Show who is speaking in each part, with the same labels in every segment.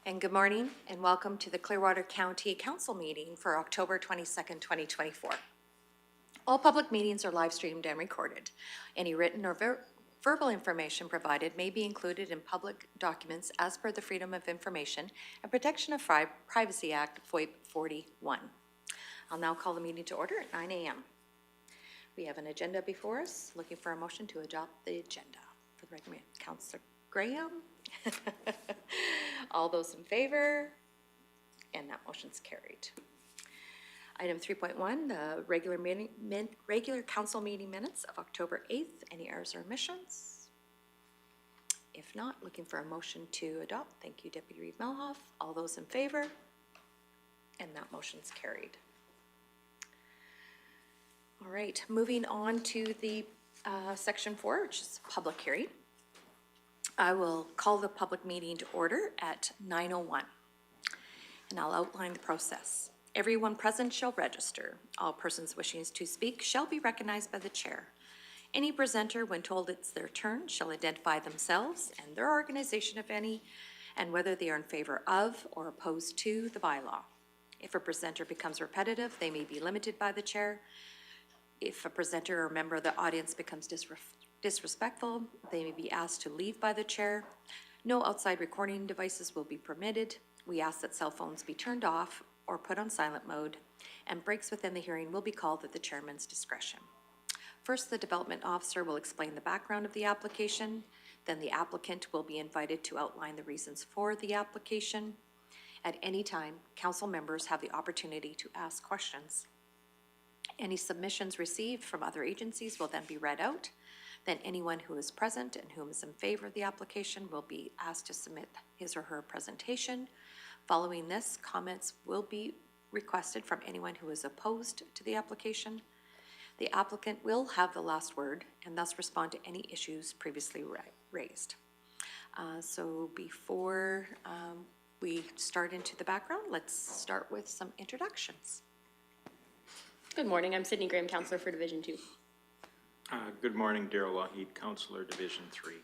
Speaker 1: And good morning and welcome to the Clearwater County Council meeting for October 22nd, 2024. All public meetings are live streamed and recorded. Any written or verbal information provided may be included in public documents as per the Freedom of Information and Protection of Privacy Act, FOIP 41. I'll now call the meeting to order at 9 a.m. We have an agenda before us. Looking for a motion to adopt the agenda. For the record, Councillor Graham. All those in favor? And that motion's carried. Item 3.1, the regular council meeting minutes of October 8th. Any errors or omissions? If not, looking for a motion to adopt. Thank you, Deputy Reeve Melhoff. All those in favor? And that motion's carried. All right, moving on to the section 4, which is public hearing. I will call the public meeting to order at 9:01, and I'll outline the process. Everyone present shall register. All persons wishing to speak shall be recognized by the chair. Any presenter, when told it's their turn, shall identify themselves and their organization, if any, and whether they are in favor of or opposed to the bylaw. If a presenter becomes repetitive, they may be limited by the chair. If a presenter or member of the audience becomes disrespectful, they may be asked to leave by the chair. No outside recording devices will be permitted. We ask that cell phones be turned off or put on silent mode, and breaks within the hearing will be called at the chairman's discretion. First, the development officer will explain the background of the application. Then the applicant will be invited to outline the reasons for the application. At any time, council members have the opportunity to ask questions. Any submissions received from other agencies will then be read out. Then anyone who is present and whom is in favor of the application will be asked to submit his or her presentation. Following this, comments will be requested from anyone who is opposed to the application. The applicant will have the last word and thus respond to any issues previously raised. So before we start into the background, let's start with some introductions.
Speaker 2: Good morning, I'm Sydney Graham, Councillor for Division 2.
Speaker 3: Good morning, Daryl Wahid, Councillor Division 3.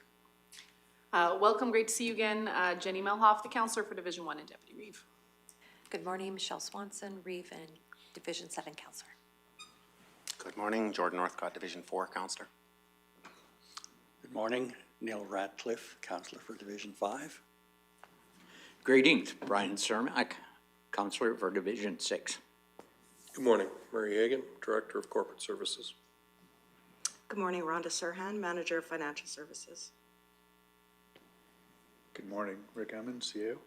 Speaker 4: Welcome, great to see you again. Jenny Melhoff, the Councillor for Division 1 and Deputy Reeve.
Speaker 1: Good morning, Michelle Swanson, Reeve and Division 7 Councillor.
Speaker 5: Good morning, Jordan Northcott, Division 4 Councillor.
Speaker 6: Good morning, Neil Radcliffe, Councillor for Division 5.
Speaker 7: Greetings, Brian Cermak, Councillor for Division 6.
Speaker 8: Good morning, Murray Hagan, Director of Corporate Services.
Speaker 9: Good morning, Rhonda Serhan, Manager of Financial Services.
Speaker 10: Good morning, Rick Emmons, CEO.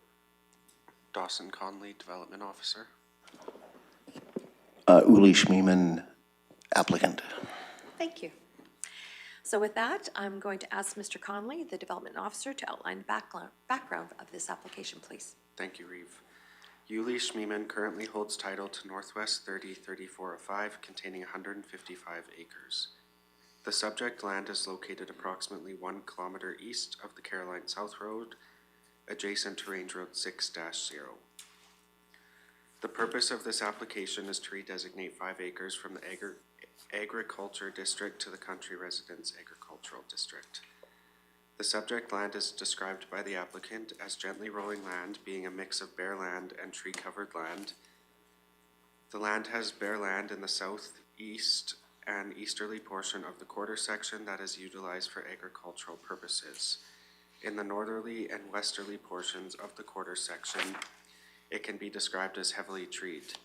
Speaker 5: Dawson Conley, Development Officer.
Speaker 11: Uli Schmiemann, applicant.
Speaker 1: Thank you. So with that, I'm going to ask Mr. Conley, the Development Officer, to outline the background of this application, please.
Speaker 5: Thank you, Reeve. Uli Schmiemann currently holds title to Northwest 303405, containing 155 acres. The subject land is located approximately 1 kilometer east of the Caroline South Road, adjacent to Range Road 6-0. The purpose of this application is to redesignate 5 acres from the agriculture district to the country residence agricultural district. The subject land is described by the applicant as gently rolling land, being a mix of bare land and tree-covered land. The land has bare land in the southeast and easterly portion of the quarter section that is utilized for agricultural purposes. In the northerly and westerly portions of the quarter section, it can be described as heavily treed.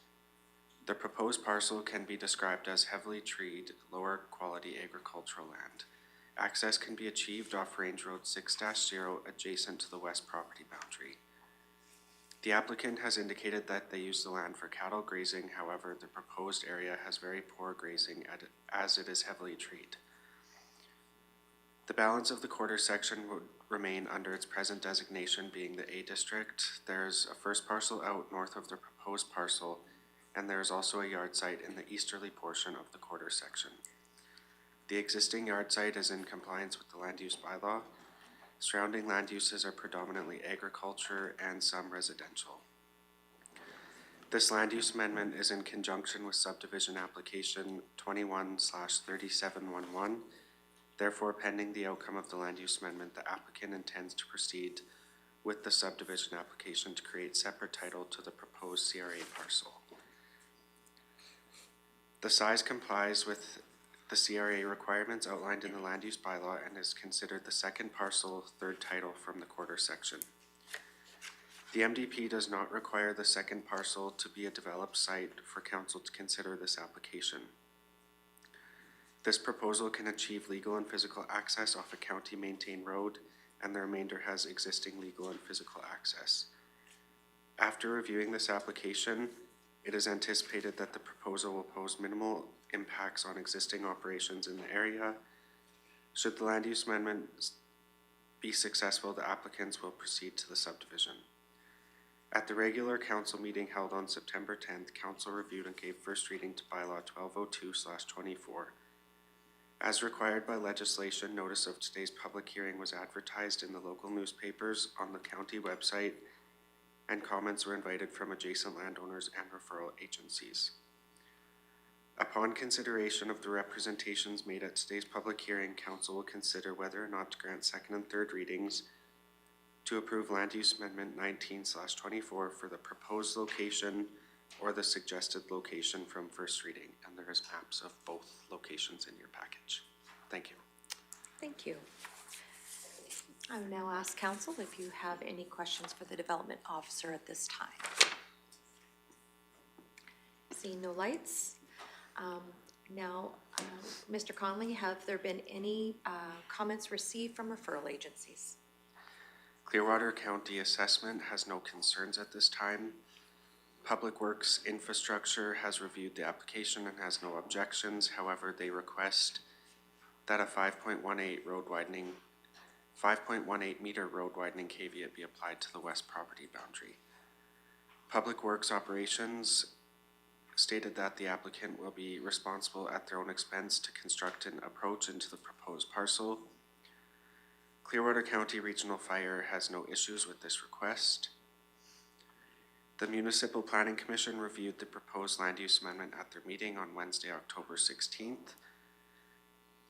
Speaker 5: The proposed parcel can be described as heavily treed, lower quality agricultural land. Access can be achieved off Range Road 6-0 adjacent to the west property boundary. The applicant has indicated that they use the land for cattle grazing. However, the proposed area has very poor grazing as it is heavily treed. The balance of the quarter section would remain under its present designation, being the A district. There's a first parcel out north of the proposed parcel, and there is also a yard site in the easterly portion of the quarter section. The existing yard site is in compliance with the land use bylaw. Surrounding land uses are predominantly agriculture and some residential. This land use amendment is in conjunction with subdivision application 21/3711. Therefore, pending the outcome of the land use amendment, the applicant intends to proceed with the subdivision application to create separate title to the proposed CRA parcel. The size complies with the CRA requirements outlined in the land use bylaw and is considered the second parcel, third title from the quarter section. The MDP does not require the second parcel to be a developed site for council to consider this application. This proposal can achieve legal and physical access off a county-maintained road, and the remainder has existing legal and physical access. After reviewing this application, it is anticipated that the proposal will pose minimal impacts on existing operations in the area. Should the land use amendment be successful, the applicants will proceed to the subdivision. At the regular council meeting held on September 10th, council reviewed and gave first reading to Bylaw 1202/24. As required by legislation, notice of today's public hearing was advertised in the local newspapers, on the county website, and comments were invited from adjacent landowners and referral agencies. Upon consideration of the representations made at today's public hearing, council will consider whether or not to grant second and third readings to approve land use amendment 19/24 for the proposed location or the suggested location from first reading, and there is maps of both locations in your package. Thank you.
Speaker 1: Thank you. I will now ask council if you have any questions for the development officer at this time. Seeing no lights. Mr. Conley, have there been any comments received from referral agencies?
Speaker 5: Clearwater County Assessment has no concerns at this time. Public Works Infrastructure has reviewed the application and has no objections. However, they request that a 5.18 meter road widening caveat be applied to the west property boundary. Public Works Operations stated that the applicant will be responsible at their own expense to construct an approach into the proposed parcel. Clearwater County Regional Fire has no issues with this request. The Municipal Planning Commission reviewed the proposed land use amendment at their meeting on Wednesday, October 16th.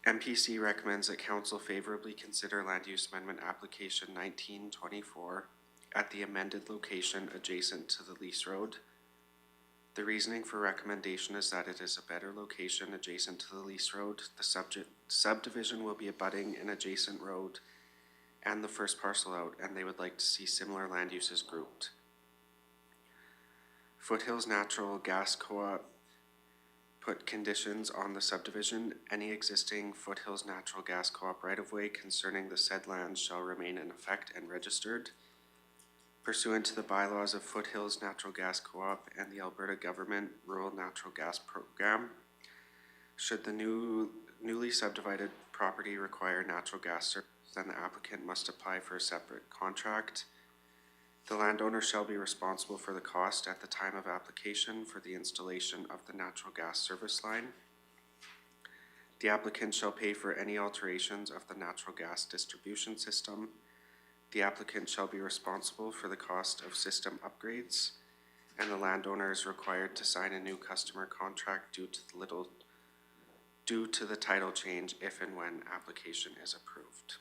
Speaker 5: MPC recommends that council favorably consider land use amendment application 1924 at the amended location adjacent to the lease road. The reasoning for recommendation is that it is a better location adjacent to the lease road. The subdivision will be abutting an adjacent road and the first parcel out, and they would like to see similar land uses grouped. Foothills Natural Gas Co-op put conditions on the subdivision. Any existing Foothills Natural Gas Co-op right-of-way concerning the said lands shall remain in effect and registered. Pursuant to the bylaws of Foothills Natural Gas Co-op and the Alberta Government Rural Natural Gas Program, should the newly subdivided property require natural gas service, then the applicant must apply for a separate contract. The landowner shall be responsible for the cost at the time of application for the installation of the natural gas service line. The applicant shall pay for any alterations of the natural gas distribution system. The applicant shall be responsible for the cost of system upgrades, and the landowner is required to sign a new customer contract due to the title change if and when application is approved.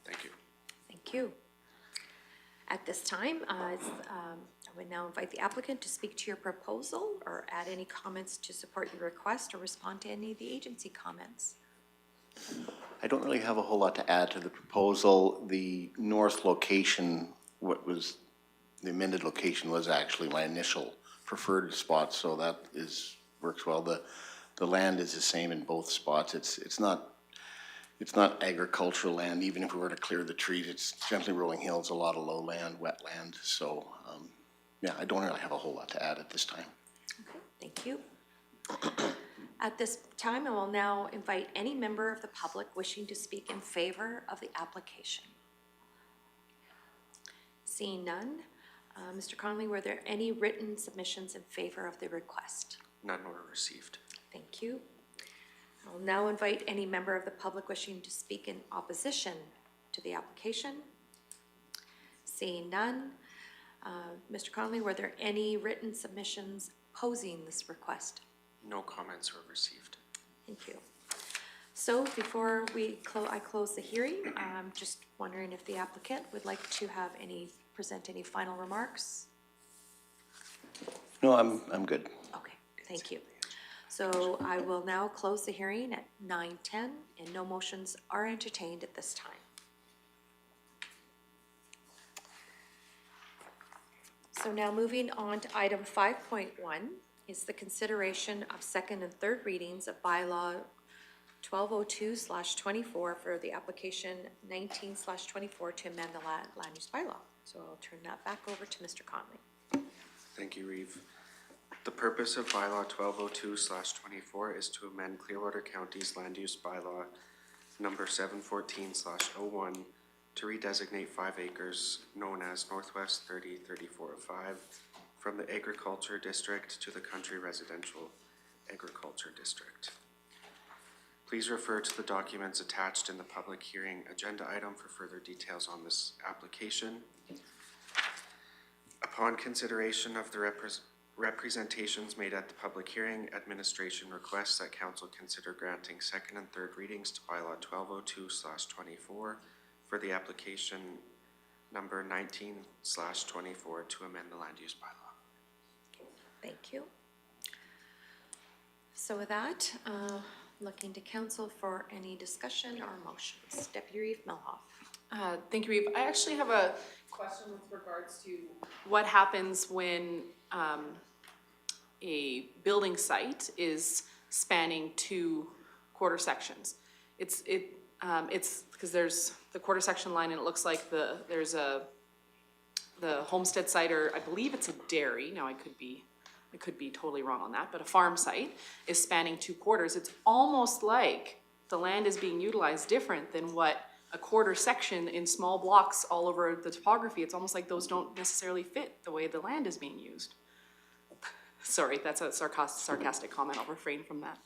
Speaker 5: Thank you.
Speaker 1: Thank you. At this time, I would now invite the applicant to speak to your proposal or add any comments to support your request or respond to any of the agency comments.
Speaker 11: I don't really have a whole lot to add to the proposal. The north location, the amended location was actually my initial preferred spot, so that works well. The land is the same in both spots. It's not agricultural land. Even if we were to clear the trees, it's gently rolling hills, a lot of lowland, wetland. So, yeah, I don't really have a whole lot to add at this time.
Speaker 1: Okay, thank you. At this time, I will now invite any member of the public wishing to speak in favor of the application. Seeing none, Mr. Conley, were there any written submissions in favor of the request?
Speaker 5: None were received.
Speaker 1: Thank you. I'll now invite any member of the public wishing to speak in opposition to the application. Seeing none, Mr. Conley, were there any written submissions opposing this request?
Speaker 5: No comments were received.
Speaker 1: Thank you. So before I close the hearing, I'm just wondering if the applicant would like to have present any final remarks?
Speaker 11: No, I'm good.
Speaker 1: Okay, thank you. So I will now close the hearing at 9:10, and no motions are entertained at this time. So now moving on to item 5.1 is the consideration of second and third readings of bylaw 1202/24 for the application 19/24 to amend the land use bylaw. So I'll turn that back over to Mr. Conley.
Speaker 5: Thank you, Reeve. The purpose of bylaw 1202/24 is to amend Clearwater County's land use bylaw number 714/01 to redesignate 5 acres known as Northwest 30-3405 from the agriculture district to the country residential agriculture district. Please refer to the documents attached in the public hearing agenda item for further details on this application. Upon consideration of the representations made at the public hearing, administration requests that council consider granting second and third readings to bylaw 1202/24 for the application number 19/24 to amend the land use bylaw.
Speaker 1: Thank you. So with that, looking to council for any discussion or motions. Deputy Reeve Melhoff.
Speaker 4: Thank you, Reeve. I actually have a question with regards to what happens when a building site is spanning 2 quarter sections. It's because there's the quarter section line, and it looks like there's the homestead site, or I believe it's a dairy. Now I could be totally wrong on that, but a farm site is spanning 2 quarters. It's almost like the land is being utilized different than what a quarter section in small blocks all over the topography. It's almost like those don't necessarily fit the way the land is being used. Sorry, that's a sarcastic comment. I'll refrain from that.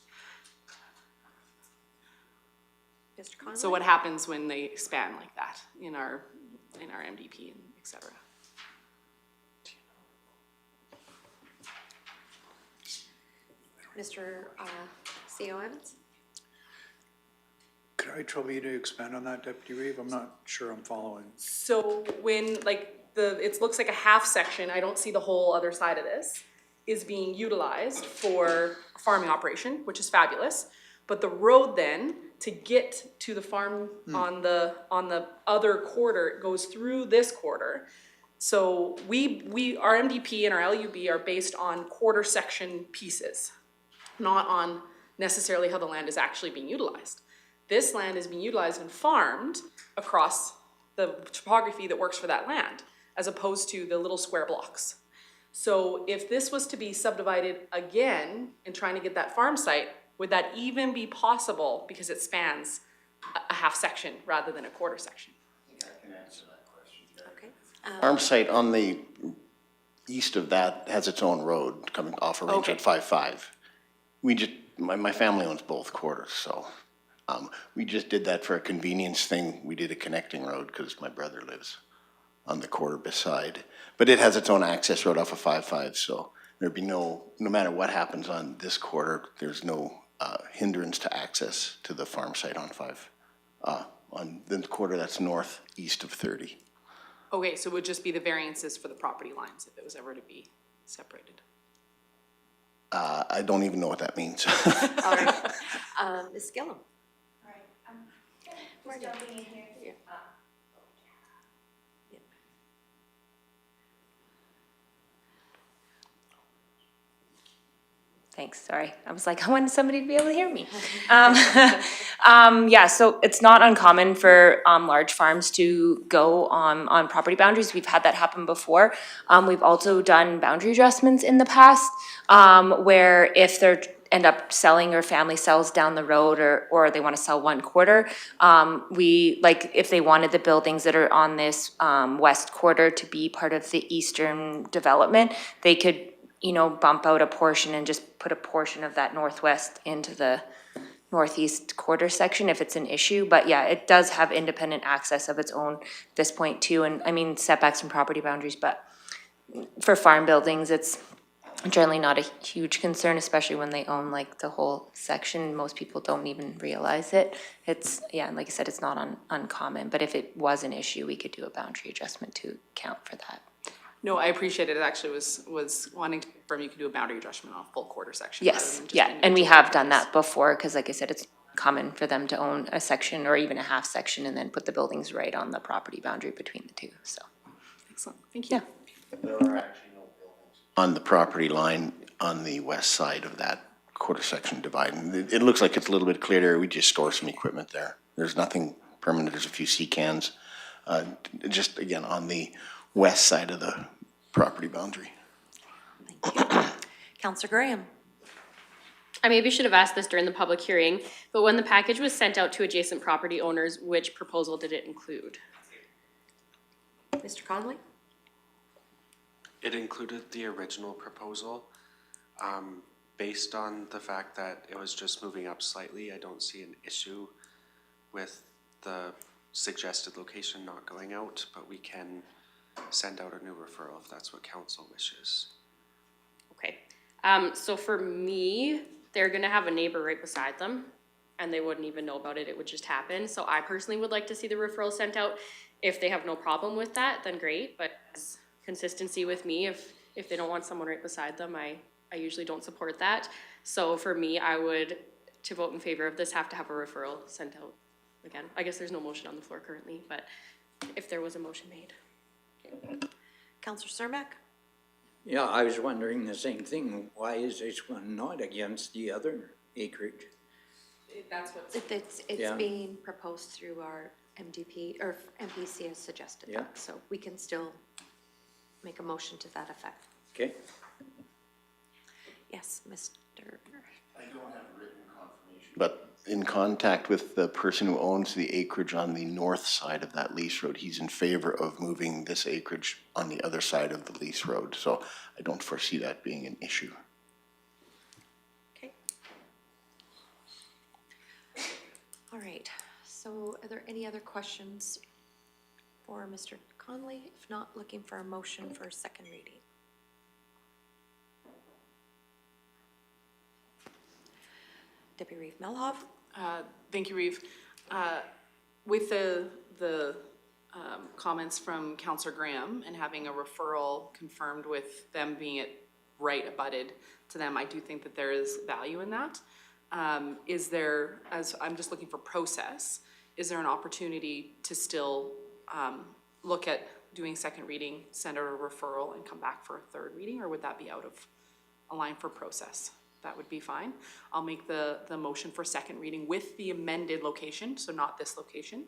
Speaker 1: Mr. Conley?
Speaker 4: So what happens when they span like that in our MDP and et cetera?
Speaker 1: Mr. C.O. Evans?
Speaker 10: Could I trouble you to expand on that, Deputy Reeve? I'm not sure I'm following.
Speaker 4: So when it looks like a half section, I don't see the whole other side of this, is being utilized for farming operation, which is fabulous. But the road then to get to the farm on the other quarter goes through this quarter. So our MDP and our LUB are based on quarter section pieces, not on necessarily how the land is actually being utilized. This land is being utilized and farmed across the topography that works for that land, as opposed to the little square blocks. So if this was to be subdivided again and trying to get that farm site, would that even be possible because it spans a half section rather than a quarter section?
Speaker 1: Okay.
Speaker 11: Farm site on the east of that has its own road coming off a range at 5.5. My family owns both quarters, so we just did that for a convenience thing. We did a connecting road because my brother lives on the quarter beside. But it has its own access road off of 5.5, so there'd be no matter what happens on this quarter, there's no hindrance to access to the farm site on on the quarter that's northeast of 30.
Speaker 4: Okay, so it would just be the variances for the property lines if it was ever to be separated.
Speaker 11: I don't even know what that means.
Speaker 1: All right. Ms. Gillum?
Speaker 12: Just jumping in here.
Speaker 1: Yeah.
Speaker 12: Thanks, sorry. I was like, I wanted somebody to be able to hear me. Yeah, so it's not uncommon for large farms to go on property boundaries. We've had that happen before. We've also done boundary adjustments in the past where if they're end up selling or family sells down the road or they want to sell 1 quarter, if they wanted the buildings that are on this west quarter to be part of the eastern development, they could bump out a portion and just put a portion of that northwest into the northeast quarter section if it's an issue. But yeah, it does have independent access of its own at this point too. And I mean setbacks from property boundaries, but for farm buildings, it's generally not a huge concern, especially when they own like the whole section. Most people don't even realize it. It's, yeah, and like I said, it's not uncommon, but if it was an issue, we could do a boundary adjustment to account for that.
Speaker 4: No, I appreciate it. It actually was wanting to confirm you could do a boundary adjustment on a full quarter section. rather
Speaker 12: Yes,
Speaker 4: than just
Speaker 12: yeah, and we
Speaker 4: individual
Speaker 12: have done
Speaker 4: areas.
Speaker 12: that before, because like I said, it's common for them to own a section or even a half section and then put the buildings right on the property boundary between the two, so.
Speaker 4: Excellent, thank you.
Speaker 12: Yeah.
Speaker 11: On the property line on the west side of that quarter section divide. And it looks like it's a little bit cleared area. We just store some equipment there. There's nothing permanent. There's a few sea cans. Just again, on the west side of the property boundary.
Speaker 1: Counselor Graham?
Speaker 2: I maybe should have asked this during the public hearing, but when the package was sent out to adjacent property owners, which proposal did it include?
Speaker 1: Mr. Conley?
Speaker 5: It included the original proposal. Based on the fact that it was just moving up slightly, I don't see an issue with the suggested location not going out, but we can send out a new referral if that's what council wishes.
Speaker 2: Okay, so for me, they're gonna have a neighbor right beside them, and they wouldn't even know about it, it would just happen. So I personally would like to see the referral sent out. If they have no problem with that, then great, but consistency with me, if they don't want someone right beside them, I usually don't support that. So for me, I would, to vote in favor of this, have to have a referral sent out. Again, I guess there's no motion on the floor currently, but if there was a motion made.
Speaker 1: Counselor Cermak?
Speaker 7: Yeah, I was wondering the same thing. Why is this one not against the other acreage?
Speaker 4: That's what's.
Speaker 1: It's
Speaker 7: Yeah.
Speaker 1: being proposed through our MDP, or MPC has suggested
Speaker 7: Yeah.
Speaker 1: that, so we can still make a motion to that effect.
Speaker 7: Okay.
Speaker 1: Yes, Mr.
Speaker 11: But in contact with the person who owns the acreage on the north side of that lease road, he's in favor of moving this acreage on the other side of the lease road. So I don't foresee that being an issue.
Speaker 1: Okay. All right, so are there any other questions for Mr. Conley? If not, looking for a motion for a second reading. Deputy Reeve Melhoff?
Speaker 4: Thank you, Reeve. With the comments from Councillor Graham and having a referral confirmed with them being right abutted to them, I do think that there is value in that. Is there, as I'm just looking for process, is there an opportunity to still look at doing second reading, send out a referral and come back for a third reading, or would that be out of a line for process? That would be fine. I'll make the motion for second reading with the amended location, so not this location.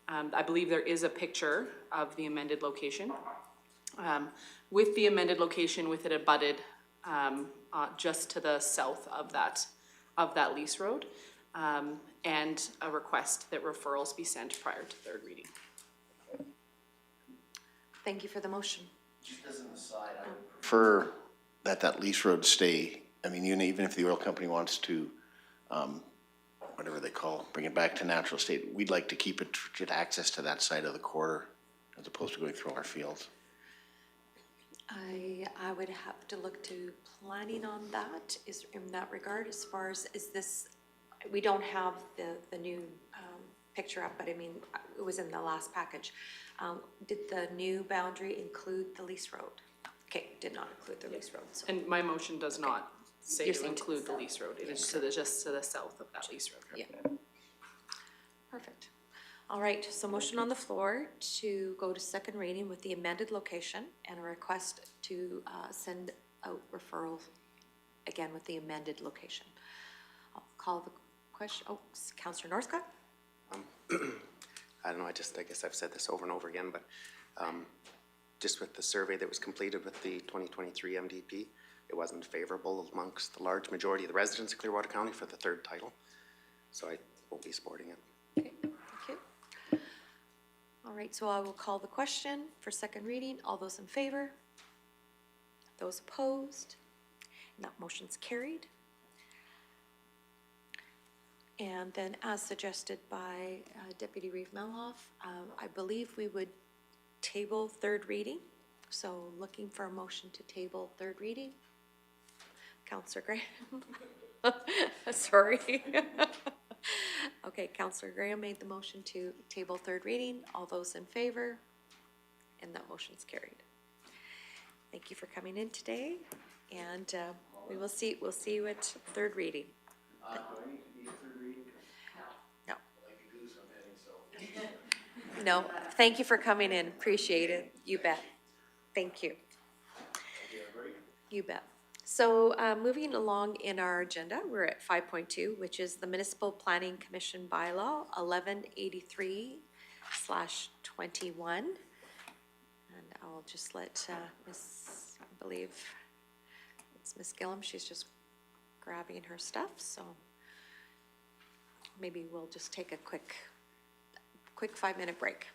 Speaker 4: I believe there is a picture of the amended location. With the amended location, with it abutted just to the south of that lease road, and a request that referrals be sent prior to third reading.
Speaker 1: Thank you for the motion.
Speaker 11: Just as an aside, I would prefer that lease road stay. I mean, even if the oil company wants to, whatever they bring it back to natural state, we'd like to keep it, get access to that side of the quarter as opposed to going through our fields.
Speaker 1: I would have to look to planning on that, is in that regard, as far as, is this, we don't have the new picture up, but I mean, it was in the last package. Did the new boundary include the lease road? Okay, did not include the lease road, so.
Speaker 4: And my motion does not say
Speaker 1: You're
Speaker 4: to
Speaker 1: saying to
Speaker 4: include
Speaker 1: the
Speaker 4: the lease road. It is just to the south of that lease road.
Speaker 1: Yeah. Perfect. All right, so motion on the floor to go to second reading with the amended location and a request to send out referral again with the amended location. I'll call the question, Councillor Northcott?
Speaker 13: I don't know, I guess I've said this over and over again, but just with the survey that was completed with the 2023 MDP, it wasn't favorable amongst the large majority of the residents of Clearwater County for the third title. So I won't be supporting it.
Speaker 1: Okay, thank you. All right, so I will call the question for second reading. All those in favor? Those opposed? And that motion's carried. And then as suggested by Deputy Reeve Melhoff, I believe we would table third reading. So looking for a motion to table third reading. Counselor Graham. Sorry. Okay, Counselor Graham made the motion to table third reading. All those in favor? And that motion's carried. Thank you for coming in today, and we'll see you at third reading. No. No, thank you for coming in, appreciate it, you bet. Thank you. You bet. So, moving along in our agenda, we're at 5.2, which is the Municipal Planning Commission Bylaw 1183/21. And I'll just let I believe it's Miss Gillum, she's just grabbing her stuff, so maybe we'll just take a quick 5-minute break.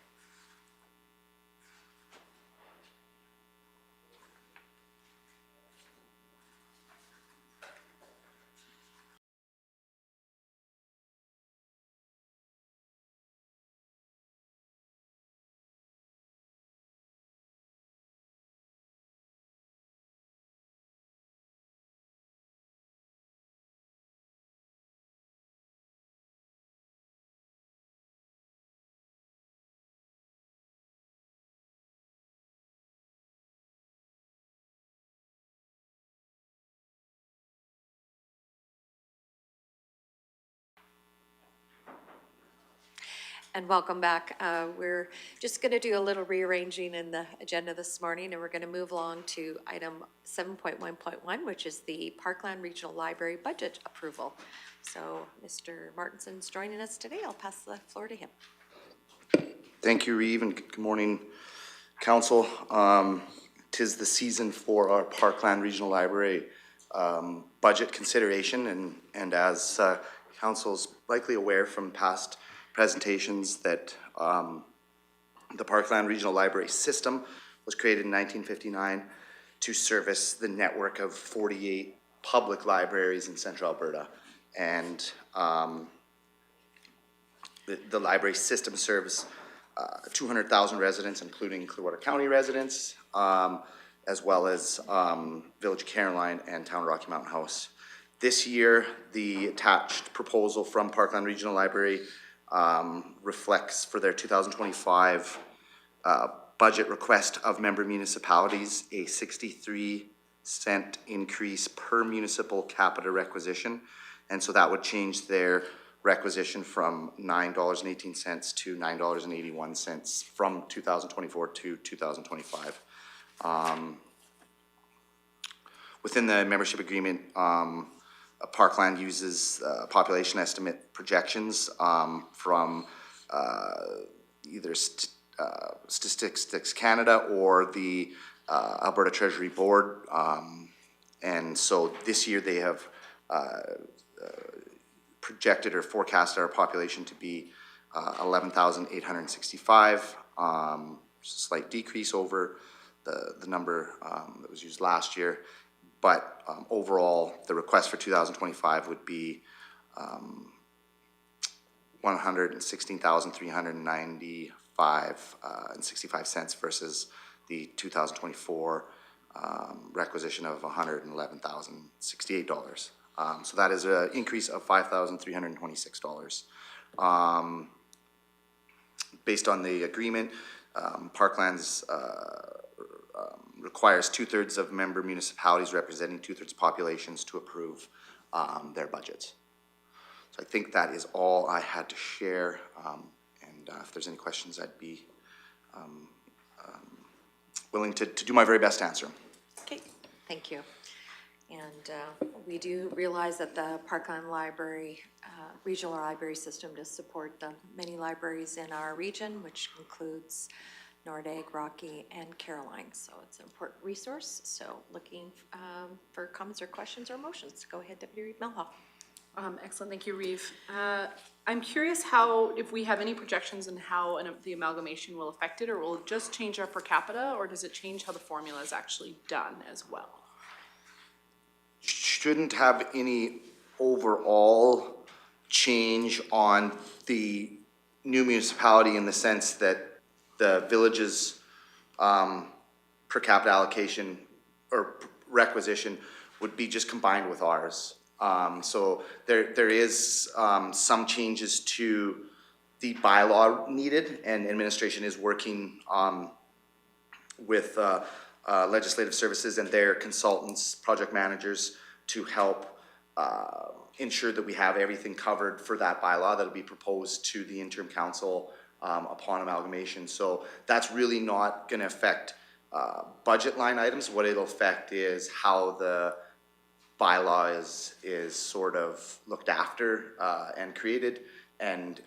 Speaker 1: And welcome back. We're just going to do a little rearranging in the agenda this morning, and we're going to move along to item 7.1.1, which is the Parkland Regional Library budget approval. So Mr. Martinson's joining us today. I'll pass the floor to him.
Speaker 14: Thank you, Reeve, and good morning, Council. 'Tis the season for our Parkland Regional Library budget consideration, and as Council's likely aware from past presentations that the Parkland Regional Library system was created in 1959 to service the network of 48 public libraries in Central Alberta. And the library system serves 200,000 residents, including Clearwater County residents, as well as Village Caroline and Town Rocky Mountain House. This year, the attached proposal from Parkland Regional Library reflects for their 2025 budget request of member municipalities a 63-cent increase per municipal capita requisition. And so that would change their requisition from $9.18 to $9.81 from 2024 to 2025. Within the membership agreement, Parkland uses population estimate projections from either Statistics Canada or the Alberta Treasury Board. And so this year they have projected or forecasted our population to be 11,865, a slight decrease over the number that was used last year. But overall, the request for 2025 would be 116,395 and 65 cents versus the 2024 requisition of $111,068. So that is an increase of $5,326. Based on the agreement, Parkland's requires 2/3 of member municipalities representing 2/3 populations to approve their budgets. So I think that is all I had to share. And if there's any questions, I'd be willing to do my very best to answer them.
Speaker 1: Okay, thank you. And we do realize that the Parkland Library, Regional Library System does support the many libraries in our region, which includes Nordegg, Rocky, and Caroline. So it's an important resource. So looking for comments or questions or motions. Go ahead, Deputy Reeve Melhoff.
Speaker 4: Excellent, thank you, Reeve. I'm curious if we have any projections on how the amalgamation will affect it, or will it just change our per capita, or does it change how the formula is actually done as well?
Speaker 14: Shouldn't have any overall change on the new municipality in the sense that the village's per capita allocation or requisition would be just combined with ours. So there is some changes to the bylaw needed, and administration is working with legislative services and their consultants, project managers, to help ensure that we have everything covered for that bylaw that'll be proposed to the interim council upon amalgamation. So that's really not gonna affect budget line items. What it'll affect is how the bylaw is sort of looked after and created, and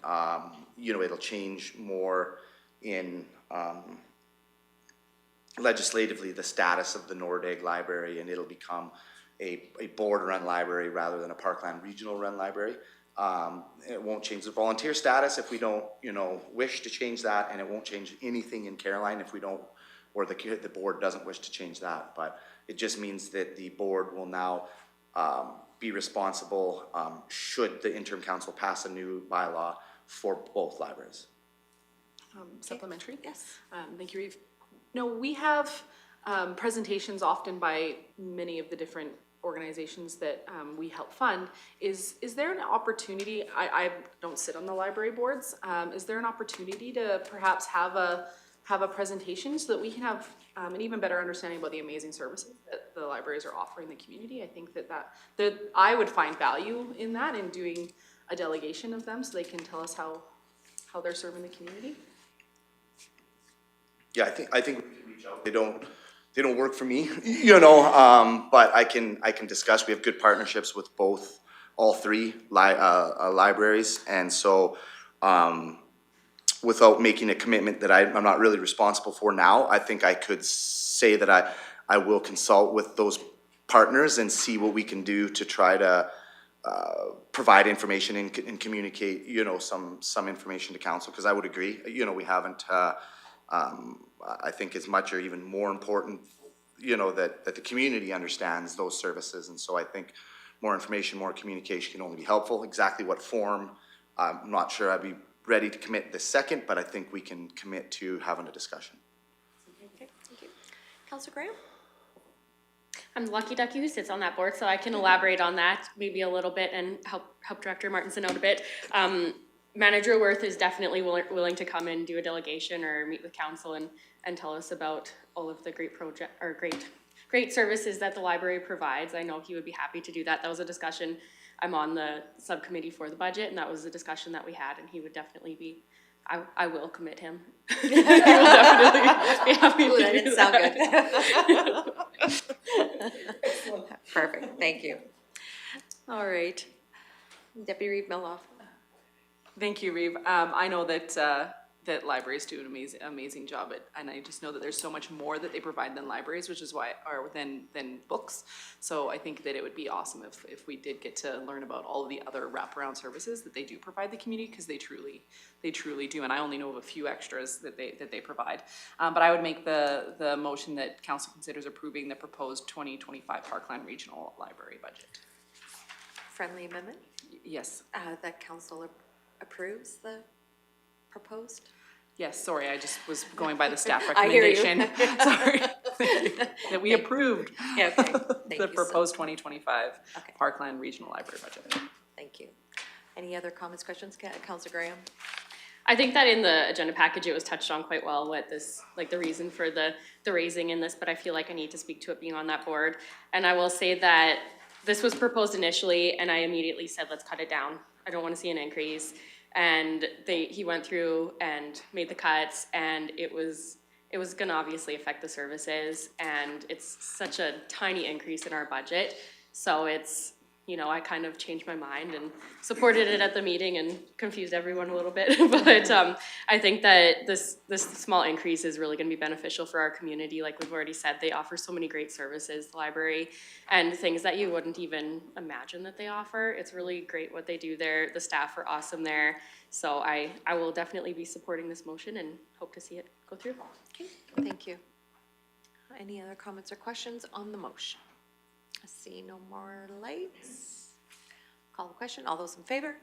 Speaker 14: you know, it'll change more in legislatively the status of the Nordegg Library, and it'll become a board-run library rather than a Parkland regional-run library. It won't change the volunteer status if we don't, you know, wish to change that, and it won't change anything in Caroline if we don't, or the board doesn't wish to change that. But it just means that the board will now be responsible should the interim council pass a new bylaw for both libraries.
Speaker 4: Supplementary?
Speaker 1: Yes.
Speaker 4: Thank you, Reeve. No, we have presentations often by many of the different organizations that we help fund. Is there an opportunity, I don't sit on the library boards, is there an opportunity to perhaps have a presentation so that we can have an even better understanding about the amazing services that the libraries are offering the community? I think that I would find value in that, in doing a delegation of them so they can tell us how they're serving the community.
Speaker 14: Yeah, I think we can reach out. They don't work for me, you know, but I can discuss. We have good partnerships with all three libraries, and so without making a commitment that I'm not really responsible for now, I think I could say that I will consult with those partners and see what we can do to try to provide information and communicate, you know, some information to council, because I would agree, you know, we haven't. I think as much or even more important, you know, that the community understands those services. And so I think more information, more communication can only be helpful. Exactly what form, I'm not sure I'd be ready to commit this second, but I think we can commit to having a discussion.
Speaker 1: Okay, thank you. Councillor Graham?
Speaker 2: I'm the lucky ducky who sits on that board, so I can elaborate on that maybe a little bit and help Director Martinson out a bit. Manager Worth is definitely willing to come and do a delegation or meet with council and tell us about all of the great services that the library provides. I know he would be happy to do that. That was a discussion. I'm on the subcommittee for the budget, and that was a discussion that we had, and he would definitely be, I will commit him. He will definitely be happy to
Speaker 1: that didn't
Speaker 2: do
Speaker 1: sound good. Perfect, thank you. All right, Deputy Reeve Meloff.
Speaker 4: Thank you, Reeve. I know that libraries do an amazing job and I just know that there's so much more that they provide than libraries, which is why, or than books. So I think that it would be awesome if we did get to learn about all of the other wraparound services that they do provide the community, because they truly do. And I only know of a few extras that they provide. But I would make the motion that council considers approving the proposed 2025 Parkland Regional Library budget.
Speaker 1: Friendly amendment?
Speaker 4: Yes.
Speaker 1: That council approves the proposed?
Speaker 4: Yes, sorry, I just was going by the staff
Speaker 1: I hear you.
Speaker 4: recommendation. Sorry. That we approved
Speaker 1: Yeah, okay. Thank
Speaker 4: the
Speaker 1: you.
Speaker 4: proposed 2025
Speaker 1: Okay.
Speaker 4: Parkland Regional Library budget.
Speaker 1: Thank you. Any other comments, questions? Councillor Graham?
Speaker 2: I think that in the agenda package, it was touched on quite well what this, like the reason for the raising in this, but I feel like I need to speak to it being on that board. And I will say that this was proposed initially, and I immediately said, let's cut it down. I don't want to see an increase. And he went through and made the cuts, and it was gonna obviously affect the services, and it's such a tiny increase in our budget. So it's, you know, I kind of changed my mind and supported it at the meeting and confused everyone a little bit. But I think that this small increase is really gonna be beneficial for our community. Like we've already said, they offer so many great services, the library, and things that you wouldn't even imagine that they offer. It's really great what they do there. The staff are awesome there. So I will definitely be supporting this motion and hope to see it go through.
Speaker 1: Okay, thank you. Any other comments or questions on the motion? I see no more lights. Call the question. All those in favor?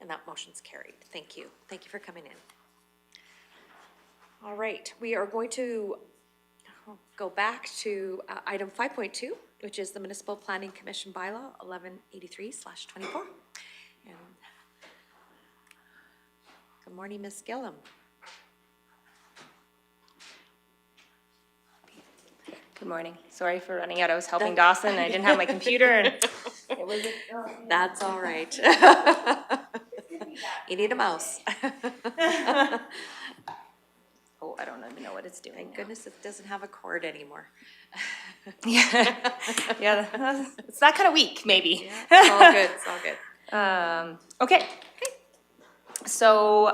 Speaker 1: And that motion's carried. Thank you. Thank you for coming in. All right, we are going to go back to item 5.2 which is the Municipal Planning Commission Bylaw 1183/24. And good morning, Ms. Gillum.
Speaker 12: Good morning. Sorry for running out. I was helping Dawson. I didn't have my computer and it was.
Speaker 1: That's all right. You need a mouse.
Speaker 12: Oh, I don't even know what it's doing.
Speaker 1: Thank goodness it doesn't have a cord anymore.
Speaker 12: Yeah, yeah, it's that kind of week, maybe.
Speaker 1: Yeah, it's all good, it's all good.
Speaker 12: Okay. So,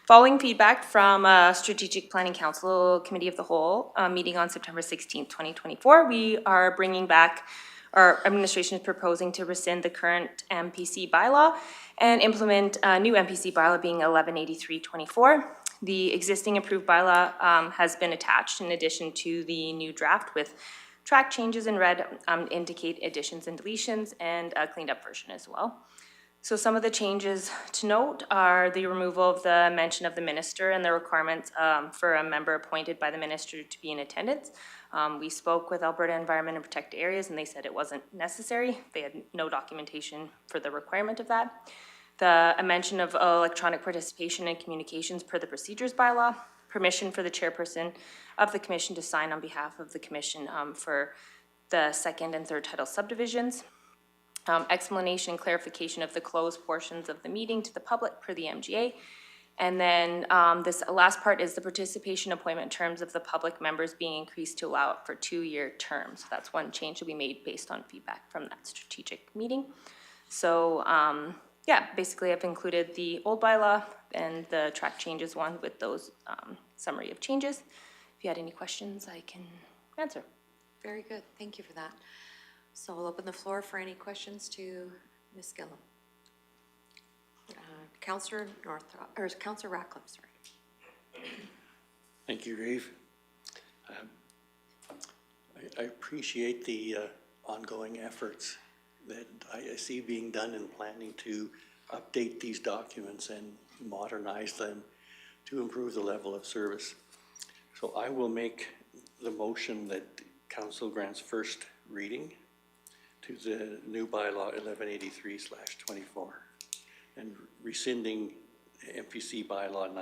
Speaker 12: following feedback from Strategic Planning Council Committee of the Whole, meeting on September 16th, 2024, we are bringing back, our administration is proposing to rescind the current MPC bylaw and implement a new MPC bylaw being 1183/24. The existing approved bylaw has been attached in addition to the new draft with track changes in red, indicate additions and deletions, and a cleaned up version as well. So some of the changes to note are the removal of the mention of the minister and the requirements for a member appointed by the minister to be in attendance. We spoke with Alberta Environment and Protected Areas and they said it wasn't necessary. They had no documentation for the requirement of that. A mention of electronic participation and communications per the procedures bylaw, permission for the chairperson of the commission to sign on behalf of the commission for the second and third title subdivisions, explanation and clarification of the closed portions of the meeting to the public per the MGA, and then this last part is the participation appointment terms of the public members being increased to allow it for 2-year terms. So that's one change that we made based on feedback from that strategic meeting. So yeah, basically I've included the old bylaw and the track changes one with those summary of changes. If you had any questions, I can answer.
Speaker 1: Very good, thank you for that. So I'll open the floor for any questions to Ms. Gillum. Councillor Ratcliffe, sorry.
Speaker 6: Thank you, Reeve. I appreciate the ongoing efforts that I see being done in planning to update these documents and modernize them to improve the level of service. So I will make the motion that council grants first reading to the new bylaw 1183/24 and rescinding MPC bylaw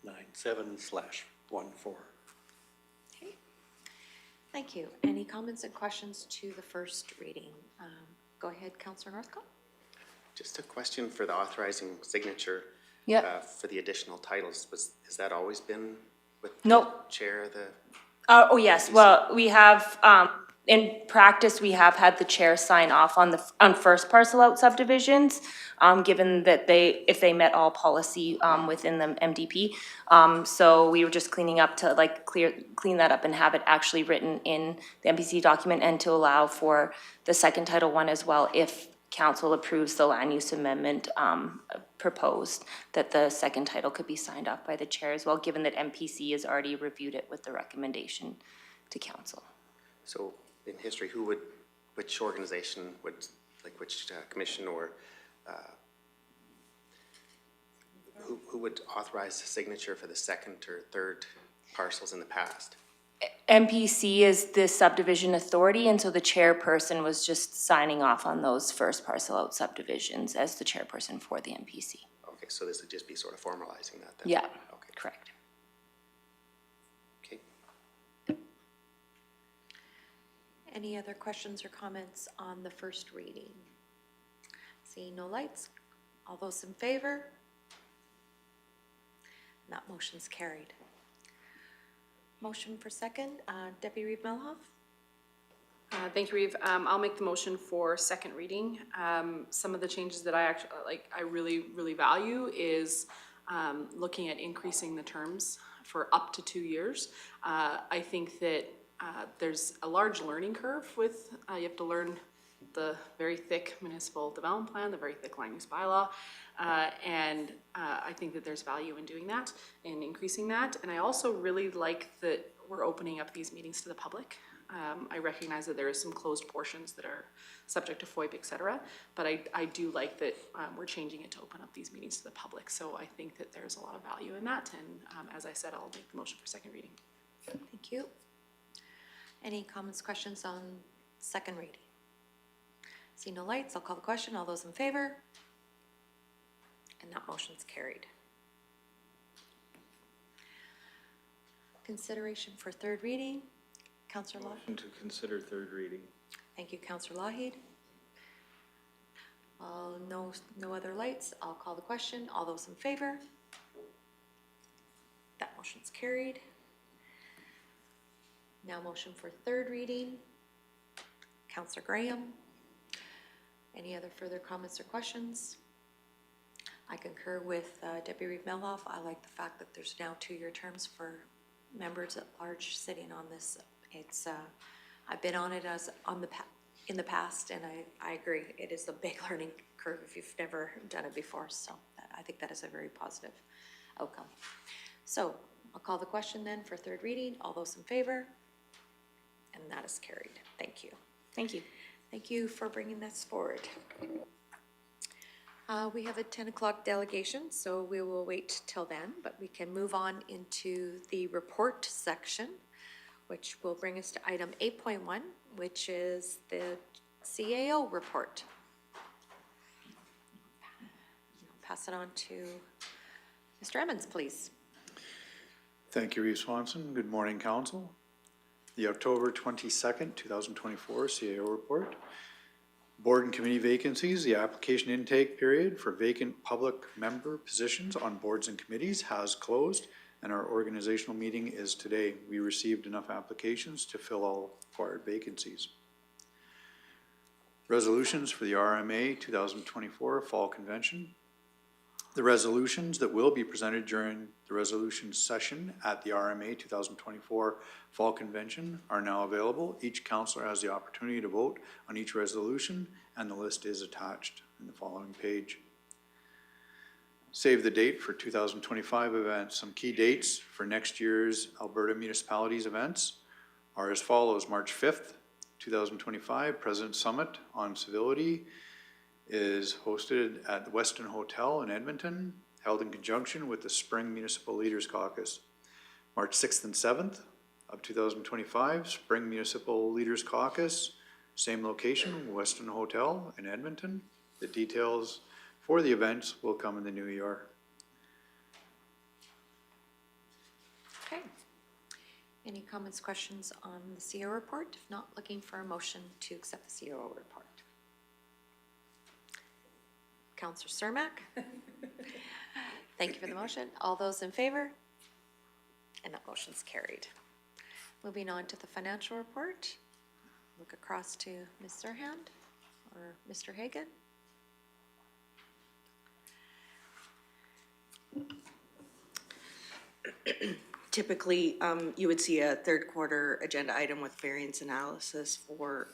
Speaker 6: 997/14.
Speaker 1: Okay, thank you. Any comments and questions to the first reading? Go ahead, Councillor Northcott.
Speaker 13: Just a question for the authorizing signature.
Speaker 12: Yeah.
Speaker 13: For the additional titles, has that always been with
Speaker 12: Nope.
Speaker 13: the chair of the?
Speaker 12: Oh, yes. Well, we have, in practice, we have had the chair sign off on first parcel out subdivisions, given that if they met all policy within the MDP. So we were just cleaning up to clean that up and have it actually written in the MPC document and to allow for the second Title 1 as well if council approves the land use amendment proposed, that the second title could be signed off by the chair as well, given that MPC has already reviewed it with the recommendation to council.
Speaker 13: So in history, which organization would, which commission or who would authorize the signature for the second or third parcels in the past?
Speaker 12: MPC is the subdivision authority, and so the chairperson was just signing off on those first parcel out subdivisions as the chairperson for the MPC.
Speaker 13: Okay, so this would just be sort of formalizing that then?
Speaker 12: Yeah,
Speaker 13: okay.
Speaker 12: Correct.
Speaker 13: Okay.
Speaker 1: Any other questions or comments on the first reading? Seeing no lights, all those in favor? That motion's carried. Motion for second, Deputy Reeve Melhoff.
Speaker 4: Thank you, Reeve. I'll make the motion for second reading. Some of the changes that I really value is looking at increasing the terms for up to 2 years. I think that there's a large learning curve with, you have to learn the very thick municipal development plan, the very thick land use bylaw, and I think that there's value in doing that, in increasing that. And I also really like that we're opening up these meetings to the public. I recognize that there is some closed portions that are subject to FOIP, et cetera, but I do like that we're changing it to open up these meetings to the public. So I think that there's a lot of value in that, and as I said, I'll make the motion for second reading.
Speaker 1: Thank you. Any comments, questions on second reading? See no lights, I'll call the question. All those in favor? And that motion's carried. Consideration for third reading. Councillor Laut.
Speaker 3: Motion to consider third reading.
Speaker 1: Thank you, Councillor Lougheed. No other lights. I'll call the question. All those in favor? That motion's carried. Now motion for third reading. Councillor Graham. Any other further comments or questions? I concur with Deputy Reeve Melhoff. I like the fact that there's now 2-year terms for members at large sitting on this. It's I've been on it in the past, and I agree. It is a big learning curve if you've never done it before. So I think that is a very positive outcome. So I'll call the question then for third reading. All those in favor? And that is carried. Thank you.
Speaker 12: Thank you.
Speaker 1: Thank you for bringing this forward. We have a 10 o'clock delegation, so we will wait till then, but we can move on into the report section, which will bring us to item 8.1, which is the CAO report. I'll pass it on to Mr. Emmons, please.
Speaker 10: Thank you, Reeve Swanson. Good morning, Council. The October 22nd, 2024 CAO report. Board and committee vacancies. The application intake period for vacant public member positions on boards and committees has closed, and our organizational meeting is today. We received enough applications to fill all required vacancies. Resolutions for the RMA 2024 Fall Convention. The resolutions that will be presented during the resolution session at the RMA 2024 Fall Convention are now available. Each councillor has the opportunity to vote on each resolution, and the list is attached in the following page. Save the date for 2025 events. Some key dates for next year's Alberta Municipalities events are as follows. March 5th, 2025, President's Summit on Civility is hosted at the Westin Hotel in Edmonton, held in conjunction with the Spring Municipal Leaders Caucus. March 6th and 7th of 2025, Spring Municipal Leaders Caucus, same location, Westin Hotel in Edmonton. The details for the events will come in the new year.
Speaker 1: Okay. Any comments, questions on the CAO report? If not, looking for a motion to accept the CAO report. Councillor Cermak. Thank you for the motion. All those in favor? And that motion's carried. Moving on to the financial report. Look across to Ms. Serhan or Mr. Hagan.
Speaker 9: Typically, you would see a third quarter agenda item with variance analysis for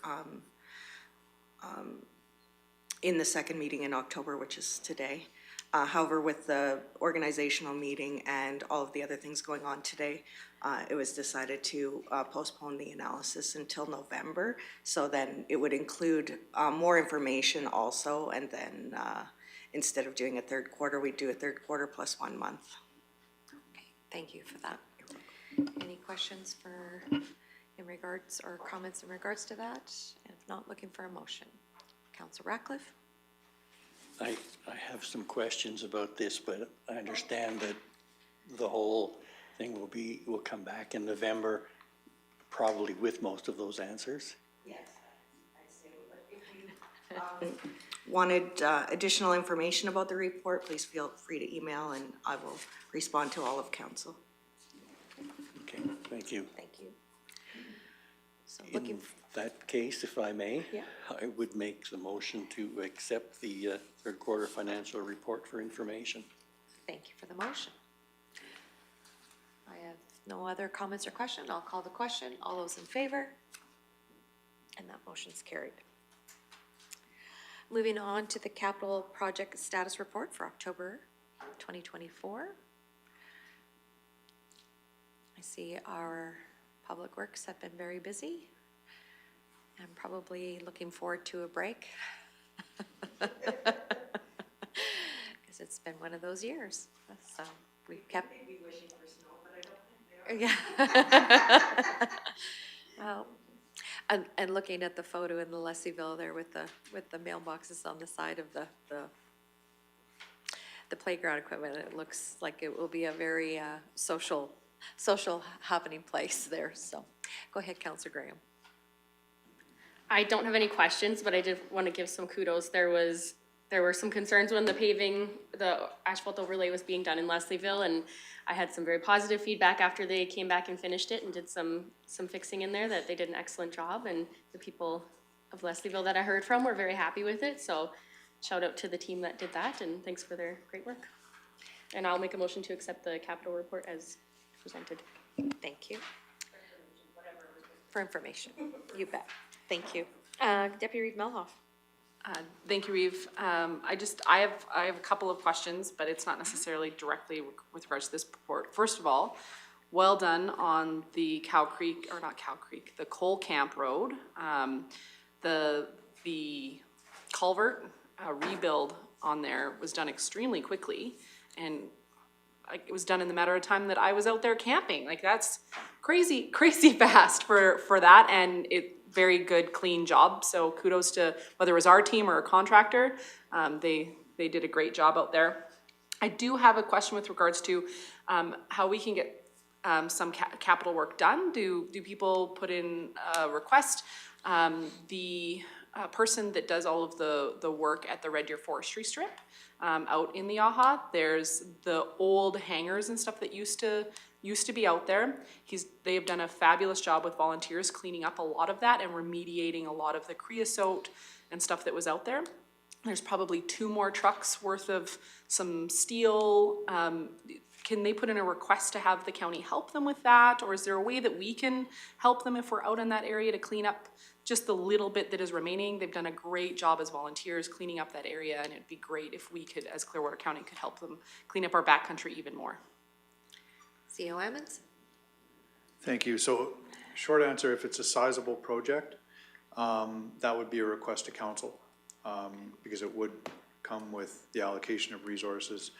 Speaker 9: in the second meeting in October, which is today. However, with the organizational meeting and all of the other things going on today, it was decided to postpone the analysis until November. So then it would include more information also, and then instead of doing a third quarter, we'd do a third quarter plus 1 month.
Speaker 1: Okay, thank you for that. Any questions in regards or comments in regards to that? If not, looking for a motion. Councillor Ratcliffe?
Speaker 6: I have some questions about this, but I understand that the whole thing will come back in November, probably with most of those answers.
Speaker 9: Yes, I assume, but if you wanted additional information about the report, please feel free to email and I will respond to all of council.
Speaker 6: Okay, thank you.
Speaker 1: Thank you. So
Speaker 6: In that case, if I may,
Speaker 1: Yeah.
Speaker 6: I would make the motion to accept the third quarter financial report for information.
Speaker 1: Thank you for the motion. I have no other comments or questions. I'll call the question. All those in favor? And that motion's carried. Moving on to the capital project status report for October 2024. I see our public works have been very busy. I'm probably looking forward to a break. Because it's been one of those years. So we've kept.
Speaker 9: Maybe wishing for snow, but I don't think they are.
Speaker 1: Yeah. Well, And looking at the photo in the Leslieville there with the mailboxes on the side of the playground equipment, it looks like it will be a very social happening place there, so. Go ahead, Councillor Graham.
Speaker 2: I don't have any questions, but I did want to give some kudos. There were some concerns when the asphalt overlay was being done in Leslieville, and I had some very positive feedback after they came back and finished it and did some fixing in there, that they did an excellent job, and the people of Leslieville that I heard from were very happy with it, so shout out to the team that did that, and thanks for their great work. And I'll make a motion to accept the capital report as presented.
Speaker 1: Thank you. For information, you bet. Thank you. Deputy Reeve Melhoff.
Speaker 4: Thank you, Reeve. I have a couple of questions, but it's not necessarily directly with regards to this report. First of all, well done on the the Coal Camp Road. The culvert rebuild on there was done extremely quickly, and it was done in the matter of time that I was out there camping. Like, that's crazy fast for that, and very good, clean job. So kudos to whether it was our team or a contractor. They did a great job out there. I do have a question with regards to how we can get some capital work done. Do people put in a request? The person that does all of the work at the Red Deer Forestry Strip out in the AHA, there's the old hangars and stuff that used to be out there. They have done a fabulous job with volunteers cleaning up a lot of that and remediating a lot of the creosote and stuff that was out there. There's probably 2 more trucks worth of some steel. Can they put in a request to have the county help them with that? Or is there a way that we can help them if we're out in that area to clean up just the little bit that is remaining? They've done a great job as volunteers cleaning up that area, and it'd be great if we could, as Clearwater County, could help them clean up our backcountry even more.
Speaker 1: CO Emmons?
Speaker 10: Thank you. So, short answer, if it's a sizable project, that would be a request to council, because it would come with the allocation of resources.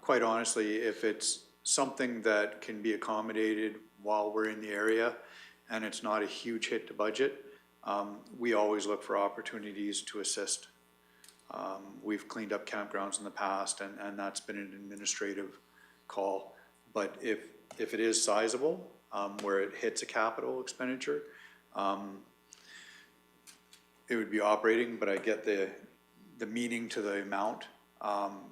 Speaker 10: Quite honestly, if it's something that can be accommodated while we're in the area and it's not a huge hit to budget, we always look for opportunities to assist. We've cleaned up campgrounds in the past, and that's been an administrative call. But if it is sizable, where it hits a capital expenditure, it would be operating, but I get the meaning to the amount.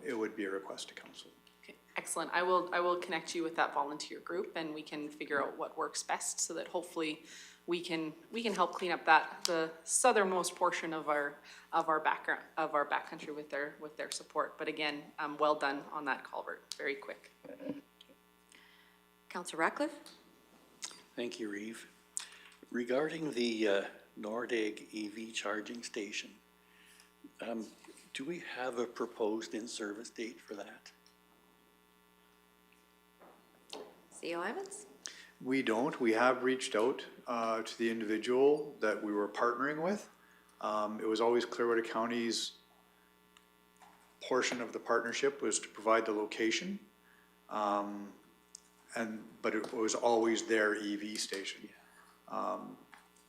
Speaker 10: It would be a request to council.
Speaker 4: Okay, excellent. I will connect you with that volunteer group, and we can figure out what works best, so that hopefully we can help clean up the southernmost portion of our backcountry with their support. But again, well done on that culvert. Very quick.
Speaker 1: Councillor Ratcliffe?
Speaker 6: Thank you, Reeve. Regarding the Nordegg EV charging station, do we have a proposed in-service date for that?
Speaker 1: CO Emmons?
Speaker 10: We don't. We have reached out to the individual that we were partnering with. It was always Clearwater County's portion of the partnership was to provide the location. But it was always their EV station.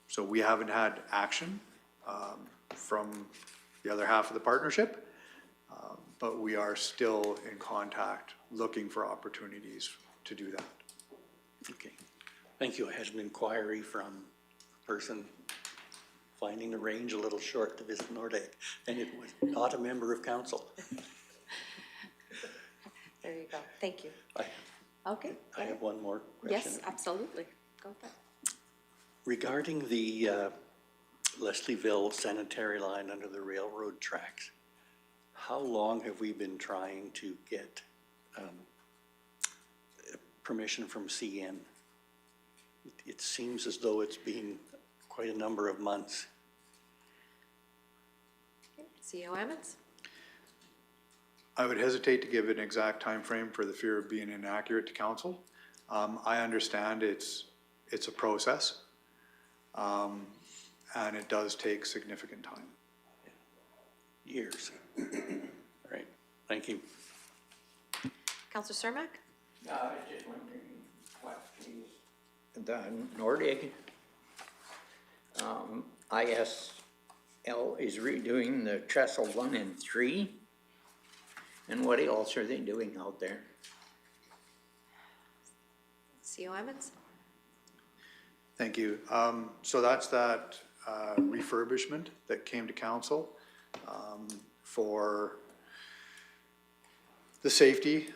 Speaker 10: So we haven't had action from the other half of the partnership, but we are still in contact looking for opportunities to do that.
Speaker 6: Okay, thank you. I had an inquiry from a person finding the range a little short to visit Nordegg, and it was not a member of council.
Speaker 1: There you go. Thank you. Okay.
Speaker 6: I have one more question.
Speaker 1: Yes, absolutely. Go ahead.
Speaker 6: Regarding the Leslieville sanitary line under the railroad tracks, how long have we been trying to get permission from CN? It seems as though it's been quite a number of months.
Speaker 1: CO Emmons?
Speaker 10: I would hesitate to give an exact time frame for the fear of being inaccurate to council. I understand it's a process, and it does take significant time.
Speaker 6: Years. All right, thank you.
Speaker 1: Councillor Cermak?
Speaker 7: I was just wondering what the Nordegg, ISL is redoing the trestle 1 and 3. And what else are they doing out there?
Speaker 1: CO Emmons?
Speaker 10: Thank you. So that's that refurbishment that came to council for the safety,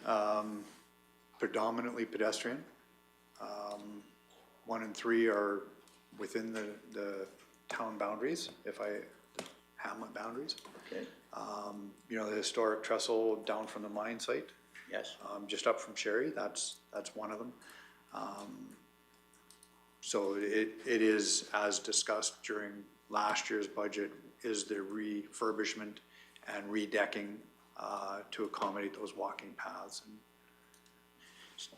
Speaker 10: predominantly pedestrian. 1 and 3 are within the town boundaries, hamlet boundaries.
Speaker 7: Okay,
Speaker 10: You know, the historic trestle down from the mine site,
Speaker 7: yes.
Speaker 10: just up from Sherry, that's one of them. So it is, as discussed during last year's budget, is the refurbishment and redecking to accommodate those walking paths.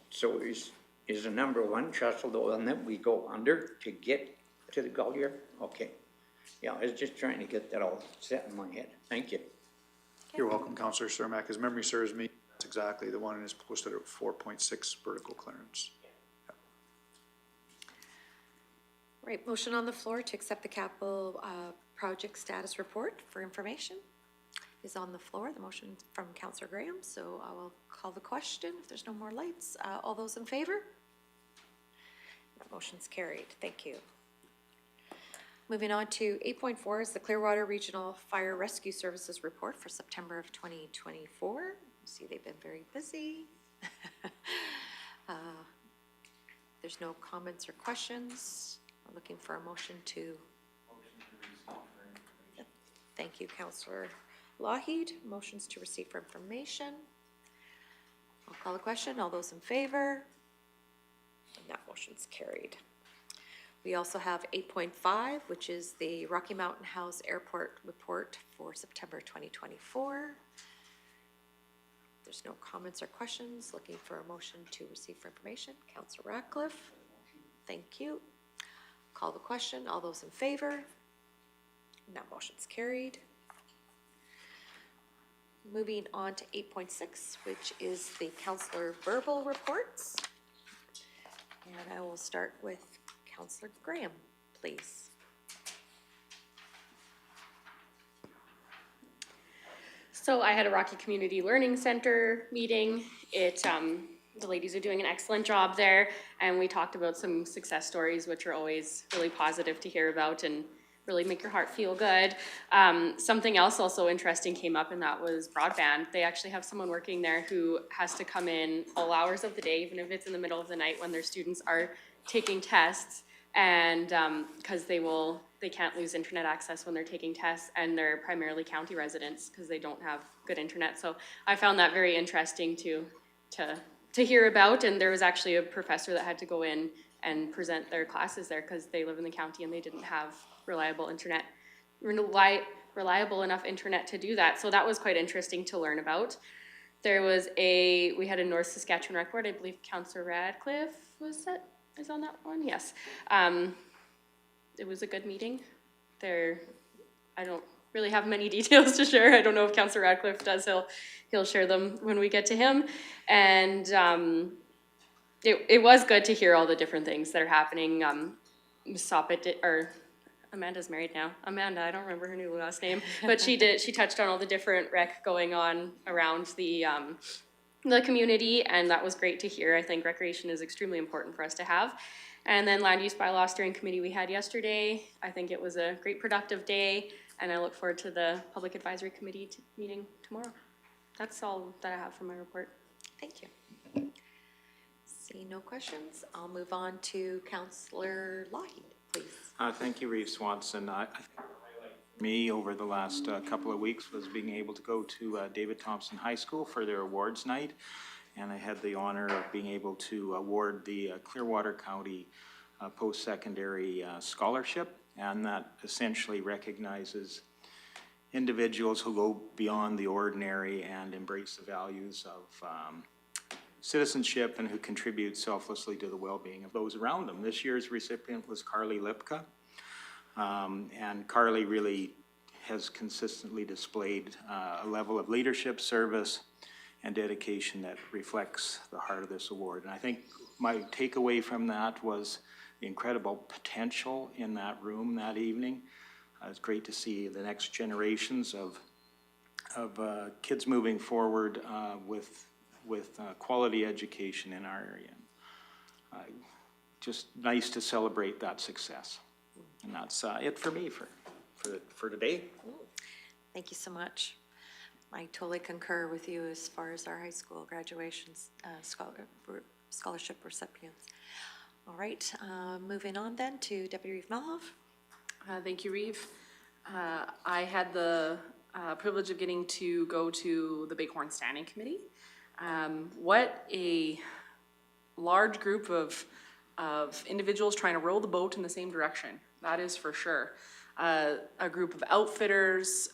Speaker 7: So is the number 1 trestle the one that we go under to get to the Gullier? Okay. Yeah, I was just trying to get that all set in my head. Thank you.
Speaker 10: You're welcome, Councillor Cermak. As memory serves me, that's exactly the one, and is posted at 4.6 vertical clearance.
Speaker 1: Right, motion on the floor to accept the capital project status report for information is on the floor. The motion from Councillor Graham, so I will call the question if there's no more lights. All those in favor? That motion's carried. Thank you. Moving on to 8.4 is the Clearwater Regional Fire Rescue Services report for September of 2024. See, they've been very busy. There's no comments or questions. I'm looking for a motion to. Thank you, Councillor Lougheed. Motions to receive for information. I'll call the question. All those in favor? And that motion's carried. We also have 8.5, which is the Rocky Mountain House Airport report for September 2024. There's no comments or questions. Looking for a motion to receive for information. Councillor Ratcliffe. Thank you. Call the question. All those in favor? And that motion's carried. Moving on to 8.6, which is the councillor verbal reports. And I will start with Councillor Graham, please.
Speaker 2: So I had a Rocky Community Learning Center meeting. The ladies are doing an excellent job there, and we talked about some success stories, which are always really positive to hear about and really make your heart feel good. Something else also interesting came up, and that was broadband. They actually have someone working there who has to come in all hours of the day, even if it's in the middle of the night when their students are taking tests, and because they can't lose internet access when they're taking tests, and they're primarily county residents because they don't have good internet. So I found that very interesting to hear about, and there was actually a professor that had to go in and present their classes there because they live in the county and they didn't have reliable internet, reliable enough internet to do that. So that was quite interesting to learn about. We had a North Saskatchewan Rec Board, I believe Councillor Radcliffe is on that one, yes. It was a good meeting. I don't really have many details to share. I don't know if Councillor Radcliffe does. He'll share them when we get to him. And it was good to hear all the different things that are happening. Amanda's married now. Amanda, I don't remember her new last name, but she touched on all the different rec going on around the community, and that was great to hear. I think recreation is extremely important for us to have. And then land use bylaw steering committee we had yesterday. I think it was a great productive day, and I look forward to the public advisory committee meeting tomorrow. That's all that I have for my report.
Speaker 1: Thank you. See no questions. I'll move on to Councillor Lougheed, please.
Speaker 3: Thank you, Reeve Swanson. I think the highlight for me over the last couple of weeks was being able to go to David Thompson High School for their awards night. And I had the honor of being able to award the Clearwater County Post-Secondary Scholarship. And that essentially recognizes individuals who go beyond the ordinary and embrace the values of citizenship and who contribute selflessly to the well-being of those around them. This year's recipient was Carly Lipka. And Carly really has consistently displayed a level of leadership, service, and dedication that reflects the heart of this award. And I think my takeaway from that was the incredible potential in that room that evening. It's great to see the next generations of kids moving forward with quality education in our area. Just nice to celebrate that success. And that's it for me for today.
Speaker 1: Thank you so much. I totally concur with you as far as our high school graduations, scholarship recipients. All right, moving on then to Deputy Reeve Malhoff.
Speaker 4: Thank you, Reeve. I had the privilege of getting to go to the Bighorn Standing Committee. What a large group of individuals trying to row the boat in the same direction, that is for sure. A group of outfitters,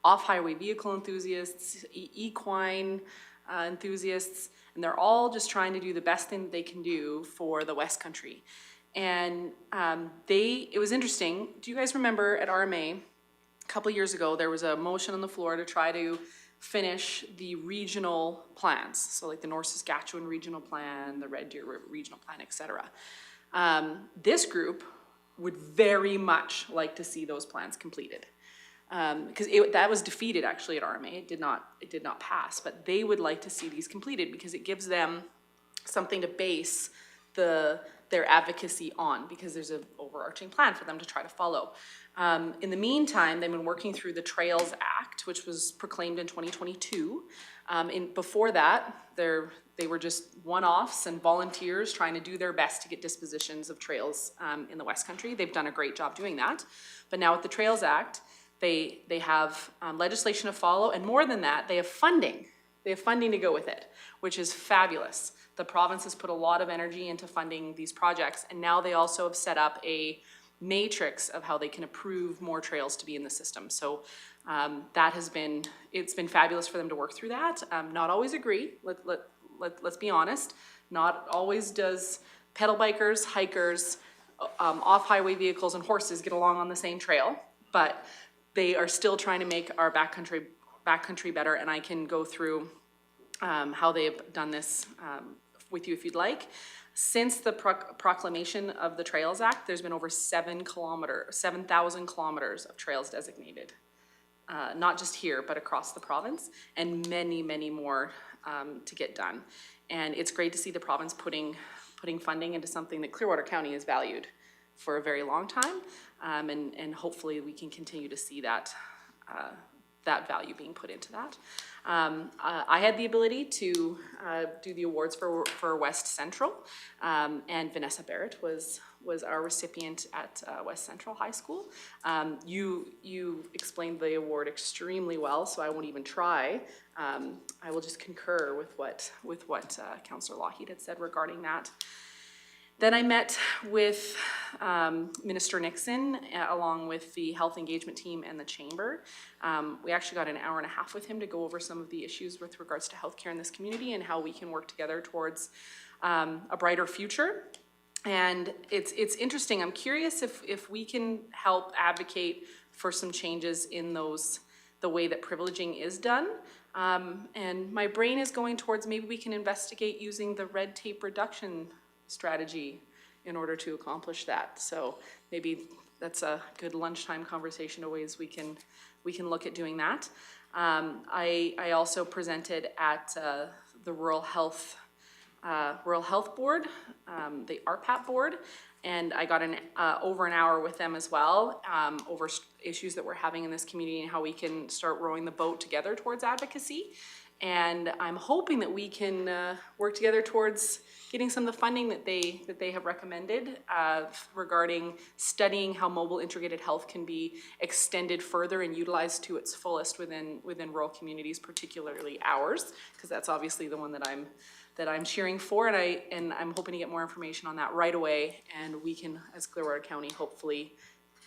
Speaker 4: off-highway vehicle enthusiasts, equine enthusiasts, and they're all just trying to do the best thing that they can do for the West Country. And it was interesting. Do you guys remember at RMA, a couple years ago, there was a motion on the floor to try to finish the regional plans. So like the North Saskatchewan Regional Plan, the Red Deer Regional Plan, et cetera. This group would very much like to see those plans completed. Because that was defeated actually at RMA. It did not pass, but they would like to see these completed because it gives them something to base their advocacy on, because there's an overarching plan for them to try to follow. In the meantime, they've been working through the Trails Act, which was proclaimed in 2022. Before that, they were just one-offs and volunteers trying to do their best to get dispositions of trails in the West Country. They've done a great job doing that. But now with the Trails Act, they have legislation to follow, and more than that, they have funding. They have funding to go with it, which is fabulous. The province has put a lot of energy into funding these projects, and now they also have set up a matrix of how they can approve more trails to be in the system. So it's been fabulous for them to work through that. Not always agree, let's be honest. Not always does pedal bikers, hikers, off-highway vehicles and horses get along on the same trail, but they are still trying to make our backcountry better, and I can go through how they have done this with you if you'd like. Since the proclamation of the Trails Act, there's been over 7,000 kilometers of trails designated. Not just here, but across the province, and many, many more to get done. And it's great to see the province putting funding into something that Clearwater County has valued for a very long time, and hopefully we can continue to see that value being put into that. I had the ability to do the awards for West Central, and Vanessa Barrett was our recipient at West Central High School. You explained the award extremely well, so I won't even try. I will just concur with what Councillor Laut had said regarding that. Then I met with Minister Nixon along with the health engagement team and the chamber. We actually got an hour and a half with him to go over some of the issues with regards to healthcare in this community and how we can work together towards a brighter future. And it's interesting. I'm curious if we can help advocate for some changes in the way that privileging is done. And my brain is going towards maybe we can investigate using the red tape reduction strategy in order to accomplish that. So maybe that's a good lunchtime conversation of ways we can look at doing that. I also presented at the Rural Health Board, the RPAP board, and I got over an hour with them as well over issues that we're having in this community and how we can start rowing the boat together towards advocacy. And I'm hoping that we can work together towards getting some of the funding that they have recommended regarding studying how mobile integrated health can be extended further and utilized to its fullest within rural communities, particularly ours, because that's obviously the one that I'm cheering for, and I'm hoping to get more information on that right away, and we can, as Clearwater County, hopefully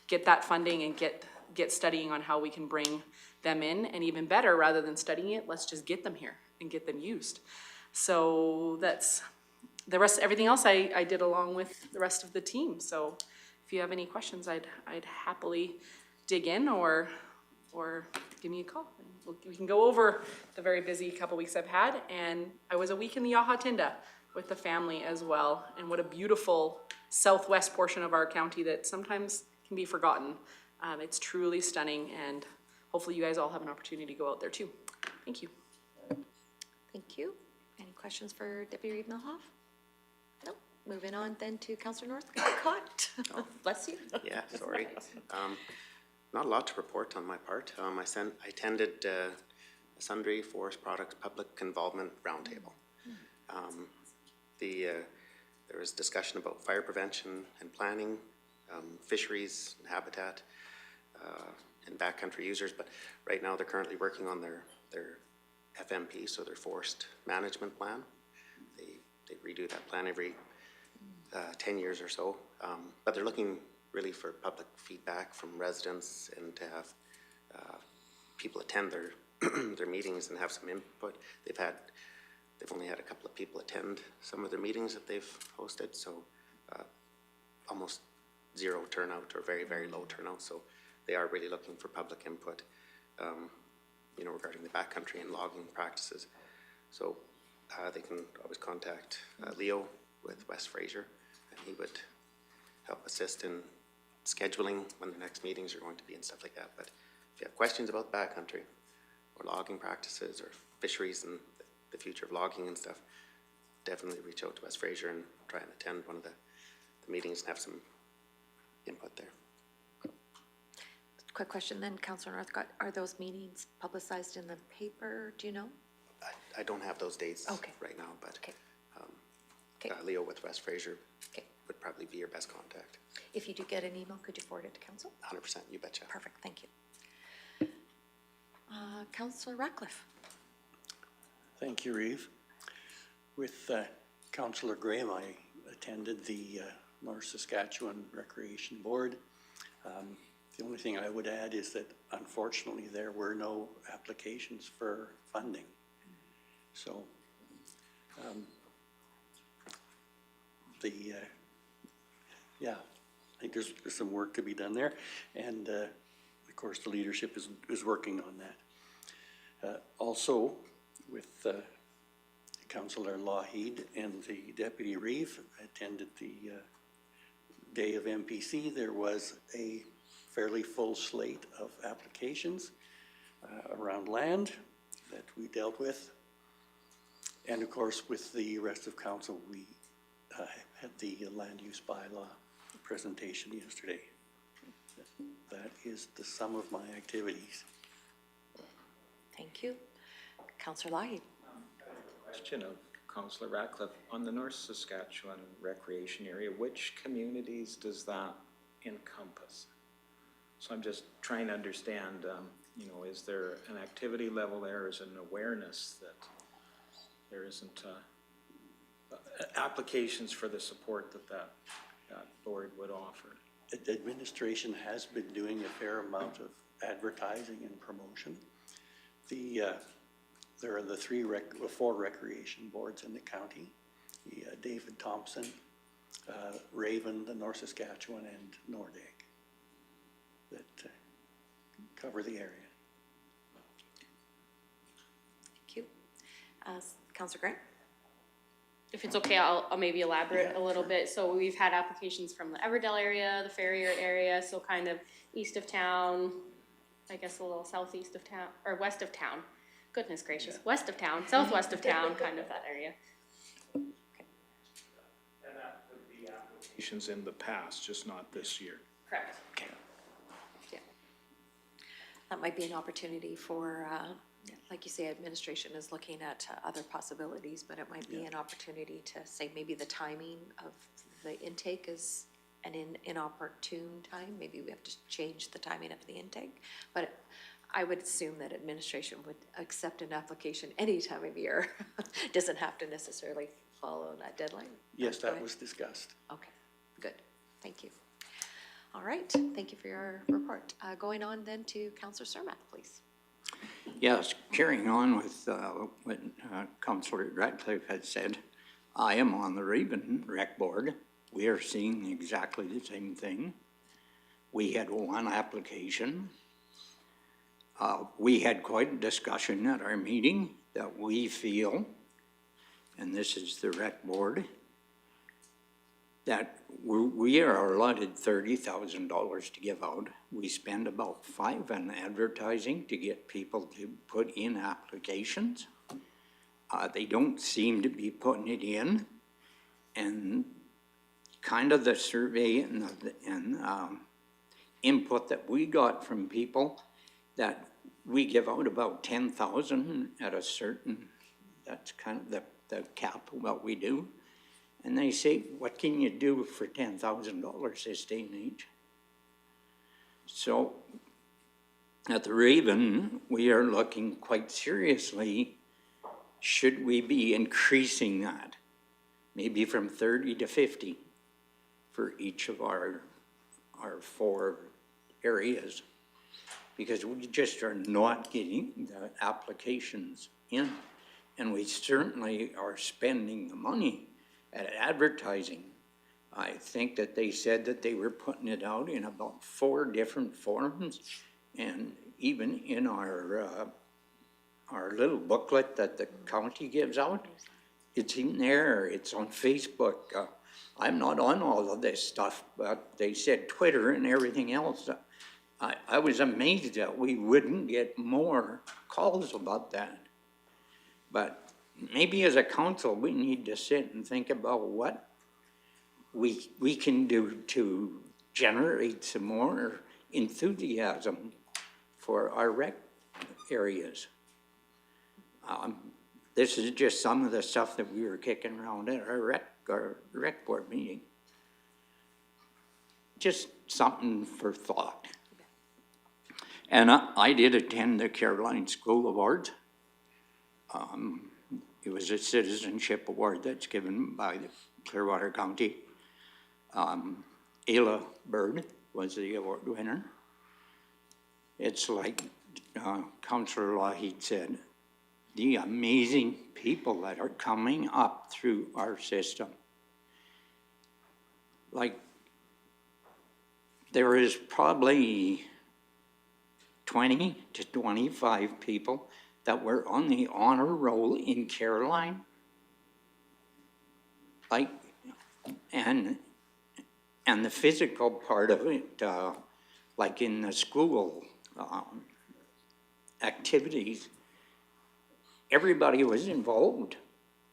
Speaker 4: get that funding and get studying on how we can bring them in, and even better, rather than studying it, let's just get them here and get them used. So that's the rest. Everything else I did along with the rest of the team. So if you have any questions, I'd happily dig in or give me a call. We can go over the very busy couple weeks I've had, and I was a week in the Yaha Tinda, with the family as well. And what a beautiful southwest portion of our county that sometimes can be forgotten. It's truly stunning, and hopefully you guys all have an opportunity to go out there too. Thank you.
Speaker 1: Thank you. Any questions for Deputy Reeve Milhoff? No. Moving on then to Councillor Northcott. Bless you.
Speaker 13: Yeah, sorry. Not a lot to report on my part. I attended a Sundry Forest Products Public Involvement Roundtable. There was discussion about fire prevention and planning, fisheries and habitat, and backcountry users, but right now they're currently working on their FMP, so their forest management plan. They redo that plan every 10 years or so, but they're looking really for public feedback from residents and to have people attend their their meetings and have some input. They've only had a couple of people attend some of their meetings that they've hosted, so almost zero turnout or very, very low turnout. So they are really looking for public input, you know, regarding the backcountry and logging practices. So they can always contact Leo with West Fraser, and he would help assist in scheduling when the next meetings are going to be and stuff like that. But if you have questions about the backcountry or logging practices or fisheries and the future of logging and stuff, definitely reach out to West Fraser and try and attend one of the meetings and have some input there.
Speaker 1: Quick question then, Councillor Northcott. Are those meetings publicized in the paper? Do you know?
Speaker 13: I don't have those dates
Speaker 1: Okay.
Speaker 13: right now, but
Speaker 1: Okay. Okay.
Speaker 13: Leo with West Fraser
Speaker 1: Okay.
Speaker 13: would probably be your best contact.
Speaker 1: If you do get an email, could you forward it to council?
Speaker 13: 100%, you betcha.
Speaker 1: Perfect, thank you. Councillor Ratcliffe.
Speaker 6: Thank you, Reeve. With Councillor Graham, I attended the North Saskatchewan Recreation Board. The only thing I would add is that unfortunately there were no applications for funding. So yeah, I think there's some work to be done there, and of course the leadership is working on that. Also, with Councillor Lougheed and the Deputy Reeve attended the day of MPC. There was a fairly full slate of applications around land that we dealt with. And of course, with the rest of council, we had the land use bylaw presentation yesterday. That is the sum of my activities.
Speaker 1: Thank you. Councillor Lougheed.
Speaker 3: Question of Councillor Ratcliffe, on the North Saskatchewan recreation area, which communities does that encompass? So I'm just trying to understand, you know, is there an activity level there, is an awareness that there isn't applications for the support that board would offer?
Speaker 6: Administration has been doing a fair amount of advertising and promotion. There are the four recreation boards in the county, the David Thompson, Raven, the North Saskatchewan, and Nordegg that cover the area.
Speaker 1: Thank you. Councillor Grant.
Speaker 2: If it's okay, I'll maybe elaborate a little bit. So we've had applications from the Everdell area, the Ferrier area, so kind of east of town, I guess a little southeast of town, or west of town. Goodness gracious, west of town, southwest of town, kind of that area.
Speaker 3: And that would be applications in the past, just not this year.
Speaker 2: Correct.
Speaker 3: Okay.
Speaker 1: Yeah. That might be an opportunity for, like you say, administration is looking at other possibilities, but it might be an opportunity to say maybe the timing of the intake is an inopportune time. Maybe we have to change the timing of the intake. But I would assume that administration would accept an application any time of year. Doesn't have to necessarily follow that deadline.
Speaker 6: Yes, that was discussed.
Speaker 1: Okay, good. Thank you. All right, thank you for your report. Going on then to Councillor Cermak, please.
Speaker 7: Yes, carrying on with what Councillor Ratcliffe had said, I am on the Raven Rec Board. We are seeing exactly the same thing. We had one application. We had quite a discussion at our meeting that we feel and this is the rec board, that we are allotted $30,000 to give out. We spend about $5 on advertising to get people to put in applications. They don't seem to be putting it in, and kind of the survey and input that we got from people, that we give out about 10,000 at a certain, that's kind of the cap of what we do. And they say, what can you do for $10,000 this day and age? So at the Raven, we are looking quite seriously, should we be increasing that? Maybe from 30 to 50 for each of our 4 areas. Because we just are not getting the applications in. And we certainly are spending the money at advertising. I think that they said that they were putting it out in about 4 different forms, and even in our little booklet that the county gives out, it's in there, it's on Facebook. I'm not on all of this stuff, but they said Twitter and everything else. I was amazed that we wouldn't get more calls about that. But maybe as a council, we need to sit and think about what we can do to generate some more enthusiasm for our rec areas. This is just some of the stuff that we were kicking around at our rec board meeting. Just something for thought. And I did attend the Caroline School Awards. It was a citizenship award that's given by the Clearwater County. Ayla Bird was the award winner. It's like Councillor Laut said, the amazing people that are coming up through our system. Like, there is probably 20 to 25 people that were on the honor roll in Caroline. Like, and the physical part of it, like in the school activities, everybody was involved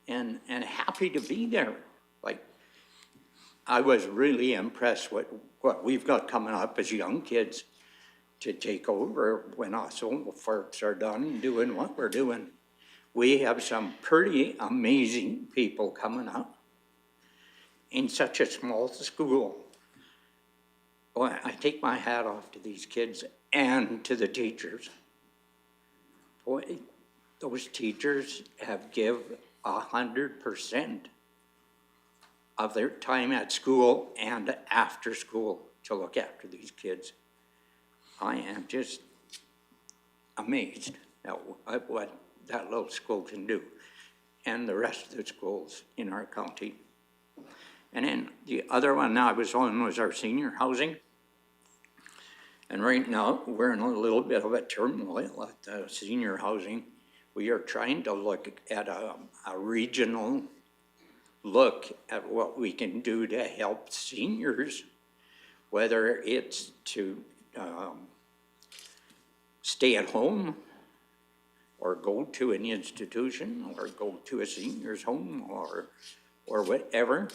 Speaker 7: and happy to be there. Like, I was really impressed with what we've got coming up as young kids to take over when us old folks are done doing what we're doing. We have some pretty amazing people coming up in such a small school. Boy, I take my hat off to these kids and to the teachers. Boy, those teachers have give 100% of their time at school and after school to look after these kids. I am just amazed at what that little school can do, and the rest of the schools in our county. And then the other one I was on was our senior housing. And right now, we're in a little bit of a turmoil at the senior housing. We are trying to look at a regional look at what we can do to help seniors, whether it's to stay at home or go to an institution or go to a senior's home or whatever.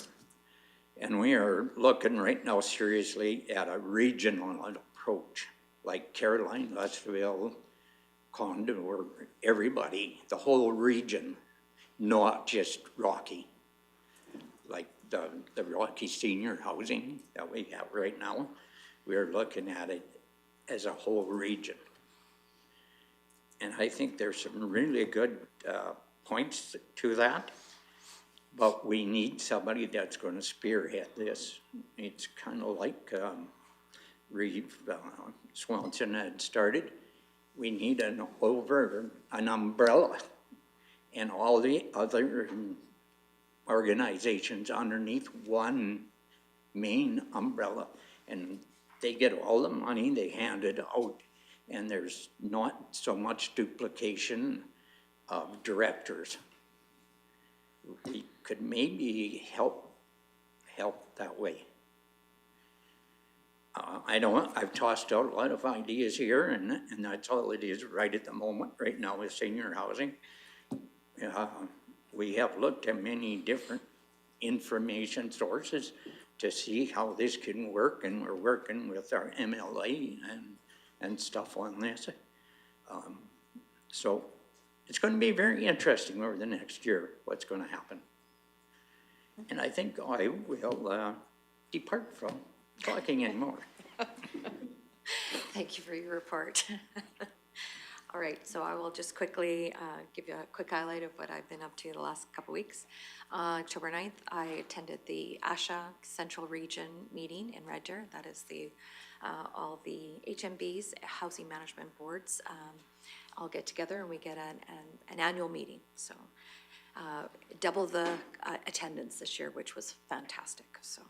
Speaker 7: And we are looking right now seriously at a regional approach, like Caroline, Lesville, Condor, everybody, the whole region, not just Rocky. Like the Rocky senior housing that we have right now, we're looking at it as a whole region. And I think there's some really good points to that, but we need somebody that's going to spearhead this. It's kind of like Reeve Swanson had started. We need an umbrella, and all the other organizations underneath one main umbrella, and they get all the money, they hand it out, and there's not so much duplication of directors. we could maybe help that way. I don't, I've tossed out a lot of ideas here, and that's all it is right at the moment, right now with senior housing. We have looked at many different information sources to see how this can work, and we're working with our MLA and stuff on this. So it's going to be very interesting over the next year, what's going to happen. And I think I will depart from talking anymore.
Speaker 1: Thank you for your report. All right, so I will just quickly give you a quick highlight of what I've been up to the last couple weeks. October 9th, I attended the ASHA Central Region meeting in Red Deer. That is the all the HMBs, housing management boards, all get together and we get an annual meeting. So double the attendance this year, which was fantastic. So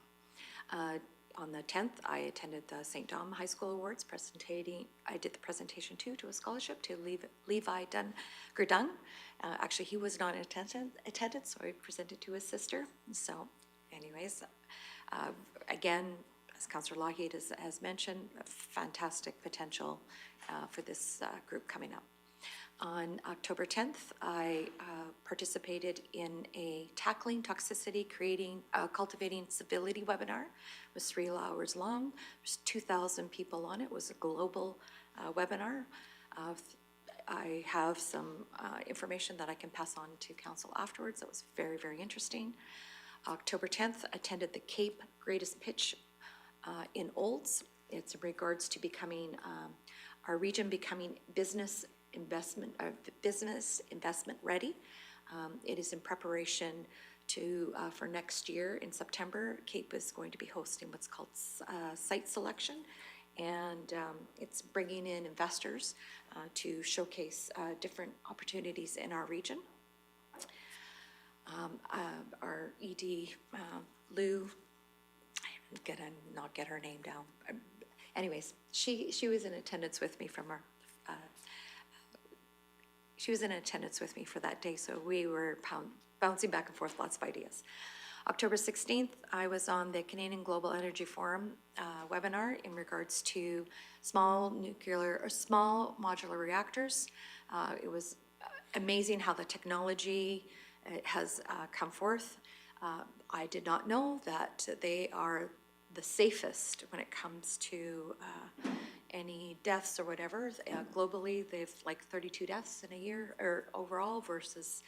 Speaker 1: on the 10th, I attended the St. Dom High School Awards presentation. I did the presentation too to a scholarship to Levi Gerdung. Actually, he was not in attendance, so I presented to his sister. So anyways, again, as Councillor Lougheed has mentioned, a fantastic potential for this group coming up. On October 10th, I participated in a Tackling Toxicity, Cultivating Civility webinar. It was 3 hours long. There's 2,000 people on it. It was a global webinar. I have some information that I can pass on to council afterwards. That was very, very interesting. October 10th, attended the Cape Greatest Pitch in Olds. It's in regards to becoming, our region becoming business investment ready. It is in preparation to for next year in September. Cape is going to be hosting what's called site selection, and it's bringing in investors to showcase different opportunities in our region. Our ED, Lou, I'm gonna not get her name down. Anyways, she was in attendance with me from our she was in attendance with me for that day, so we were bouncing back and forth, lots of ideas. October 16th, I was on the Canadian Global Energy Forum webinar in regards to small modular reactors. It was amazing how the technology has come forth. I did not know that they are the safest when it comes to any deaths or whatever. Globally, they've like 32 deaths in a year or overall versus,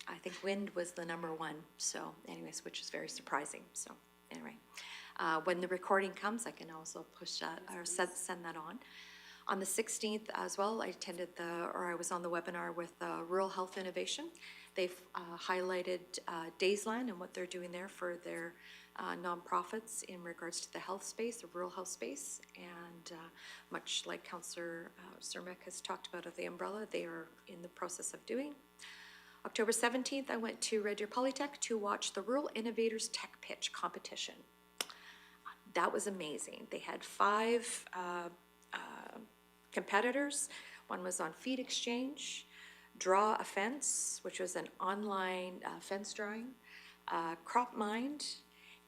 Speaker 1: I think wind was the #1. So anyways, which is very surprising. So anyway, when the recording comes, I can also push that or send that on. On the 16th as well, I was on the webinar with Rural Health Innovation. They've highlighted Daysland and what they're doing there for their nonprofits in regards to the health space, the rural health space, and much like Councillor Cermak has talked about at the umbrella, they are in the process of doing. October 17th, I went to Red Deer Polytech to watch the Rural Innovators Tech Pitch competition. That was amazing. They had 5 competitors. One was on feed exchange, draw a fence, which was an online fence drawing, crop mind,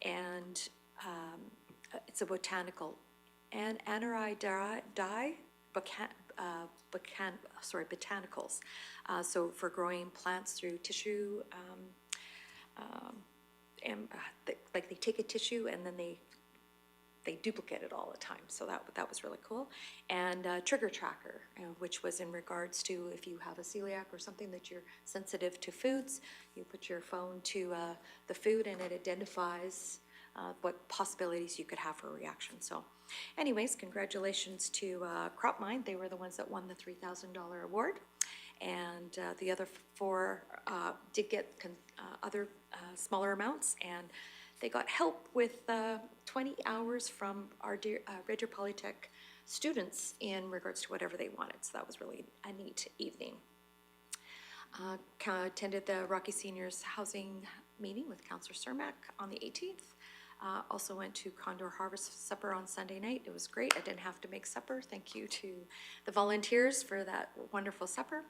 Speaker 1: and it's a botanical, and botanicals. So for growing plants through tissue, like they take a tissue and then they duplicate it all the time. So that was really cool. And trigger tracker, which was in regards to if you have a celiac or something that you're sensitive to foods, you put your phone to the food and it identifies what possibilities you could have for a reaction. So anyways, congratulations to CropMind. They were the ones that won the $3,000 award. And the other 4 did get other smaller amounts, and they got help with 20 hours from our Red Deer Polytech students in regards to whatever they wanted. So that was really a neat evening. Attended the Rocky Seniors Housing meeting with Councillor Cermak on the 18th. Also went to Condor Harvest Supper on Sunday night. It was great. I didn't have to make supper. Thank you to the volunteers for that wonderful supper.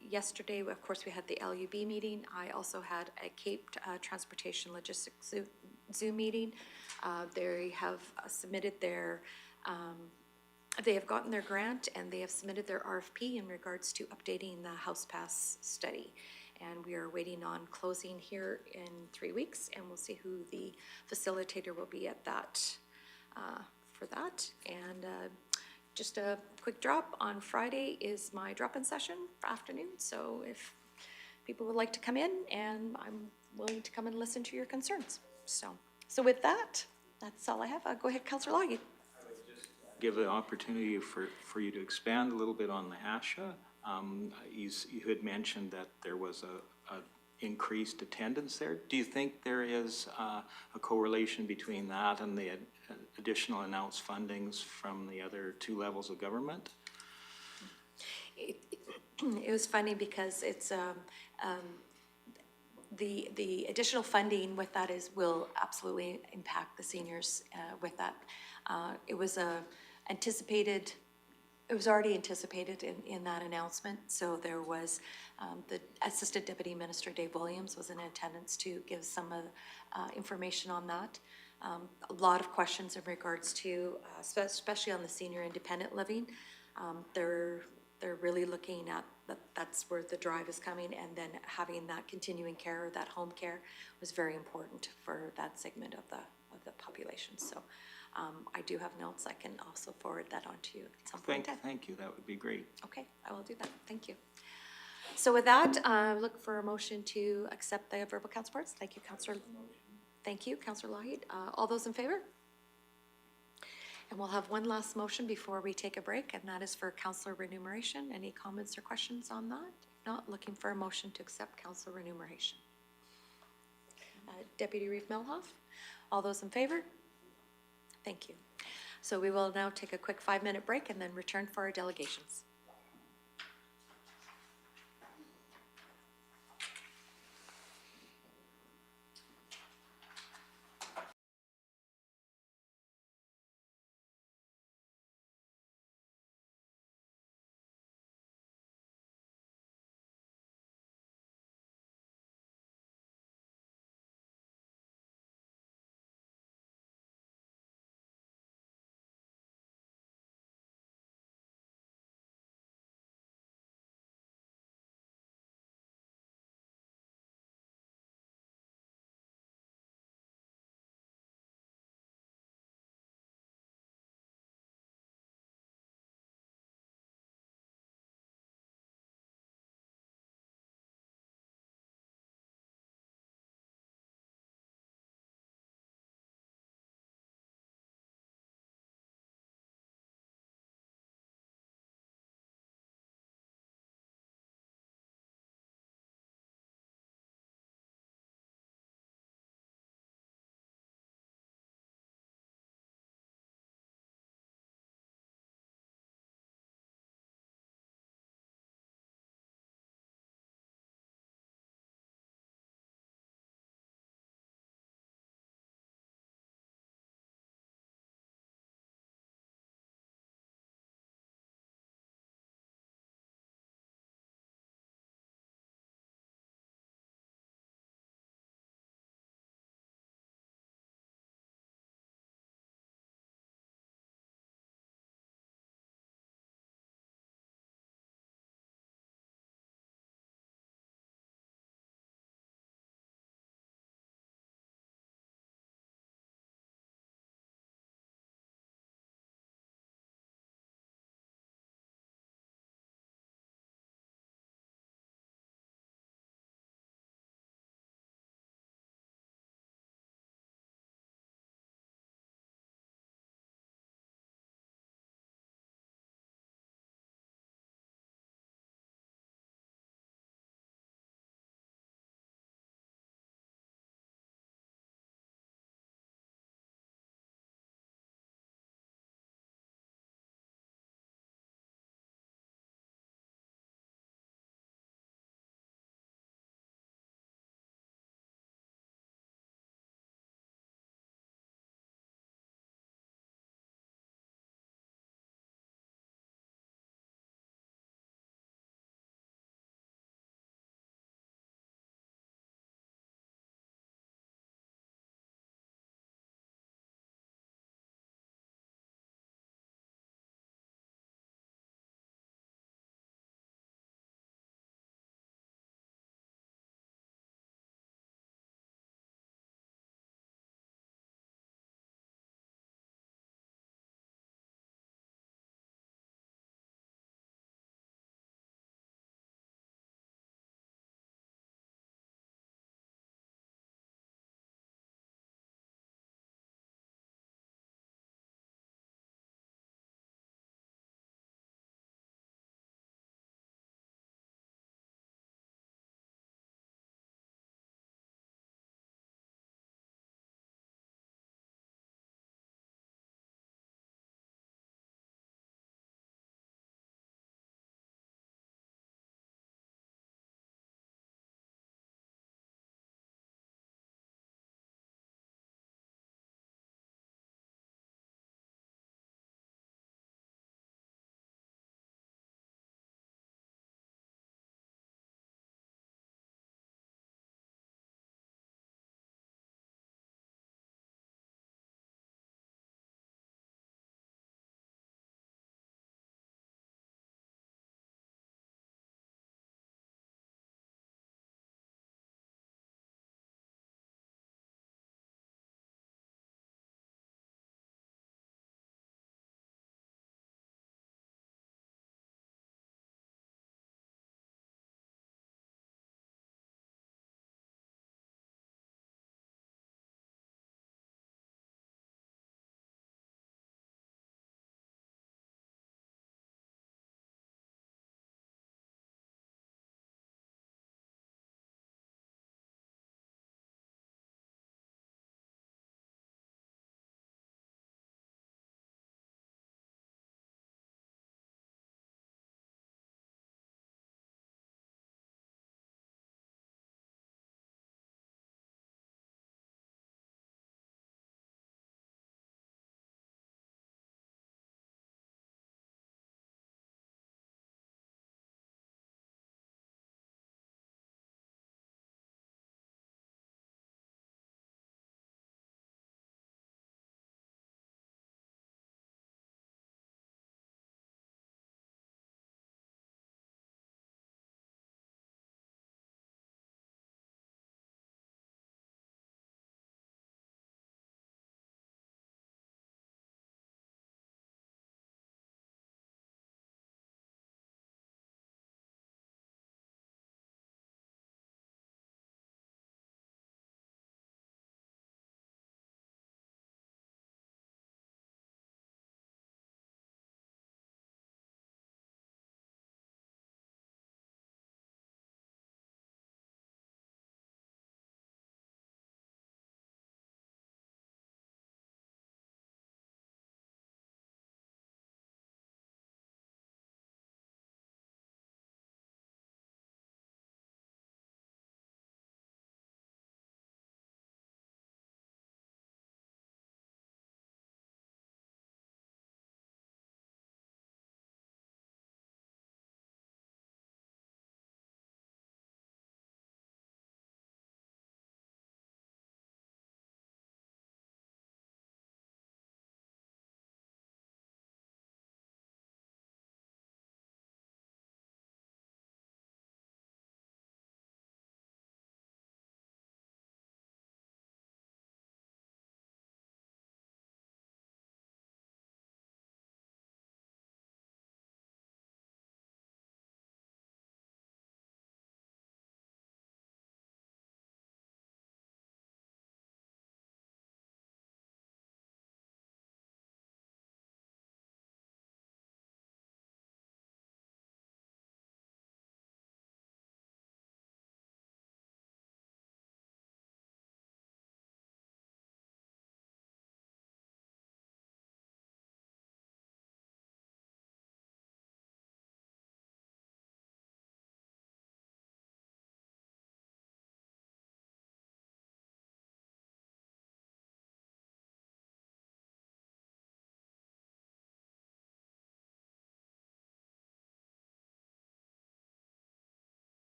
Speaker 1: Yesterday, of course, we had the LUB meeting. I also had a Cape Transportation Logistics Zoom meeting. They have submitted their, they have gotten their grant and they have submitted their RFP in regards to updating the House Pass study. And we are waiting on closing here in 3 weeks, and we'll see who the facilitator will be at that, for that. And just a quick drop, on Friday is my drop-in session for afternoon, so if people would like to come in, and I'm willing to come and listen to your concerns. So with that, that's all I have. Go ahead, Councillor Laut.
Speaker 3: Give the opportunity for you to expand a little bit on the ASHA. You had mentioned that there was a increased attendance there. Do you think there is a correlation between that and the additional announced fundings from the other 2 levels of government?
Speaker 1: It was funny because it's, the additional funding with that will absolutely impact the seniors with that. It was anticipated, it was already anticipated in that announcement. So there was, the Assistant Deputy Minister Dave Williams was in attendance to give some information on that. A lot of questions in regards to, especially on the senior independent living. They're really looking at that's where the drive is coming, and then having that continuing care, that home care, was very important for that segment of the population. So I do have notes. I can also forward that on to you at some point.
Speaker 3: Thank you. That would be great.
Speaker 1: Okay, I will do that. Thank you. So with that, look for a motion to accept the verbal council reports. Thank you, Councillor. Thank you, Councillor Laut. All those in favor? And we'll have one last motion before we take a break, and that is for councillor remuneration. Any comments or questions on that? If not, looking for a motion to accept councillor remuneration. Deputy Reeve Melhoff, all those in favor? Thank you. So we will now take a quick 5-minute break and then return for our delegations.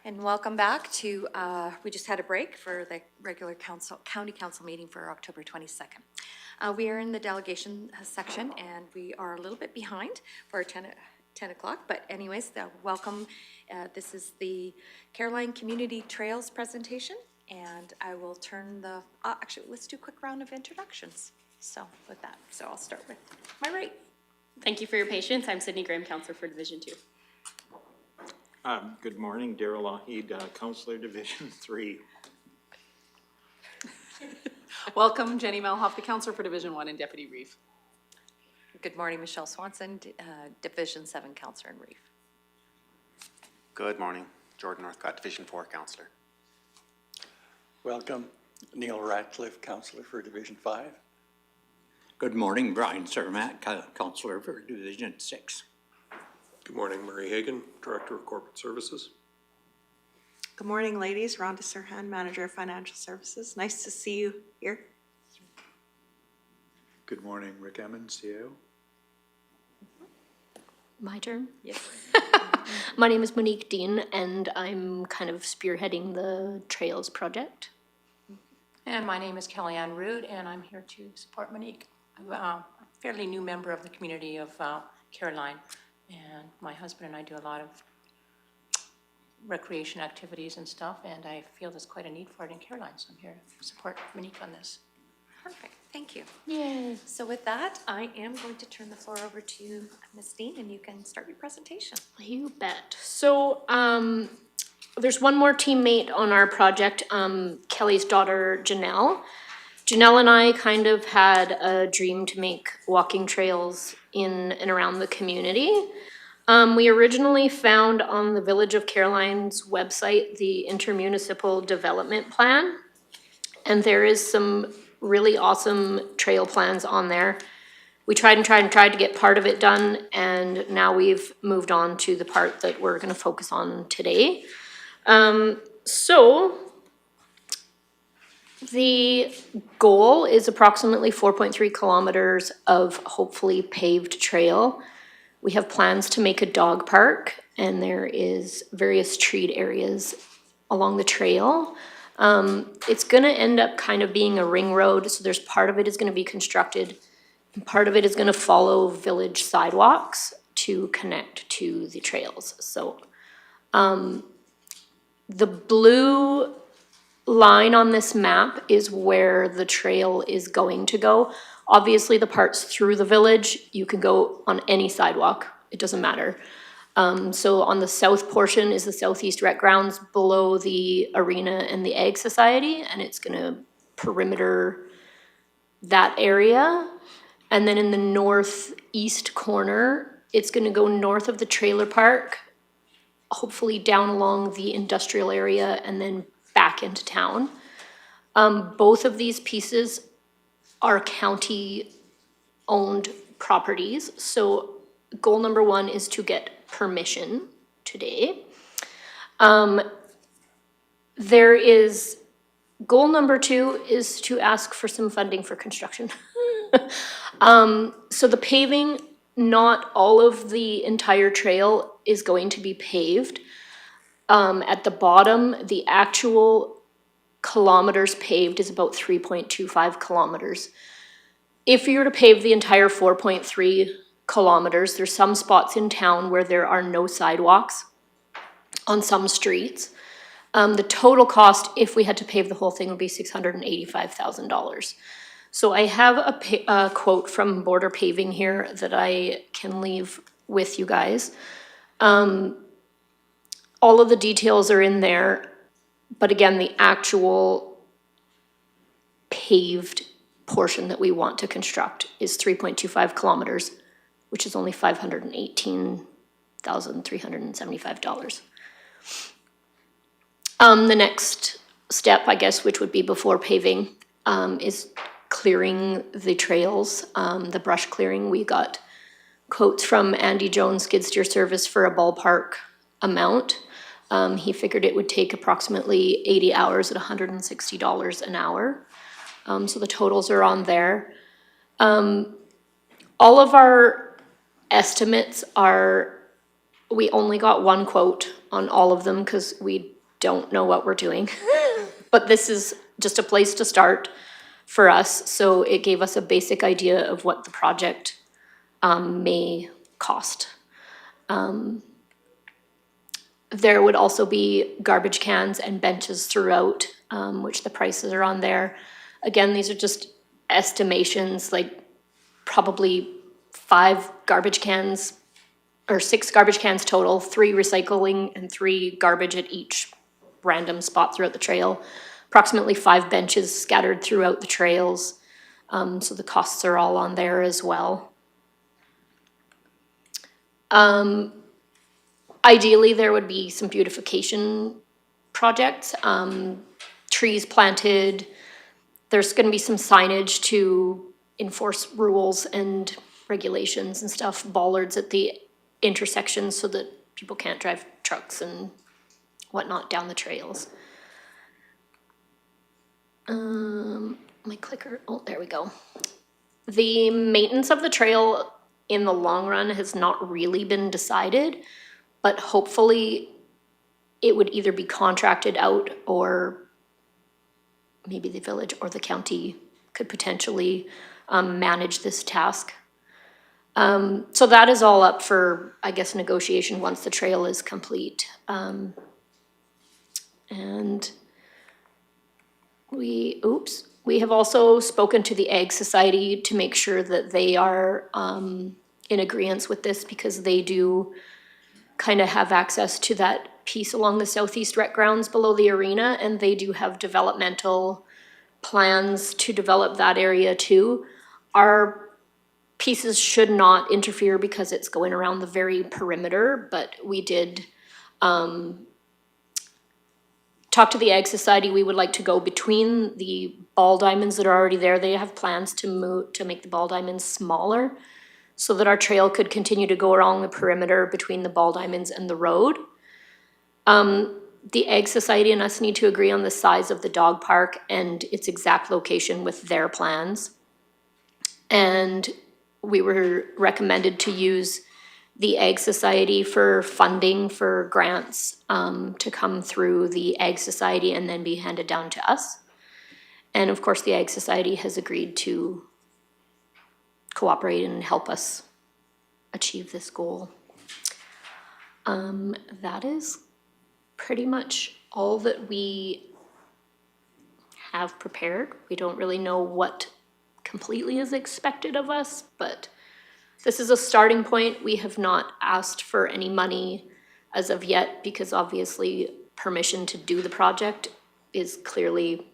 Speaker 1: And welcome back to, we just had a break for the regular county council meeting for October 22nd. We are in the delegation section and we are a little bit behind for 10 o'clock, but anyways, welcome. This is the Caroline Community Trails presentation, and I will turn the, actually, let's do a quick round of introductions. So with that, so I'll start with my right.
Speaker 2: Thank you for your patience. I'm Sydney Graham, Councillor for Division 2.
Speaker 3: Good morning, Darrell Lougheed, Councillor Division 3.
Speaker 4: Welcome, Jenny Malhoff, the counselor for Division 1 and Deputy Reeve.
Speaker 1: Good morning, Michelle Swanson, Division 7 Councillor in Reeve.
Speaker 13: Good morning, Jordan Northcott, Division 4 Councillor.
Speaker 6: Welcome, Neil Ratcliffe, Councillor for Division 5.
Speaker 7: Good morning, Brian Cermak, Councillor for Division 6.
Speaker 8: Good morning, Murray Hagan, Director of Corporate Services.
Speaker 9: Good morning, ladies. Rhonda Sirhan, Manager of Financial Services. Nice to see you here.
Speaker 10: Good morning, Rick Emmons, CAO.
Speaker 15: My turn?
Speaker 1: Yes.
Speaker 15: My name is Monique Dean, and I'm kind of spearheading the Trails project.
Speaker 16: And my name is Kellyanne Rood, and I'm here to support Monique. I'm a fairly new member of the community of Caroline, and my husband and I do a lot of recreation activities and stuff, and I feel there's quite a need for it in Caroline, so I'm here to support Monique on this.
Speaker 1: Perfect, thank you.
Speaker 15: Yay.
Speaker 1: So with that, I am going to turn the floor over to Ms. Dean, and you can start your presentation.
Speaker 15: You bet. So, there's one more teammate on our project, Kelly's daughter, Janelle. Janelle and I kind of had a dream to make walking trails in and around the community. We originally found on the Village of Caroline's website the intermunicipal development plan, and there is some really awesome trail plans on there. We tried to get part of it done, and now we've moved on to the part that we're gonna focus on today. So the goal is approximately 4.3 kilometers of hopefully paved trail. We have plans to make a dog park, and there is various treed areas along the trail. It's gonna end up kind of being a ring road, so there's part of it is gonna be constructed, and part of it is gonna follow village sidewalks to connect to the trails. So, the blue line on this map is where the trail is going to go. Obviously, the parts through the village, you can go on any sidewalk, it doesn't matter. So on the south portion is the Southeast Rec Grounds below the arena and the Ag Society, and it's gonna perimeter that area. And then in the northeast corner, it's gonna go north of the trailer park, hopefully down along the industrial area and then back into town. Both of these pieces are county-owned properties, so goal number one is to get permission today. Goal number two is to ask for some funding for construction. So the paving, not all of the entire trail is going to be paved. At the bottom, the actual kilometers paved is about 3.25 kilometers. If you were to pave the entire 4.3 kilometers, there's some spots in town where there are no sidewalks on some streets. The total cost, if we had to pave the whole thing, would be $685,000. So I have a quote from Border Paving here that I can leave with you guys. All of the details are in there, but again, the actual paved portion that we want to construct is 3.25 kilometers, which is only $518,375. The next step, I guess, which would be before paving, is clearing the trails, the brush clearing. We got quotes from Andy Jones Skid Steer Service for a ballpark amount. He figured it would take approximately 80 hours at $160 an hour. So the totals are on there. All of our estimates we only got one quote on all of them because we don't know what we're doing. But this is just a place to start for us, so it gave us a basic idea of what the project may cost. There would also be garbage cans and benches throughout, which the prices are on there. Again, these are just estimations, like probably 5 garbage cans or 6 garbage cans total, 3 recycling and 3 garbage at each random spot throughout the trail. Approximately 5 benches scattered throughout the trails. So the costs are all on there as well. Ideally, there would be some beautification projects, trees planted. There's gonna be some signage to enforce rules and regulations and stuff, bollards at the intersections so that people can't drive trucks and whatnot down the trails. My clicker, oh, there we go. The maintenance of the trail in the long run has not really been decided, but hopefully it would either be contracted out or maybe the village or the county could potentially manage this task. So that is all up for, I guess, negotiation once the trail is complete. And we have also spoken to the Ag Society to make sure that they are in agreement with this, because they do kind of have access to that piece along the southeast rec grounds below the arena, and they do have developmental plans to develop that area too. Our pieces should not interfere because it's going around the very perimeter, but we did talk to the Ag Society. We would like to go between the ball diamonds that are already there. They have plans to make the ball diamonds smaller so that our trail could continue to go along the perimeter between the ball diamonds and the road. The Ag Society and us need to agree on the size of the dog park and its exact location with their plans. And we were recommended to use the Ag Society for funding for grants to come through the Ag Society and then be handed down to us. And of course, the Ag Society has agreed to cooperate and help us achieve this goal. That is pretty much all that we have prepared. We don't really know what completely is expected of us, but this is a starting point. We have not asked for any money as of yet, because obviously permission to do the project is clearly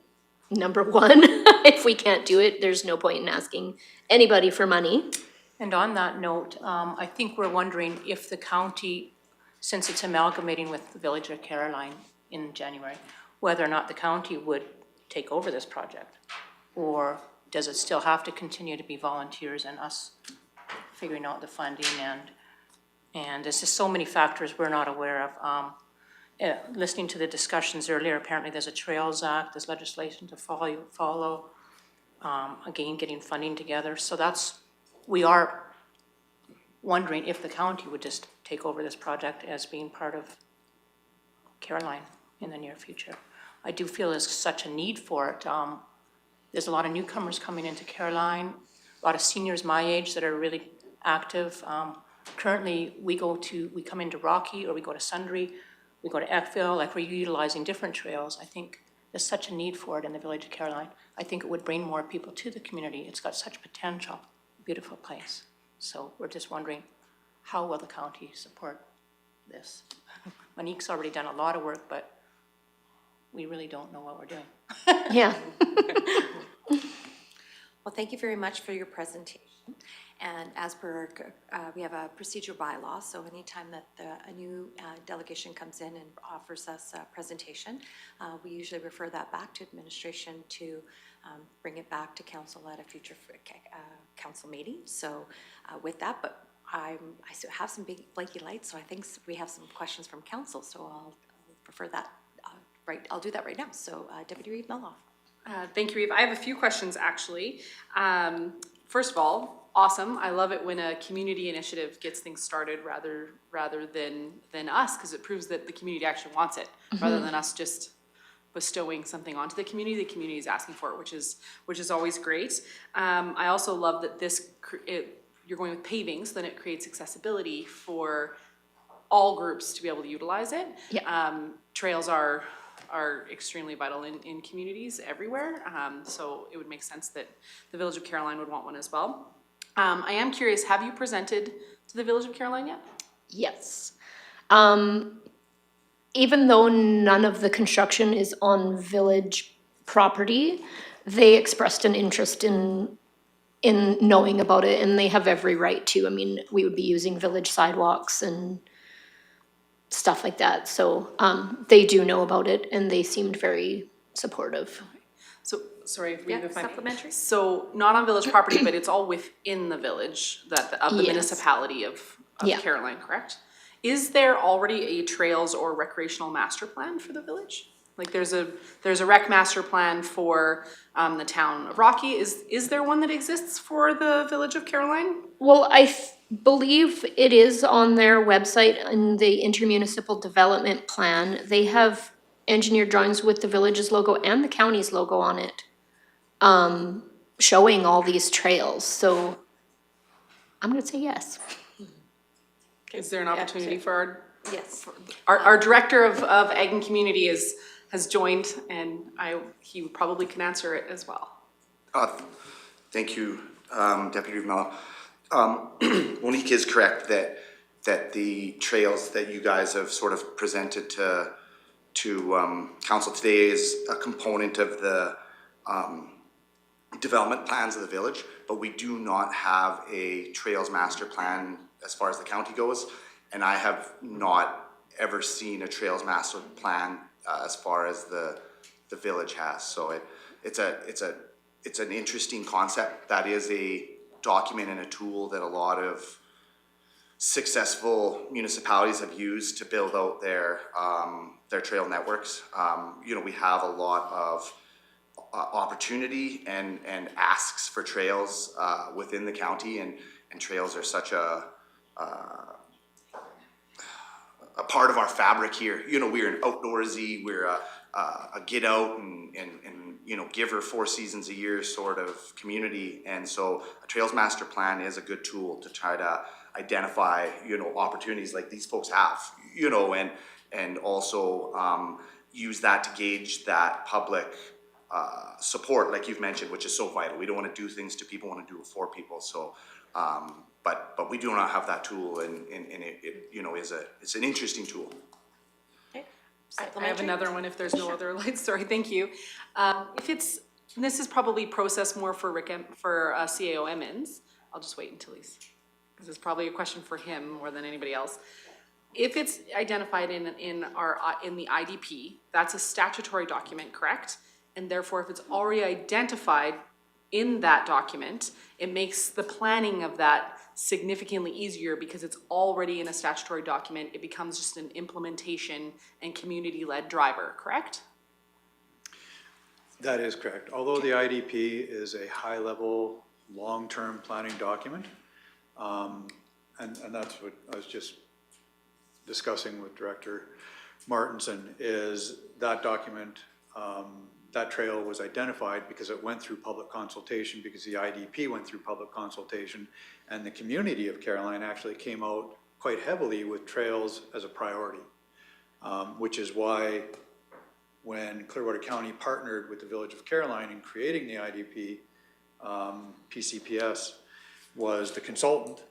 Speaker 15: number one. If we can't do it, there's no point in asking anybody for money.
Speaker 16: And on that note, I think we're wondering if the county, since it's amalgamating with the village of Caroline in January, whether or not the county would take over this project, or does it still have to continue to be volunteers and us figuring out the funding, and there's just so many factors we're not aware of. Listening to the discussions earlier, apparently there's a Trails Act, there's legislation to follow, again, getting funding together. So we are wondering if the county would just take over this project as being part of Caroline in the near future. I do feel there's such a need for it. There's a lot of newcomers coming into Caroline, a lot of seniors my age that are really active. Currently, we come into Rocky, or we go to Sundre, we go to Eckville, like we're utilizing different trails. I think there's such a need for it in the village of Caroline. I think it would bring more people to the community. It's got such potential, beautiful place. So we're just wondering, how will the county support this? Monique's already done a lot of work, but we really don't know what we're doing.
Speaker 15: Yeah.
Speaker 1: Well, thank you very much for your presentation. And as per, we have a procedure bylaw, so anytime that a new delegation comes in and offers us a presentation, we usually refer that back to administration to bring it back to council at a future council meeting. So with that, but I have some big blanky lights, so I think we have some questions from council, so I'll prefer that. I'll do that right now. So Deputy Reeve, BYLAW.
Speaker 4: Thank you, Reeve. I have a few questions, actually. First of all, awesome. I love it when a community initiative gets things started rather than us, because it proves that the community actually wants it, rather than us just bestowing something onto the community is asking for it, which is always great. I also love that you're going with paving, so then it creates accessibility for all groups to be able to utilize it.
Speaker 15: Yeah.
Speaker 4: Trails are extremely vital in communities everywhere, so it would make sense that the Village of Caroline would want one as well. I am curious, have you presented to the Village of Caroline yet?
Speaker 15: Yes. Even though none of the construction is on village property, they expressed an interest in knowing about it, and they have every right to. I mean, we would be using village sidewalks and stuff like that. So they do know about it, and they seemed very supportive.
Speaker 4: So, sorry, Reeve, if I...
Speaker 1: Supplementary?
Speaker 4: So, not on village property, but it's all within the village of the
Speaker 15: Yes.
Speaker 4: municipality of
Speaker 15: Yeah.
Speaker 4: Caroline, correct? Is there already a trails or recreational master plan for the village? Like there's a rec master plan for the town of Rocky. Is there one that exists for the Village of Caroline?
Speaker 15: Well, I believe it is on their website in the intermunicipal development plan. They have engineered drawings with the village's logo and the county's logo on it, showing all these trails. So I'm gonna say yes.
Speaker 4: Is there an opportunity for our...
Speaker 1: Yes.
Speaker 4: Our director of Ag and Community has joined, and he probably can answer it as well.
Speaker 14: Thank you, Deputy Reeve Mello. Monique is correct that the trails that you guys have sort of presented to council today is a component of the development plans of the village, but we do not have a trails master plan as far as the county goes, and I have not ever seen a trails master plan as far as the village has. So it's an interesting concept. That is a document and a tool that a lot of successful municipalities have used to build out their trail networks. We have a lot of opportunity and asks for trails within the county, and trails are such a part of our fabric here. We're an outdoorsy, we're a get out and give her 4 seasons a year sort of community. And so a trails master plan is a good tool to try to identify, opportunities like these folks have, and also use that to gauge that public support, like you've mentioned, which is so vital. We don't want to do things to people, we want to do it for people. So, but we do not have that tool, and it's an interesting tool.
Speaker 4: Okay. I have another one if there's no other lights. Sorry, thank you. This is probably processed more for CAO Emmons. I'll just wait until because it's probably a question for him more than anybody else. If it's identified in the IDP, that's a statutory document, correct? And therefore, if it's already identified in that document, it makes the planning of that significantly easier because it's already in a statutory document. It becomes just an implementation and community-led driver, correct?
Speaker 10: That is correct. Although the IDP is a high-level, long-term planning document, and that's what I was just discussing with Director Martinson, is that document, that trail was identified because it went through public consultation, because the IDP went through public consultation, and the community of Caroline actually came out quite heavily with trails as a priority, which is why when Clearwater County partnered with the Village of Caroline in creating the IDP, PCPS was the consultant,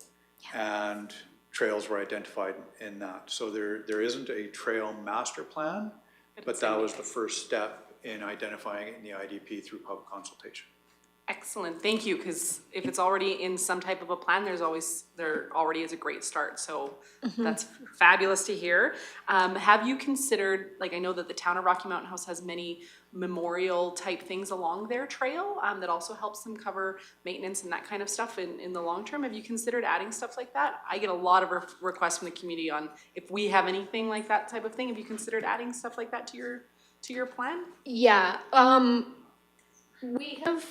Speaker 10: and trails were identified in that. So there isn't a trail master plan, but that was the first step in identifying it in the IDP through public consultation.
Speaker 4: Excellent, thank you, because if it's already in some type of a plan, there already is a great start, so that's fabulous to hear. Have you considered, I know that the town of Rocky Mountain House has many memorial type things along their trail that also helps them cover maintenance and that kind of stuff in the long term. Have you considered adding stuff like that? I get a lot of requests from the community on if we have anything like that type of thing. Have you considered adding stuff like that to your plan?
Speaker 15: Yeah, we have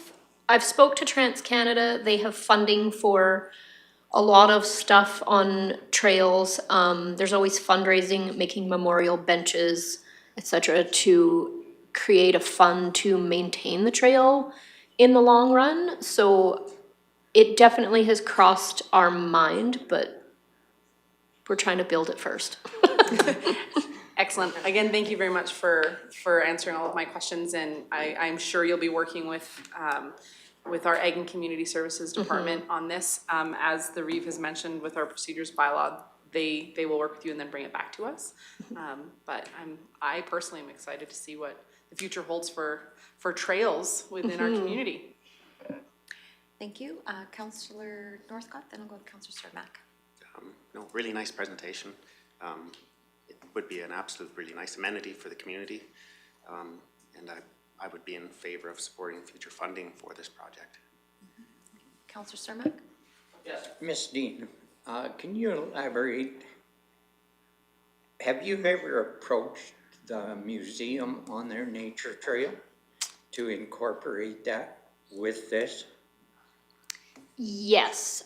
Speaker 15: I've spoke to TransCanada. They have funding for a lot of stuff on trails. There's always fundraising, making memorial benches, etc., to create a fund to maintain the trail in the long run. So it definitely has crossed our mind, but we're trying to build it first.
Speaker 4: Excellent. Again, thank you very much for answering all of my questions, and I'm sure you'll be working with our Ag and Community Services Department on this. As the Reeve has mentioned with our procedures bylaw, they will work with you and then bring it back to us. But I personally am excited to see what the future holds for trails within our community.
Speaker 1: Thank you. Councillor Northcott, then I'll go to Councillor Cermak.
Speaker 13: No, really nice presentation. It would be an absolute really nice amenity for the community. And I would be in favor of supporting future funding for this project.
Speaker 1: Councillor Cermak?
Speaker 7: Yes. Ms. Dean, can you elaborate? Have you ever approached the museum on their nature trail to incorporate that with this?
Speaker 15: Yes.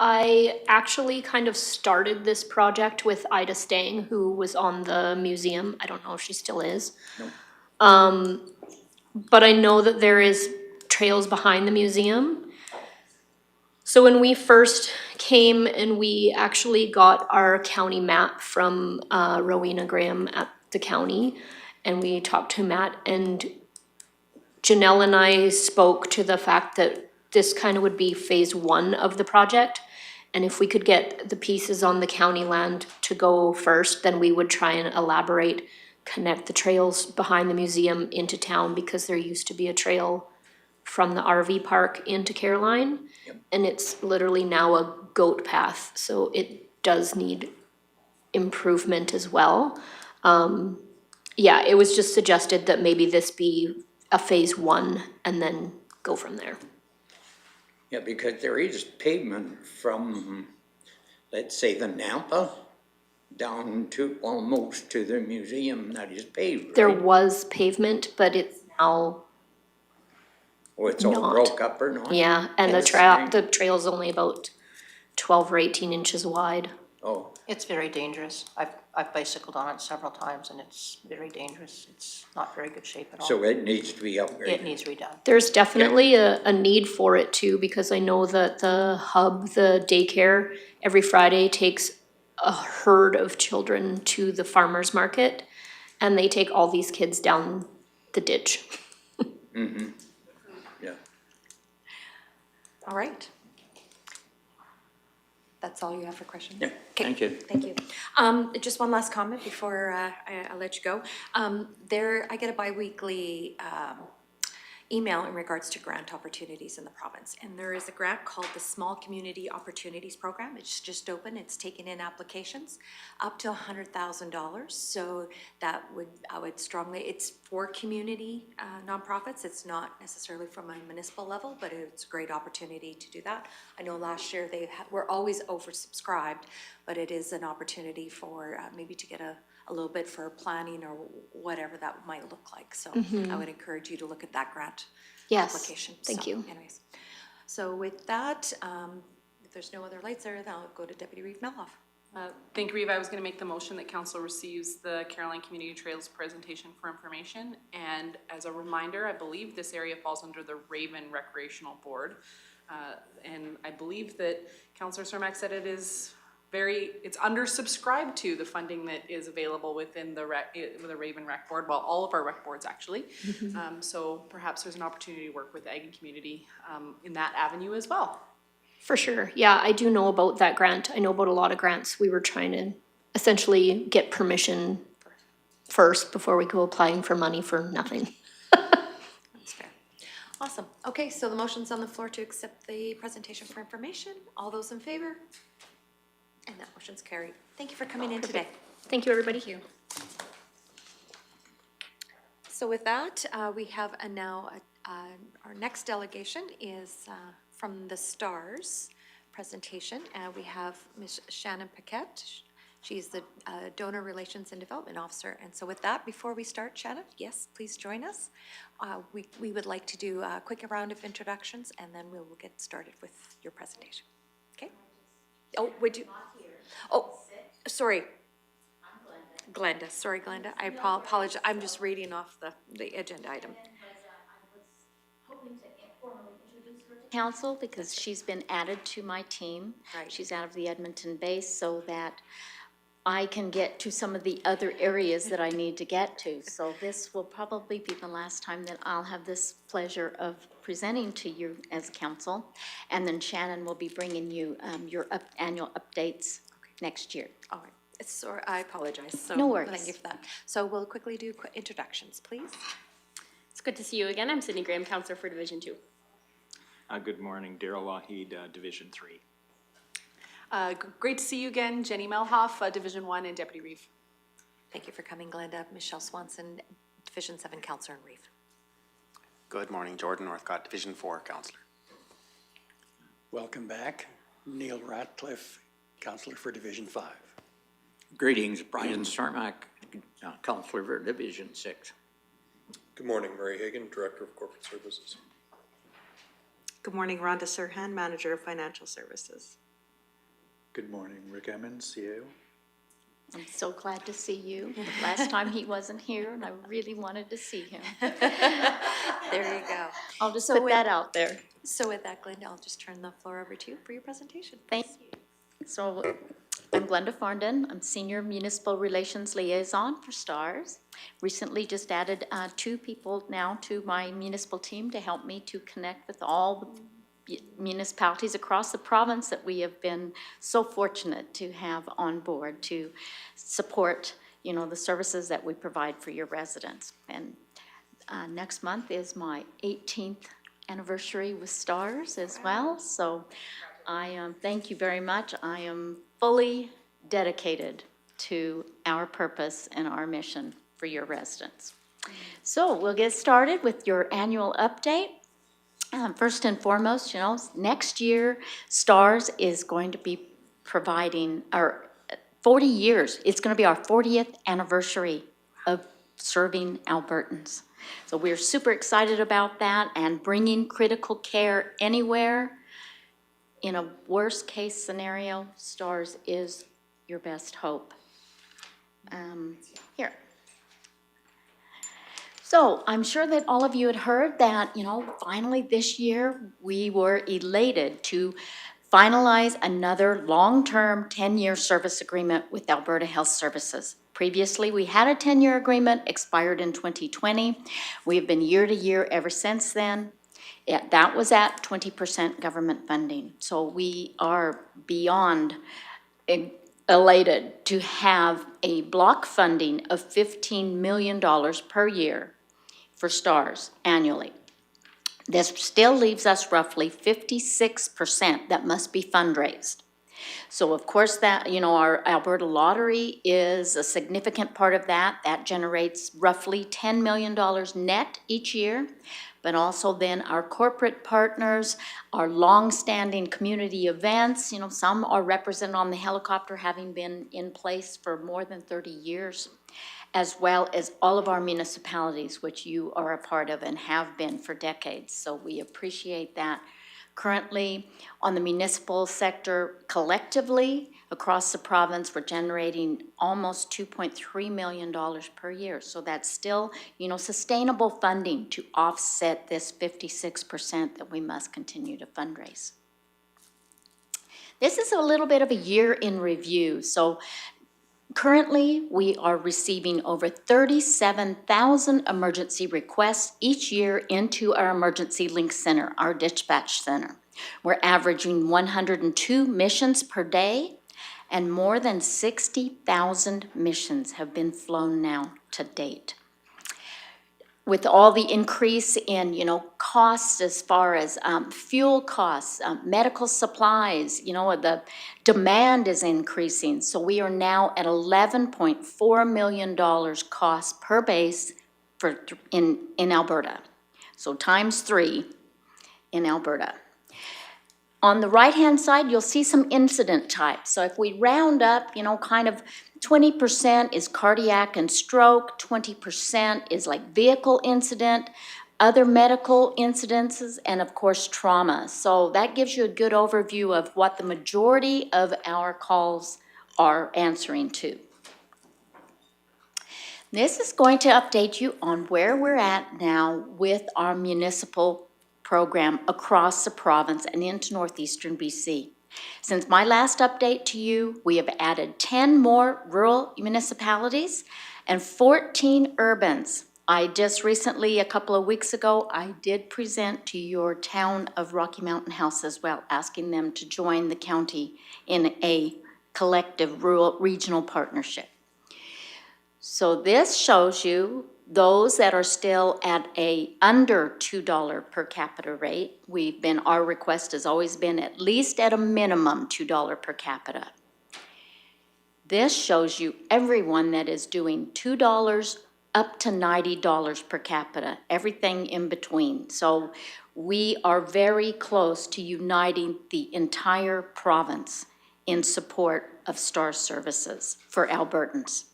Speaker 15: I actually kind of started this project with Ida Stang, who was on the museum. I don't know if she still is.
Speaker 7: No.
Speaker 15: But I know that there is trails behind the museum. So when we first came and we actually got our county map from Rowena Graham at the county, and we talked to Matt, and Janelle and I spoke to the fact that this kind of would be phase 1 of the project. And if we could get the pieces on the county land to go first, then we would try and elaborate, connect the trails behind the museum into town, because there used to be a trail from the RV park into Caroline.
Speaker 7: Yep.
Speaker 15: And it's literally now a goat path, so it does need improvement as well. Yeah, it was just suggested that maybe this be a phase 1 and then go from there.
Speaker 7: Yeah, because there is pavement from, let's say, the Nampa down to almost to the museum that is paved,
Speaker 15: There
Speaker 7: right?
Speaker 15: was pavement, but it's now,
Speaker 7: Oh, it's all
Speaker 15: not.
Speaker 7: broke up or not?
Speaker 15: yeah, and
Speaker 7: Yes,
Speaker 15: the trail's only about 12 or 18 inches wide.
Speaker 7: Oh,
Speaker 16: It's very dangerous. I've bicycled on it several times and it's very dangerous. It's not very good shape at all.
Speaker 7: so it needs to be upgraded.
Speaker 16: It needs redone.
Speaker 15: There's definitely a need for it too, because I know that the hub, the daycare, every Friday takes a herd of children to the farmer's market, and they take all these kids down the ditch.
Speaker 7: Mm-hmm. Yeah.
Speaker 1: All right. That's all you have for questions?
Speaker 7: Yeah,
Speaker 1: Okay,
Speaker 7: thank you.
Speaker 1: Thank you. Just one last comment before I let you go. I get a bi-weekly email in regards to grant opportunities in the province. And there is a grant called the Small Community Opportunities Program. It's just open. It's taken in applications up to $100,000. So I would strongly, it's for community nonprofits. It's not necessarily from a municipal level, but it's a great opportunity to do that. I know last year we're always oversubscribed, but it is an opportunity for maybe to get a little bit for planning or whatever that might look like. So I would encourage you to look at that grant
Speaker 15: Yes,
Speaker 1: application.
Speaker 15: thank you.
Speaker 1: Anyways, so with that, if there's no other lights there, then I'll go to Deputy Reeve Meloff.
Speaker 4: Thank you, Reeve. I was going to make the motion that council receives the Caroline Community Trails presentation for information. And as a reminder, I believe this area falls under the Raven Recreational Board. And I believe that Councillor Cermak said it's undersubscribed to the funding that is available within the Raven Rec Board, well, all of our rec boards actually. So perhaps there's an opportunity to work with Ag and Community in that avenue as well.
Speaker 15: For sure. Yeah, I do know about that grant. I know about a lot of grants. We were trying to essentially get permission first before we go applying for money for nothing.
Speaker 1: That's fair. Awesome. Okay, so the motion's on the floor to accept the presentation for information. All those in favor? And that motion's carried. Thank you for coming in today.
Speaker 15: Thank you, everybody.
Speaker 1: Thank you. So with that, we have now our next delegation is from the STARS presentation. We have Ms. Shannon Paquette, She's the Donor Relations and Development Officer. And so with that, before we start, Shannon, yes, please join us. We would like to do a quick round of introductions, and then we will get started with your presentation. Okay? Oh, would you? Oh, sorry. Glenda, sorry, Glenda. I apologize. I'm just reading off the agenda item.
Speaker 17: Council, because she's been added to my team.
Speaker 1: Right.
Speaker 17: She's out of the Edmonton base, so that I can get to some of the other areas that I need to get to. So this will probably be the last time that I'll have this pleasure of presenting to you as council. And then Shannon will be bringing you your annual updates next year.
Speaker 1: All right. Sorry, I apologize. So
Speaker 17: No worries.
Speaker 1: Thank you for that. So we'll quickly do quick introductions, please.
Speaker 2: It's good to see you again. I'm Sydney Graham, Councillor for Division 2.
Speaker 3: Good morning, Daryl Lougheed, Division 3.
Speaker 4: Great to see you again, Jenny Melhoff, Division 1 and Deputy Reeve.
Speaker 1: Thank you for coming, Glenda. Michelle Swanson, Division 7, Councillor in Reeve.
Speaker 13: Good morning, Jordan Northcott, Division 4, Councillor.
Speaker 6: Welcome back. Neil Ratcliffe, Councillor for Division 5.
Speaker 7: Greetings, Brian Sarmack, Councillor for Division 6.
Speaker 8: Good morning, Mary Hagan, Director of Corporate Services.
Speaker 9: Good morning, Rhonda Sirhan, Manager of Financial Services.
Speaker 10: Good morning, Rick Emmons, CAO.
Speaker 17: I'm so glad to see you. The last time he wasn't here, and I really wanted to see him.
Speaker 1: There you go.
Speaker 17: I'll just
Speaker 1: So
Speaker 17: put that out there.
Speaker 1: So with that, Glenda, I'll just turn the floor over to you for your presentation.
Speaker 17: Thank you. So I'm Glenda Farndon. I'm Senior Municipal Relations Liaison for STARS. Recently just added 2 people now to my municipal team to help me to connect with all the municipalities across the province that we have been so fortunate to have on board to support, you know, the services that we provide for your residents. And next month is my 18th anniversary with STARS as well. So I thank you very much. I am fully dedicated to our purpose and our mission for your residents. So we'll get started with your annual update. First and foremost, you know, next year, STARS is going to be providing our 40 years. It's going to be our 40th anniversary of serving Albertans. So we're super excited about that, and bringing critical care anywhere. In a worst case scenario, STARS is your best hope. Here. So I'm sure that all of you had heard that, you know, finally this year we were elated to finalize another long-term 10-year service agreement with Alberta Health Services. Previously, we had a 10-year agreement, expired in 2020. We've been year to year ever since then. That was at 20% government funding. So we are beyond elated to have a block funding of $15 million per year for STARS annually. This still leaves us roughly 56% that must be fundraised. So of course that, you know, our Alberta Lottery is a significant part of that. That generates roughly $10 million net each year. But also then our corporate partners, our long-standing community events, you know, some are represented on the helicopter having been in place for more than 30 years, as well as all of our municipalities, which you are a part of and have been for decades. So we appreciate that. Currently, on the municipal sector, collectively, across the province, we're generating almost $2.3 million per year. So that's still, you know, sustainable funding to offset this 56% that we must continue to fundraise. This is a little bit of a year in review. So currently, we are receiving over 37,000 emergency requests each year into our Emergency Link Center, our dispatch center. We're averaging 102 missions per day, and more than 60,000 missions have been flown now to date. With all the increase in, you know, costs as far as fuel costs, medical supplies, you know, the demand is increasing. So we are now at $11.4 million cost per base in Alberta. So times 3 in Alberta. On the right-hand side, you'll see some incident types. So if we round up, you know, kind of 20% is cardiac and stroke, 20% is like vehicle incident, other medical incidences, and of course trauma. So that gives you a good overview of what the majority of our calls are answering to. This is going to update you on where we're at now with our municipal program across the province and into northeastern BC. Since my last update to you, we have added 10 more rural municipalities and 14 urbans. I just recently, a couple of weeks ago, I did present to your town of Rocky Mountain House as well, asking them to join the county in a collective rural regional partnership. So this shows you those that are still at a under $2 per capita rate. Our request has always been at least at a minimum $2 per capita. This shows you everyone that is doing $2 up to $90 per capita, everything in between. So we are very close to uniting the entire province in support of STAR services for Albertans.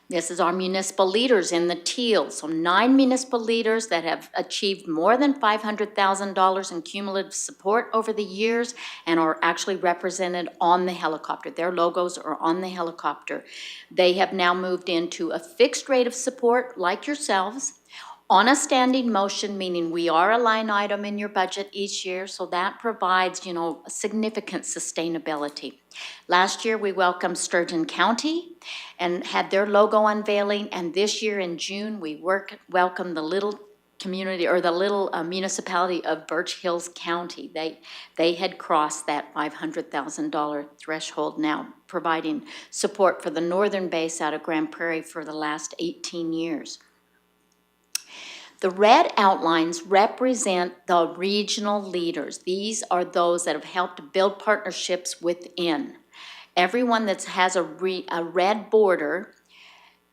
Speaker 17: This is our municipal leaders in the teal. So 9 municipal leaders that have achieved more than $500,000 in cumulative support over the years and are actually represented on the helicopter. Their logos are on the helicopter. They have now moved into a fixed rate of support like yourselves on a standing motion, meaning we are a line item in your budget each year, so that provides, you know, significant sustainability. Last year, we welcomed Sturgeon County and had their logo unveiling, and this year in June, we welcomed the little community, or the little municipality of Birch Hills County. They had crossed that $500,000 threshold now, providing support for the northern base out of Grand Prairie for the last 18 years. The red outlines represent the regional leaders. These are those that have helped build partnerships within. Everyone that has a red border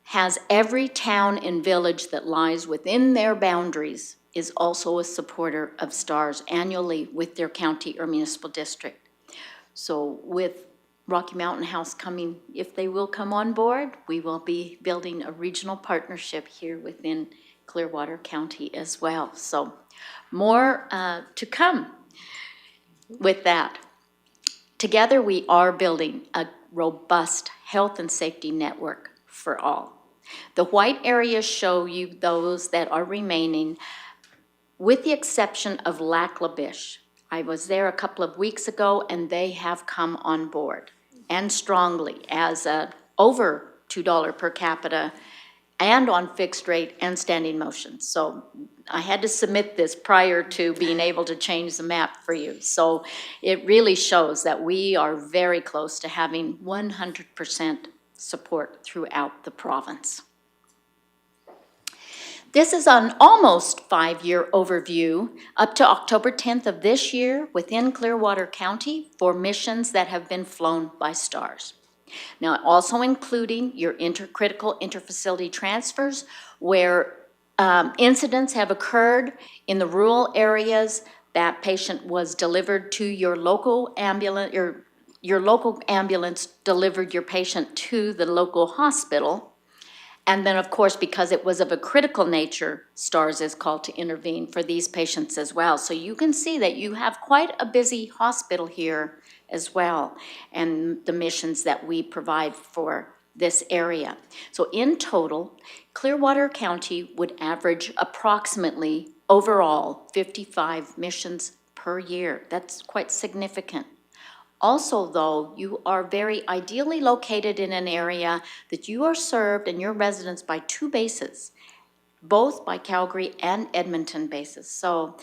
Speaker 17: has every town and village that lies within their boundaries is also a supporter of STARS annually with their county or municipal district. So with Rocky Mountain House coming, if they will come on board, we will be building a regional partnership here within Clearwater County as well. So more to come with that. Together we are building a robust health and safety network for all. The white areas show you those that are remaining, with the exception of Lac La Biche. I was there a couple of weeks ago and they have come on board, and strongly, as over $2 per capita and on fixed rate and standing motion. So I had to submit this prior to being able to change the map for you. So it really shows that we are very close to having 100% support throughout the province. This is an almost 5-year overview up to October 10th of this year within Clearwater County for missions that have been flown by STARS. Now, also including your intercritical interfacility transfers where incidents have occurred in the rural areas. That patient was delivered to your local ambulance, or your local ambulance delivered your patient to the local hospital. And then, of course, because it was of a critical nature, STARS is called to intervene for these patients as well. So you can see that you have quite a busy hospital here as well, and the missions that we provide for this area. So in total, Clearwater County would average approximately overall 55 missions per year. That's quite significant. Also, though, you are very ideally located in an area that you are served and your residents by 2 bases, both by Calgary and Edmonton bases. So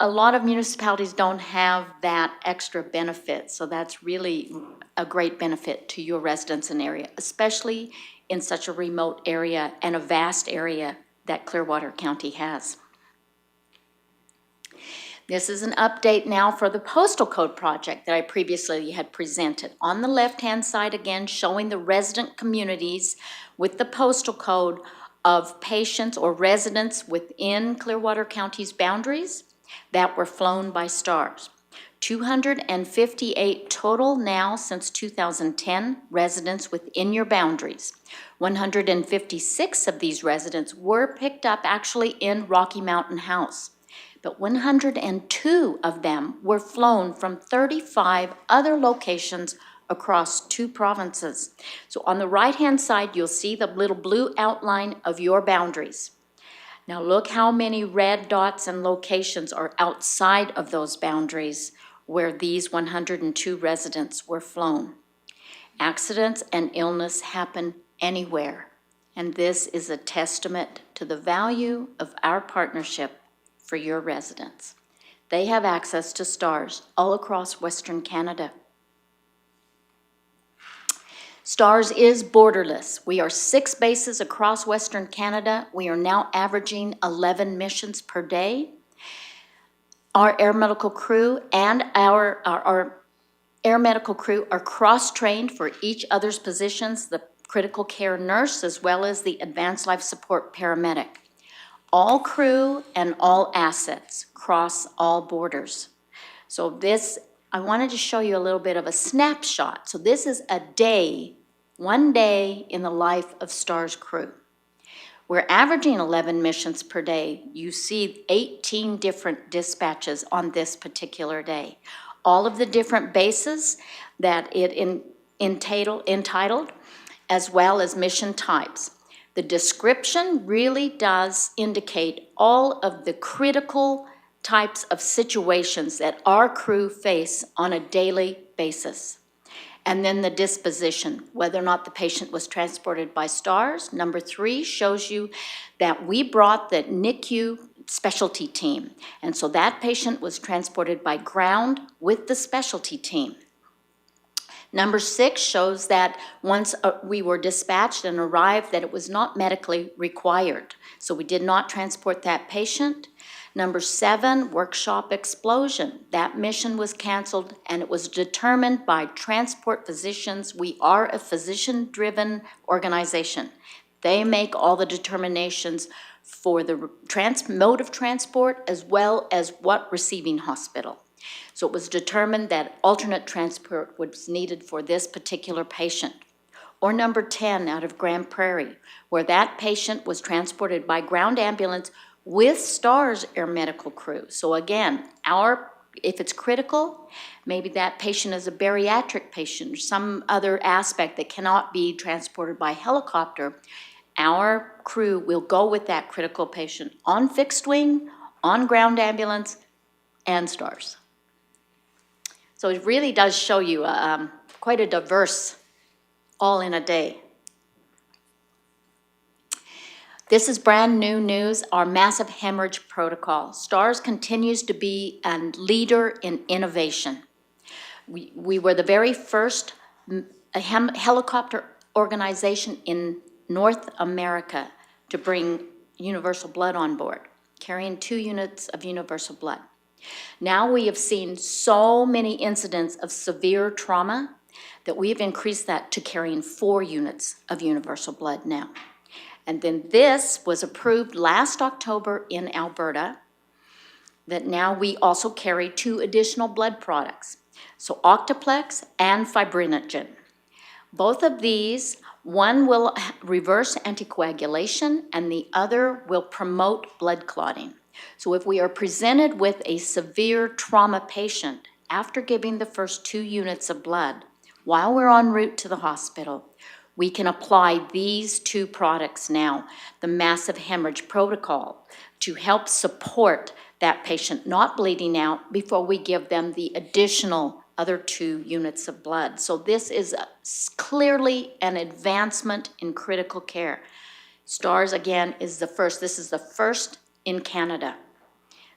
Speaker 17: a lot of municipalities don't have that extra benefit, so that's really a great benefit to your residents in the area, especially in such a remote area and a vast area that Clearwater County has. This is an update now for the postal code project that I previously had presented. On the left-hand side again, showing the resident communities with the postal code of patients or residents within Clearwater County's boundaries. that were flown by STARS. 258 total now since 2010 residents within your boundaries. 156 of these residents were picked up actually in Rocky Mountain House, but 102 of them were flown from 35 other locations across 2 provinces. So on the right-hand side, you'll see the little blue outline of your boundaries. Now look how many red dots and locations are outside of those boundaries where these 102 residents were flown. Accidents and illness happen anywhere, and this is a testament to the value of our partnership for your residents. They have access to STARS all across Western Canada. STARS is borderless. We are 6 bases across Western Canada. We are now averaging 11 missions per day. Our air medical crew and our air medical crew are cross-trained for each other's positions, the critical care nurse as well as the advanced life support paramedic. All crew and all assets cross all borders. So this, I wanted to show you a little bit of a snapshot. So this is a day, one day in the life of STARS crew. We're averaging 11 missions per day. You see 18 different dispatches on this particular day. All of the different bases that it entitled, as well as mission types. The description really does indicate all of the critical types of situations that our crew face on a daily basis. And then the disposition, whether or not the patient was transported by STARS. Number 3 shows you that we brought the NICU specialty team. And so that patient was transported by ground with the specialty team. Number 6 shows that once we were dispatched and arrived, that it was not medically required. So we did not transport that patient. Number 7, workshop explosion. That mission was canceled and it was determined by transport physicians. We are a physician-driven organization. They make all the determinations for the mode of transport as well as what receiving hospital. So it was determined that alternate transport was needed for this particular patient. Or number 10 out of Grand Prairie, where that patient was transported by ground ambulance with STARS air medical crew. So again, if it's critical, maybe that patient is a bariatric patient or some other aspect that cannot be transported by helicopter, our crew will go with that critical patient on fixed wing, on ground ambulance, and STARS. So it really does show you quite a diverse all in a day. This is brand new news, our massive hemorrhage protocol. STARS continues to be a leader in innovation. We were the very first helicopter organization in North America to bring universal blood on board, carrying 2 units of universal blood. Now we have seen so many incidents of severe trauma that we've increased that to carrying 4 units of universal blood now. And then this was approved last October in Alberta, that now we also carry 2 additional blood products. So Octaplex and Fibrinogen. Both of these, one will reverse anticoagulation and the other will promote blood clotting. So if we are presented with a severe trauma patient after giving the first 2 units of blood, while we're en route to the hospital, we can apply these 2 products now, the massive hemorrhage protocol, to help support that patient not bleeding out before we give them the additional other 2 units of blood. So this is clearly an advancement in critical care. STARS, again, is the first. This is the first in Canada.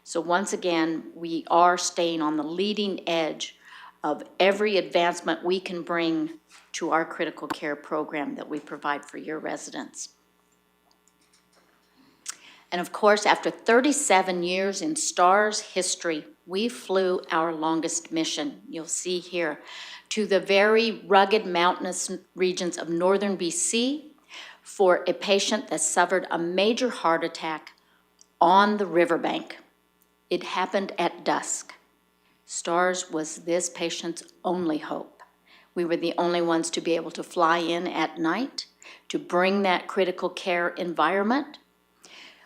Speaker 17: So once again, we are staying on the leading edge of every advancement we can bring to our critical care program that we provide for your residents. And of course, after 37 years in STARS history, we flew our longest mission, you'll see here, to the very rugged mountainous regions of northern BC for a patient that suffered a major heart attack on the riverbank. It happened at dusk. STARS was this patient's only hope. We were the only ones to be able to fly in at night to bring that critical care environment.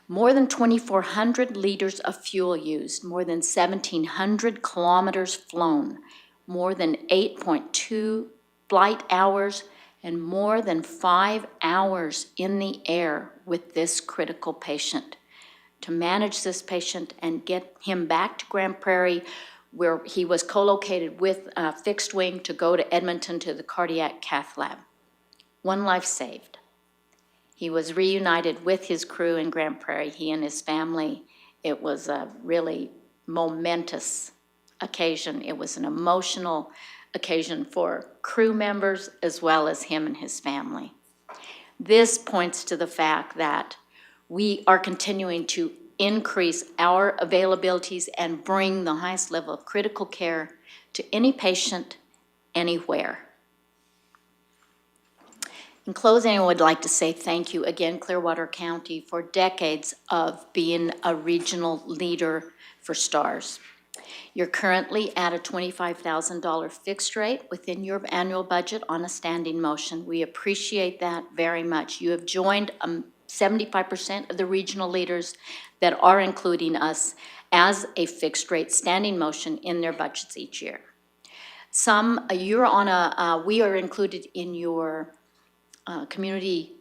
Speaker 17: More than 2,400 liters of fuel used, more than 1,700 kilometers flown, more than 8.2 flight hours, and more than 5 hours in the air with this critical patient. To manage this patient and get him back to Grand Prairie, where he was co-located with a fixed wing to go to Edmonton to the cardiac cath lab. One life saved. He was reunited with his crew in Grand Prairie, he and his family. It was a really momentous occasion. It was an emotional occasion for crew members as well as him and his family. This points to the fact that we are continuing to increase our availabilities and bring the highest level of critical care to any patient, anywhere. In closing, I would like to say thank you again, Clearwater County, for decades of being a regional leader for STARS. You're currently at a $25,000 fixed rate within your annual budget on a standing motion. We appreciate that very much. You have joined 75% of the regional leaders that are including us as a fixed rate standing motion in their budgets each year. Some, you're on a, we are included in your community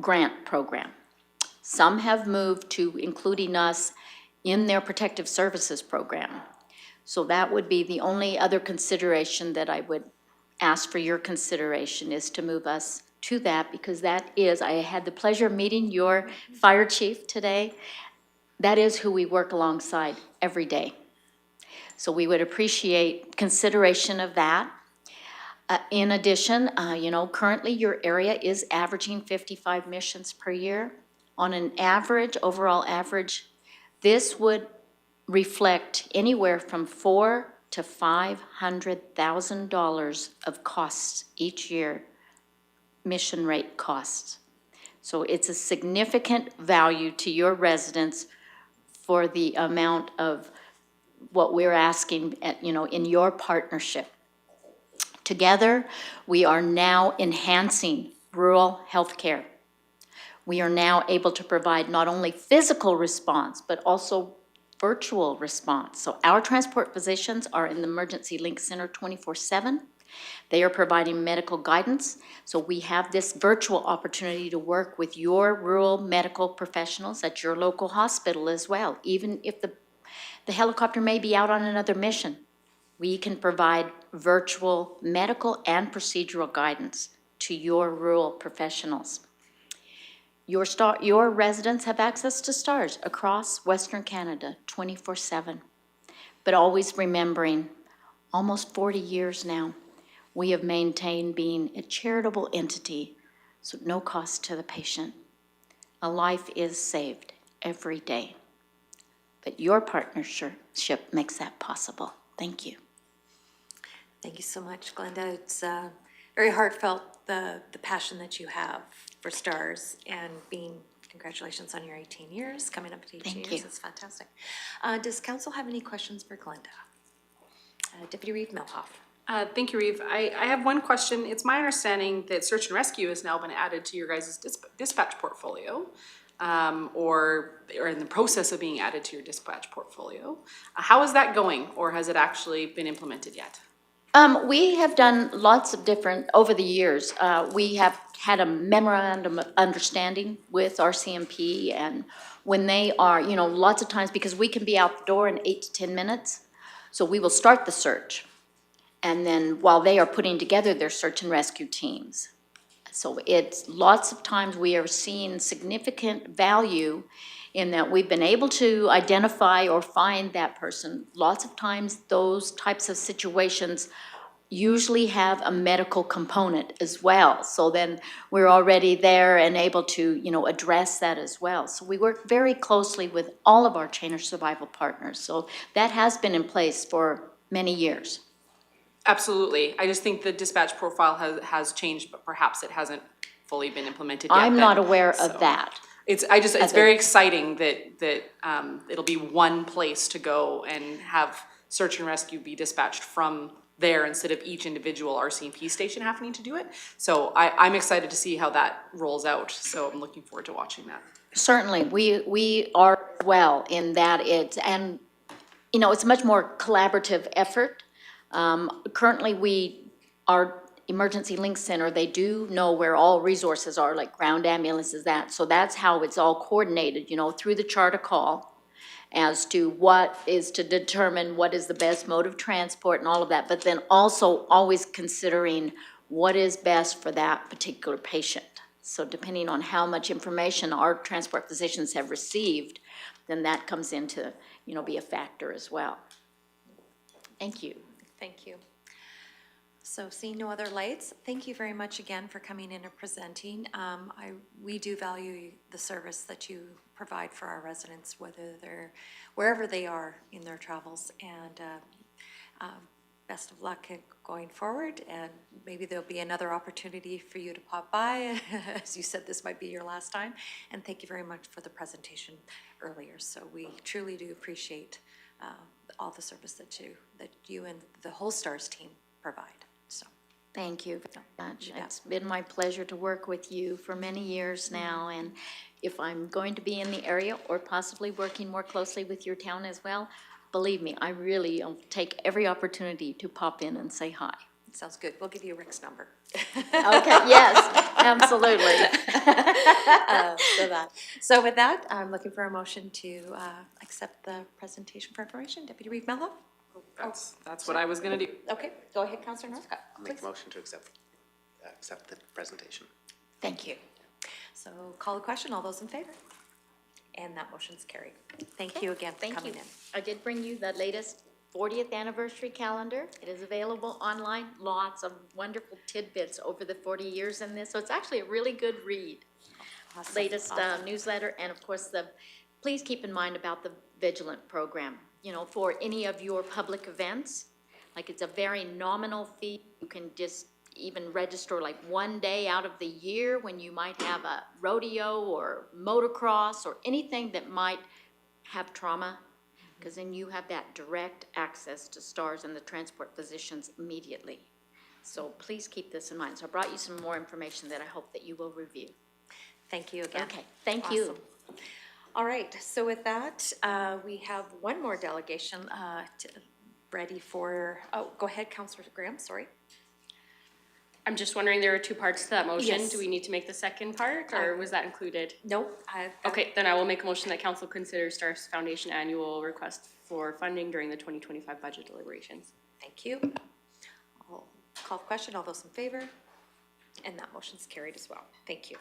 Speaker 17: grant program. Some have moved to including us in their protective services program. So that would be the only other consideration that I would ask for your consideration, is to move us to that, because that is, I had the pleasure of meeting your fire chief today. That is who we work alongside every day. So we would appreciate consideration of that. In addition, you know, currently your area is averaging 55 missions per year. On an average, overall average, this would reflect anywhere from $400,000 to $500,000 of costs each year, mission rate costs. So it's a significant value to your residents for the amount of what we're asking at, you know, in your partnership. Together, we are now enhancing rural health care. We are now able to provide not only physical response, but also virtual response. So our transport physicians are in the Emergency Link Center 24/7. They are providing medical guidance. So we have this virtual opportunity to work with your rural medical professionals at your local hospital as well. Even if the helicopter may be out on another mission, we can provide virtual medical and procedural guidance to your rural professionals. Your residents have access to STARS across Western Canada 24/7. But always remembering, almost 40 years now, we have maintained being a charitable entity, so no cost to the patient. A life is saved every day. But your partnership makes that possible. Thank you.
Speaker 1: Thank you so much, Glenda. It's very heartfelt, the passion that you have for STARS, and congratulations on your 18 years, coming up to 18
Speaker 17: Thank
Speaker 1: years.
Speaker 17: you.
Speaker 1: It's fantastic. Does council have any questions for Glenda? Deputy Reeve Melhoff.
Speaker 4: Thank you, Reeve. I have one question. It's my understanding that search and rescue has now been added to your guys' dispatch portfolio, or in the process of being added to your dispatch portfolio. How is that going, or has it actually been implemented yet?
Speaker 17: We have done lots of different, over the years, we have had a memorandum of understanding with our CMP, and when they are, you know, lots of times, because we can be out the door in 8 to 10 minutes, so we will start the search. And then while they are putting together their search and rescue teams. So it's lots of times we are seeing significant value in that we've been able to identify or find that person. Lots of times those types of situations usually have a medical component as well. So then we're already there and able to, you know, address that as well. So we work very closely with all of our chain of survival partners. So that has been in place for many years.
Speaker 4: Absolutely. I just think the dispatch profile has changed, but perhaps it hasn't fully been implemented yet.
Speaker 17: I'm not aware
Speaker 4: So,
Speaker 17: of that.
Speaker 4: it's very exciting that it'll be one place to go and have search and rescue be dispatched from there instead of each individual RCMP station having to do it. So I'm excited to see how that rolls out. So I'm looking forward to watching that.
Speaker 17: Certainly, we are well in that and it's a much more collaborative effort. Currently, our Emergency Link Center, they do know where all resources are, like ground ambulances, so that's how it's all coordinated, through the charter call as to what is to determine what is the best mode of transport and all of that, but then also always considering what is best for that particular patient. So depending on how much information our transport physicians have received, then that comes into, be a factor as well. Thank you.
Speaker 1: Thank you. So seeing no other lights, thank you very much again for coming in and presenting. We do value the service that you provide for our residents, wherever they are in their travels, and best of luck going forward, and maybe there'll be another opportunity for you to pop by. As you said, this might be your last time, and thank you very much for the presentation earlier. So we truly do appreciate all the service that you and the whole STARS team provide. So
Speaker 17: thank you very much. It's been my pleasure to work with you for many years now, and if I'm going to be in the area or possibly working more closely with your town as well, believe me, I really take every opportunity to pop in and say hi.
Speaker 1: Sounds good. We'll give you Rick's number.
Speaker 17: Okay, yes, absolutely.
Speaker 1: So with that, I'm looking for a motion to accept the presentation for information. Deputy Reeve Mello?
Speaker 4: That's what I was gonna do.
Speaker 1: Okay, go ahead, Councillor Northcott.
Speaker 13: I'll make a motion to accept the presentation.
Speaker 17: Thank you.
Speaker 1: So call the question. All those in favor? And that motion's carried. Thank you again for coming in.
Speaker 17: I did bring you the latest 40th anniversary calendar. It is available online. Lots of wonderful tidbits over the 40 years in this. So it's actually a really good read.
Speaker 1: Awesome.
Speaker 17: Latest newsletter, and of course please keep in mind about the Vigilant program. For any of your public events, like it's a very nominal fee. You can just even register like one day out of the year when you might have a rodeo or motocross or anything that might have trauma, because then you have that direct access to STARS and the transport physicians immediately. So please keep this in mind. So I brought you some more information that I hope that you will review.
Speaker 1: Thank you again.
Speaker 17: Okay, thank you.
Speaker 1: All right, so with that, we have one more delegation ready for, go ahead, Councillor Graham, sorry.
Speaker 2: I'm just wondering, there are two parts to that motion.
Speaker 1: Yes.
Speaker 2: Do we need to make the second part, or was that included?
Speaker 1: Nope.
Speaker 2: Okay, then I will make a motion that council considers STARS Foundation annual request for funding during the 2025 budget deliberations.
Speaker 1: Thank you. I'll call the question. All those in favor? And that motion's carried as well. Thank you.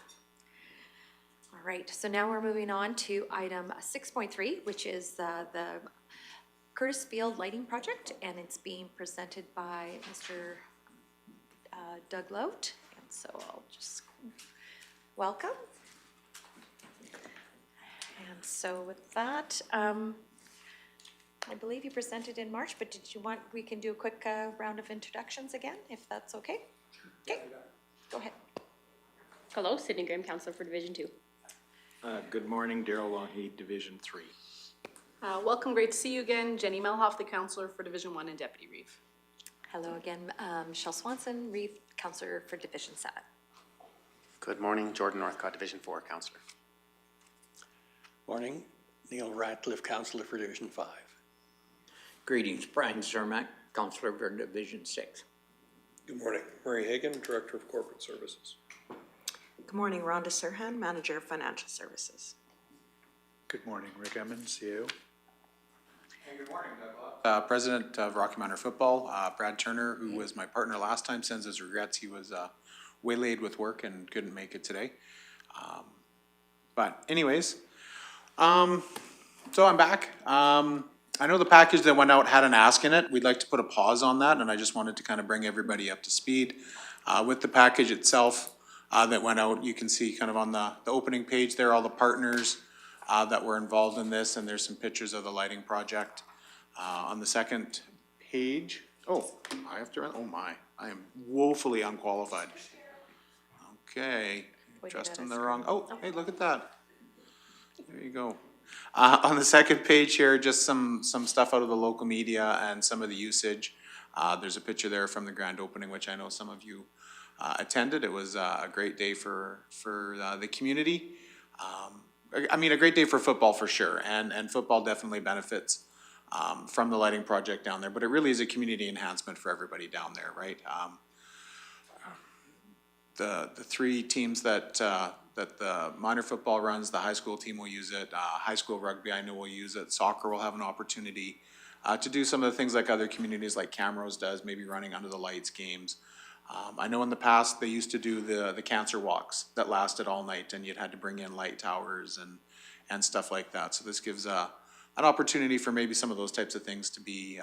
Speaker 1: All right, so now we're moving on to item 6.3, which is the Curtis Field Lighting Project, and it's being presented by Mr. Doug Laut, and so I'll just welcome. And so with that, I believe you presented in March, but did you want, we can do a quick round of introductions again, if that's okay? Okay, go ahead.
Speaker 2: Hello, Sydney Graham, Councillor for Division 2.
Speaker 3: Good morning, Daryl Lougheed, Division 3.
Speaker 4: Welcome, great to see you again. Jenny Melhoff, the Councillor for Division 1 and Deputy Reeve.
Speaker 1: Hello again, Michelle Swanson, Reeve, Councillor for Division 7.
Speaker 13: Good morning, Jordan Northcott, Division 4, Councillor.
Speaker 6: Morning, Neil Ratcliffe, Councillor for Division 5.
Speaker 7: Greetings, Brian Zermack, Councillor for Division 6.
Speaker 8: Good morning, Murray Hagan, Director of Corporate Services.
Speaker 9: Good morning, Rhonda Serhan, Manager of Financial Services.
Speaker 10: Good morning, Rick Emmons, CEO. Good morning, Doug. President of Rocky Mountain Football, Brad Turner, who was my partner last time, sends his regrets. He was waylaid with work and couldn't make it today. But anyways, so I'm back. I know the package that went out had an ask in it. We'd like to put a pause on that, and I just wanted to kind of bring everybody up to speed. With the package itself that went out, you can see kind of on the opening page there, all the partners that were involved in this, and there's some pictures of the lighting project. On the second page, I have to run, oh my, I am woefully unqualified. Okay, just in the wrong, hey, look at that.
Speaker 18: There you go. On the second page here, just some stuff out of the local media and some of the usage. There's a picture there from the grand opening, which I know some of you attended. It was a great day for the community. I mean, a great day for football for sure, and football definitely benefits from the lighting project down there, but it really is a community enhancement for everybody down there, right? The three teams that the minor football runs, the high school team will use it, high school rugby I know will use it, soccer will have an opportunity to do some of the things like other communities like Camrose does, maybe running under the lights games. I know in the past they used to do the cancer walks that lasted all night, and you'd had to bring in light towers and stuff like that. So this gives an opportunity for maybe some of those types of things to be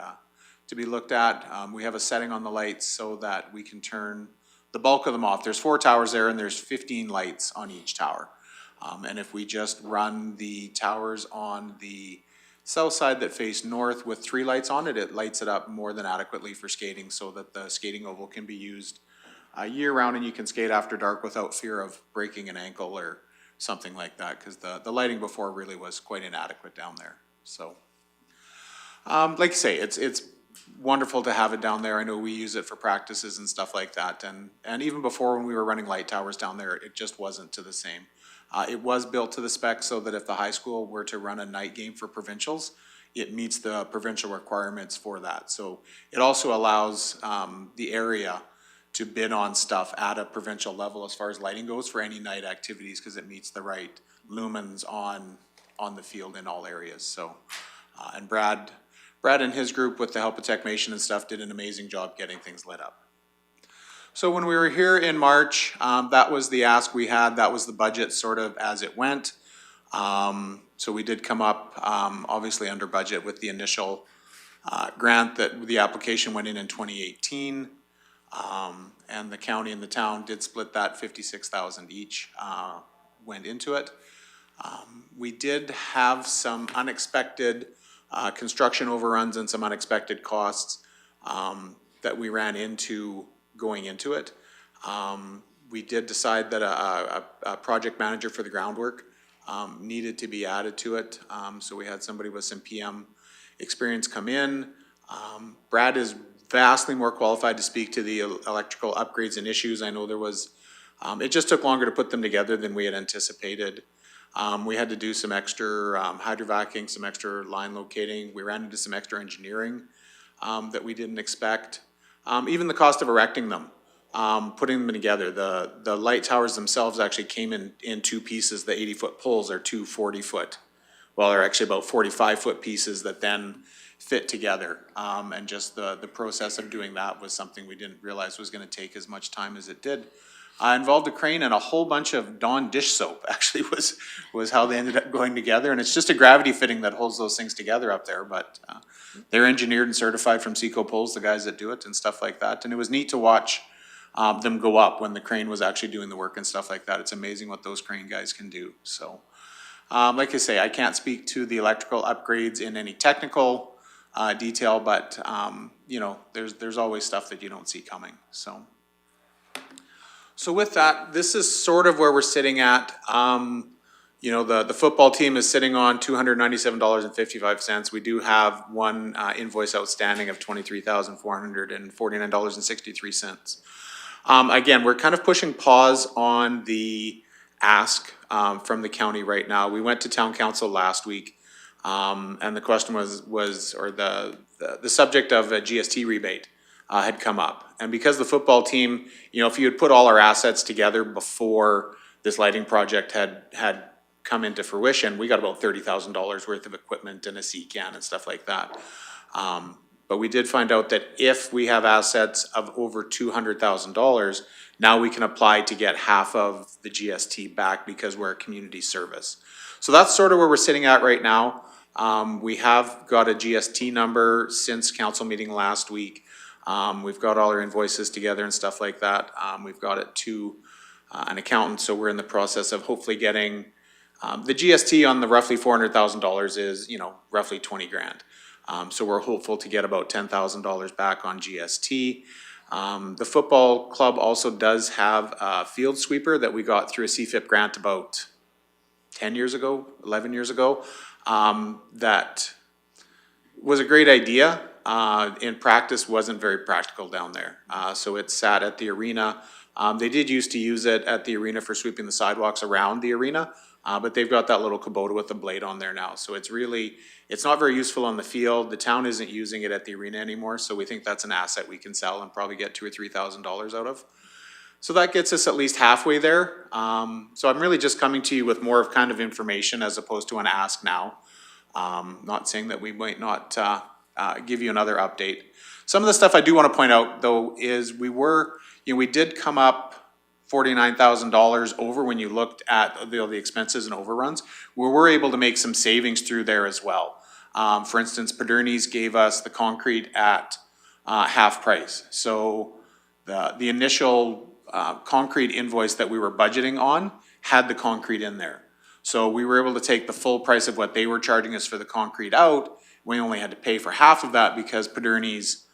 Speaker 18: looked at. We have a setting on the lights so that we can turn the bulk of them off. There's 4 towers there, and there's 15 lights on each tower. And if we just run the towers on the south side that face north with 3 lights on it, it lights it up more than adequately for skating, so that the skating oval can be used year round, and you can skate after dark without fear of breaking an ankle or something like that, because the lighting before really was quite inadequate down there. So, like you say, it's wonderful to have it down there. I know we use it for practices and stuff like that, and even before when we were running light towers down there, it just wasn't to the same. It was built to the spec so that if the high school were to run a night game for provincials, it meets the provincial requirements for that. So it also allows the area to bid on stuff at a provincial level as far as lighting goes for any night activities, because it meets the right lumens on the field in all areas. So, and Brad and his group with the help of Techmation and stuff did an amazing job getting things lit up. So when we were here in March, that was the ask we had. That was the budget sort of as it went. So we did come up obviously under budget with the initial grant that the application went in 2018. And the county and the town did split that 56,000 each went into it. We did have some unexpected construction overruns and some unexpected costs that we ran into going into it. We did decide that a project manager for the groundwork needed to be added to it. So we had somebody with some PM experience come in. Brad is vastly more qualified to speak to the electrical upgrades and issues. I know there was, it just took longer to put them together than we had anticipated. We had to do some extra hydrovacing, some extra line locating. We ran into some extra engineering that we didn't expect. Even the cost of erecting them, putting them together. The light towers themselves actually came in 2 pieces. The 80-foot poles are 2 40-foot. Well, they're actually about 45-foot pieces that then fit together. And just the process of doing that was something we didn't realize was gonna take as much time as it did. Involved a crane and a whole bunch of Dawn dish soap actually was how they ended up going together. And it's just a gravity fitting that holds those things together up there. But they're engineered and certified from Seco Poles, the guys that do it and stuff like that. And it was neat to watch them go up when the crane was actually doing the work and stuff like that. It's amazing what those crane guys can do. So like I say, I can't speak to the electrical upgrades in any technical detail, but you know, there's always stuff that you don't see coming. So with that, this is sort of where we're sitting at. You know, the football team is sitting on $297.55. We do have one invoice outstanding of $23,449.63. Again, we're kind of pushing pause on the ask from the county right now. We went to town council last week, and the question was or the subject of a GST rebate had come up. And because the football team, you know, if you had put all our assets together before this lighting project had come into fruition, we got about $30,000 worth of equipment and a sea can and stuff like that. But we did find out that if we have assets of over $200,000, now we can apply to get half of the GST back because we're a community service. So that's sort of where we're sitting at right now. We have got a GST number since council meeting last week. We've got all our invoices together and stuff like that. We've got it to an accountant, so we're in the process of hopefully getting the GST on the roughly $400,000 is, you know, roughly 20 grand. So we're hopeful to get about $10,000 back on GST. The football club also does have a field sweeper that we got through a CFIP grant about 10 years ago, 11 years ago, that was a great idea. In practice, wasn't very practical down there. So it sat at the arena. They did used to use it at the arena for sweeping the sidewalks around the arena, but they've got that little Kubota with a blade on there now. So it's not very useful on the field. The town isn't using it at the arena anymore, so we think that's an asset we can sell and probably get $2,000 or $3,000 out of. So that gets us at least halfway there. So I'm really just coming to you with more of kind of information as opposed to an ask now. Not saying that we might not give you another update. Some of the stuff I do want to point out though is we did come up $49,000 over when you looked at the expenses and overruns. We were able to make some savings through there as well. For instance, Paderni's gave us the concrete at half price. So the initial concrete invoice that we were budgeting on had the concrete in there. So we were able to take the full price of what they were charging us for the concrete out. We only had to pay for half of that because Paderni's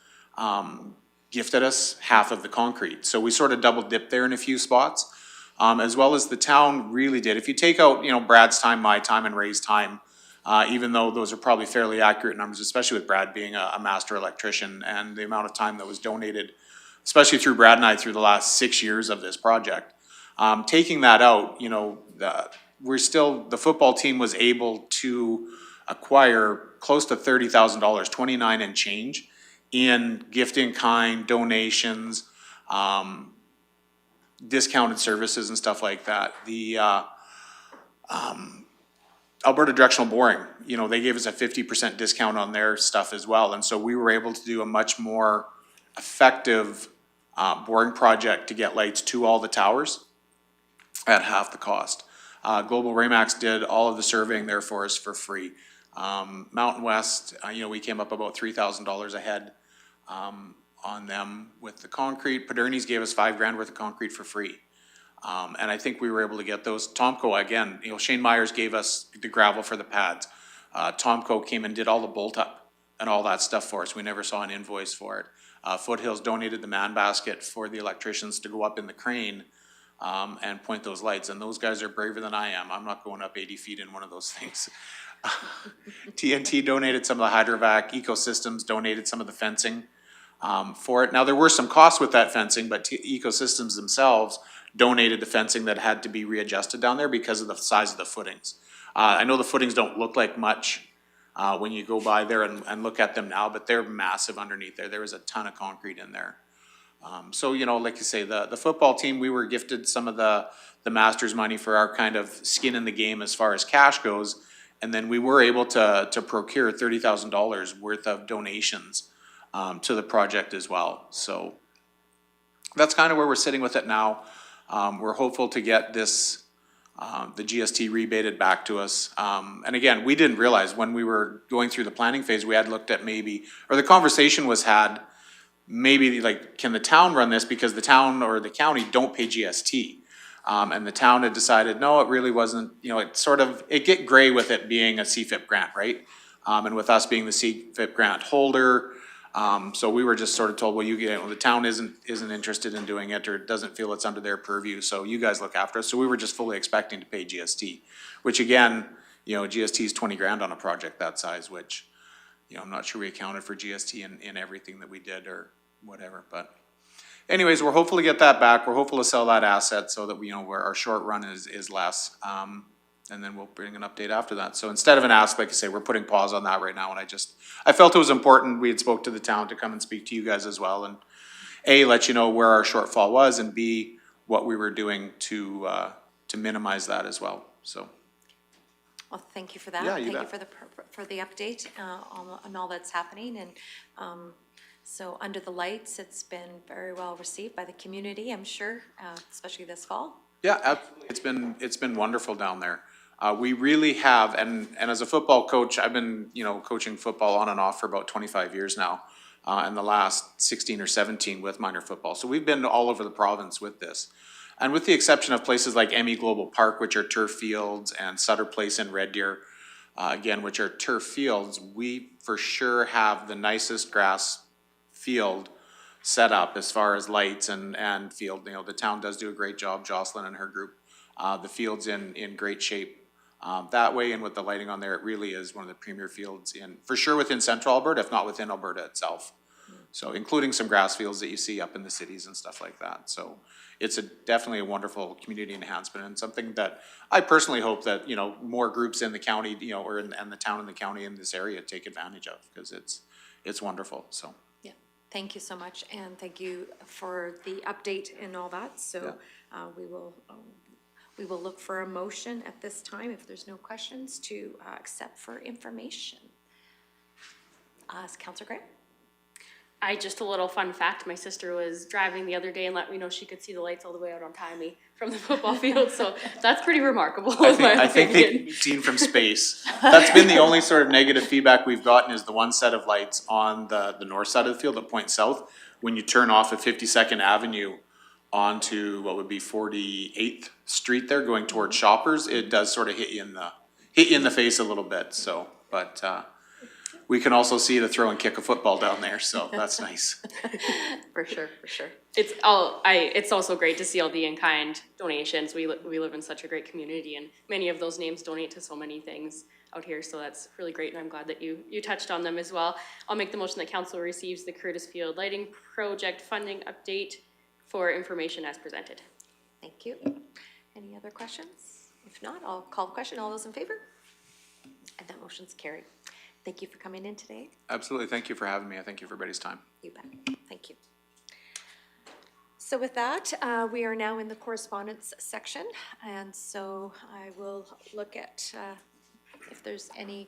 Speaker 18: gifted us half of the concrete. So we sort of double dipped there in a few spots, as well as the town really did. If you take out, Brad's time, my time, and Ray's time, even though those are probably fairly accurate numbers, especially with Brad being a master electrician and the amount of time that was donated, especially through Brad and I through the last 6 years of this project. Taking that out, the football team was able to acquire close to $30,000, 29 and change, in gift in kind, donations, discounted services and stuff like that. The Alberta Directional Boring, they gave us a 50% discount on their stuff as well. And so we were able to do a much more effective boring project to get lights to all the towers at half the cost. Global Raymax did all of the surveying there for us for free. Mountain West, we came up about $3,000 ahead on them with the concrete. Paderni's gave us $5,000 worth of concrete for free. And I think we were able to get those. Tomco, again, Shane Myers gave us the gravel for the pads. Tomco came and did all the bolt up and all that stuff for us. We never saw an invoice for it. Foothills donated the man basket for the electricians to go up in the crane and point those lights. And those guys are braver than I am. I'm not going up 80 feet in one of those things. TNT donated some of the hydrovac. Ecosystems donated some of the fencing for it. Now, there were some costs with that fencing, but Ecosystems themselves donated the fencing that had to be readjusted down there because of the size of the footings. I know the footings don't look like much when you go by there and look at them now, but they're massive underneath there. There was a ton of concrete in there. So, like you say, the football team, we were gifted some of the Masters money for our kind of skin in the game as far as cash goes. And then we were able to procure $30,000 worth of donations to the project as well. So that's kind of where we're sitting with it now. We're hopeful to get this, the GST rebated back to us. And again, we didn't realize when we were going through the planning phase, we had looked at maybe, or the conversation was had, maybe like, can the town run this because the town or the county don't pay GST? And the town had decided, no, it really wasn't, it get gray with it being a CFIP grant, right? And with us being the CFIP grant holder, so we were just sort of told, well, the town isn't interested in doing it or doesn't feel it's under their purview, so you guys look after us. So we were just fully expecting to pay GST, which again, GST is $20,000 on a project that size, which, I'm not sure we accounted for GST in everything that we did or whatever, but. Anyways, we're hopeful to get that back. We're hopeful to sell that asset so that where our short run is less. And then we'll bring an update after that. So instead of an ask, like I say, we're putting pause on that right now. And I felt it was important. We had spoke to the town to come and speak to you guys as well. And A, let you know where our shortfall was, and B, what we were doing to minimize that as well. So.
Speaker 1: Well, thank you for that.
Speaker 18: Yeah, you
Speaker 1: Thank
Speaker 18: bet.
Speaker 1: you for the update on all that's happening. And so under the lights, it's been very well received by the community, I'm sure, especially this fall.
Speaker 18: Yeah, absolutely. It's been wonderful down there. We really have, and as a football coach, I've been, coaching football on and off for about 25 years now, and the last 16 or 17 with minor football. So we've been all over the province with this. And with the exception of places like ME Global Park, which are turf fields, and Sutter Place in Red Deer, again, which are turf fields, we for sure have the nicest grass field set up as far as lights and field. The town does do a great job, Jocelyn and her group. The field's in great shape. That way, and with the lighting on there, it really is one of the premier fields for sure within central Alberta, if not within Alberta itself. So including some grass fields that you see up in the cities and stuff like that. So it's definitely a wonderful community enhancement and something that I personally hope that, more groups in the county, or in the town and the county in this area take advantage of, because it's wonderful, so.
Speaker 1: Yeah, thank you so much, and thank you for the update and all that. So we will look for a motion at this time, if there's no questions, to accept for information. Councillor Graham?
Speaker 2: Just a little fun fact, my sister was driving the other day and let me know she could see the lights all the way out on Timey from the football field, so that's pretty remarkable.
Speaker 18: I think they've seen from space. That's been the only sort of negative feedback we've gotten, is the one set of lights on the north side of the field that point south. When you turn off at 52nd Avenue onto what would be 48th Street there, going towards Shoppers, it does sort of hit you in the face a little bit, so, but, we can also see the throw and kick a football down there, so that's nice.
Speaker 2: For sure, for sure. It's also great to see all the in-kind donations. We live in such a great community, and many of those names donate to so many things out here, so that's really great, and I'm glad that you touched on them as well. I'll make the motion that council receives the Curtis Field Lighting Project funding update for information as presented.
Speaker 1: Thank you. Any other questions? If not, I'll call the question. All those in favor? And that motion's carried. Thank you for coming in today.
Speaker 18: Absolutely, thank you for having me. I thank you for everybody's time.
Speaker 1: You bet. Thank you. So with that, we are now in the correspondence section, and so I will look at if there's any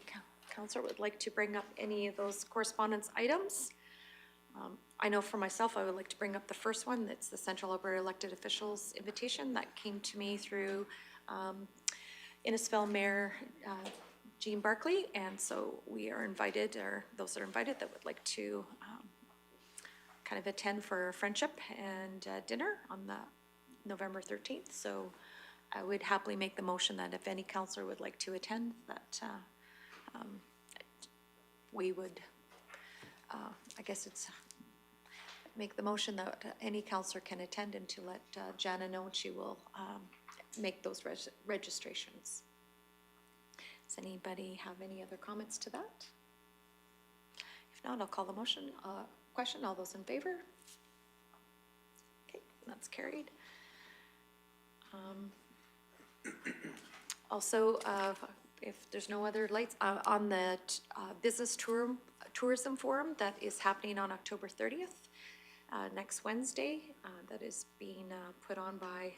Speaker 1: councillor would like to bring up any of those correspondence items. I know for myself, I would like to bring up the first one. That's the Central Alberta Elected Officials invitation that came to me through Innisfil Mayor Jean Barkley, and so we are invited, or those that are invited that would like to kind of attend for friendship and dinner on the November 13th. So I would happily make the motion that if any councillor would like to attend, that we would, I guess it's make the motion that any councillor can attend, and to let Jana know, and she will make those registrations. Does anybody have any other comments to that? If not, I'll call the motion. Question, all those in favor? Okay, that's carried. Also, if there's no other lights, on the business tourism forum that is happening on October 30th, next Wednesday, that is being put on by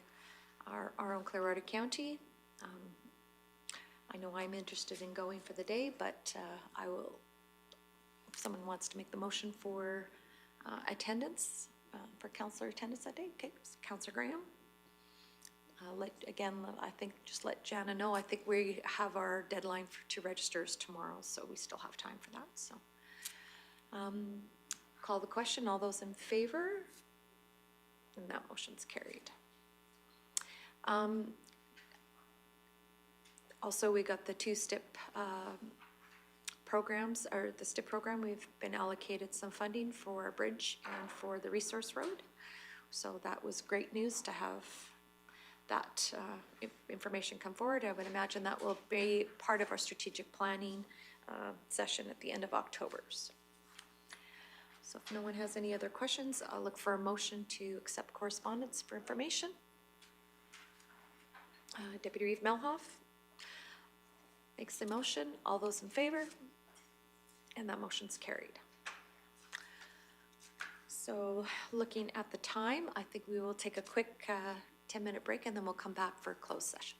Speaker 1: our own Clearwater County. I know I'm interested in going for the day, but I will, if someone wants to make the motion for attendance, for councillor attendance that day. Okay, Councillor Graham. I think just let Jana know. I think we have our deadline to register is tomorrow, so we still have time for that. So call the question. All those in favor? And that motion's carried. Also, we got the two STIP programs, or the STIP program. We've been allocated some funding for a bridge and for the resource road. So that was great news to have that information come forward. I would imagine that will be part of our strategic planning session at the end of October. So if no one has any other questions, I'll look for a motion to accept correspondence for information. Deputy Reeve Melhoff makes the motion. All those in favor? And that motion's carried. So looking at the time, I think we will take a quick 10-minute break, and then we'll come back for a closed session.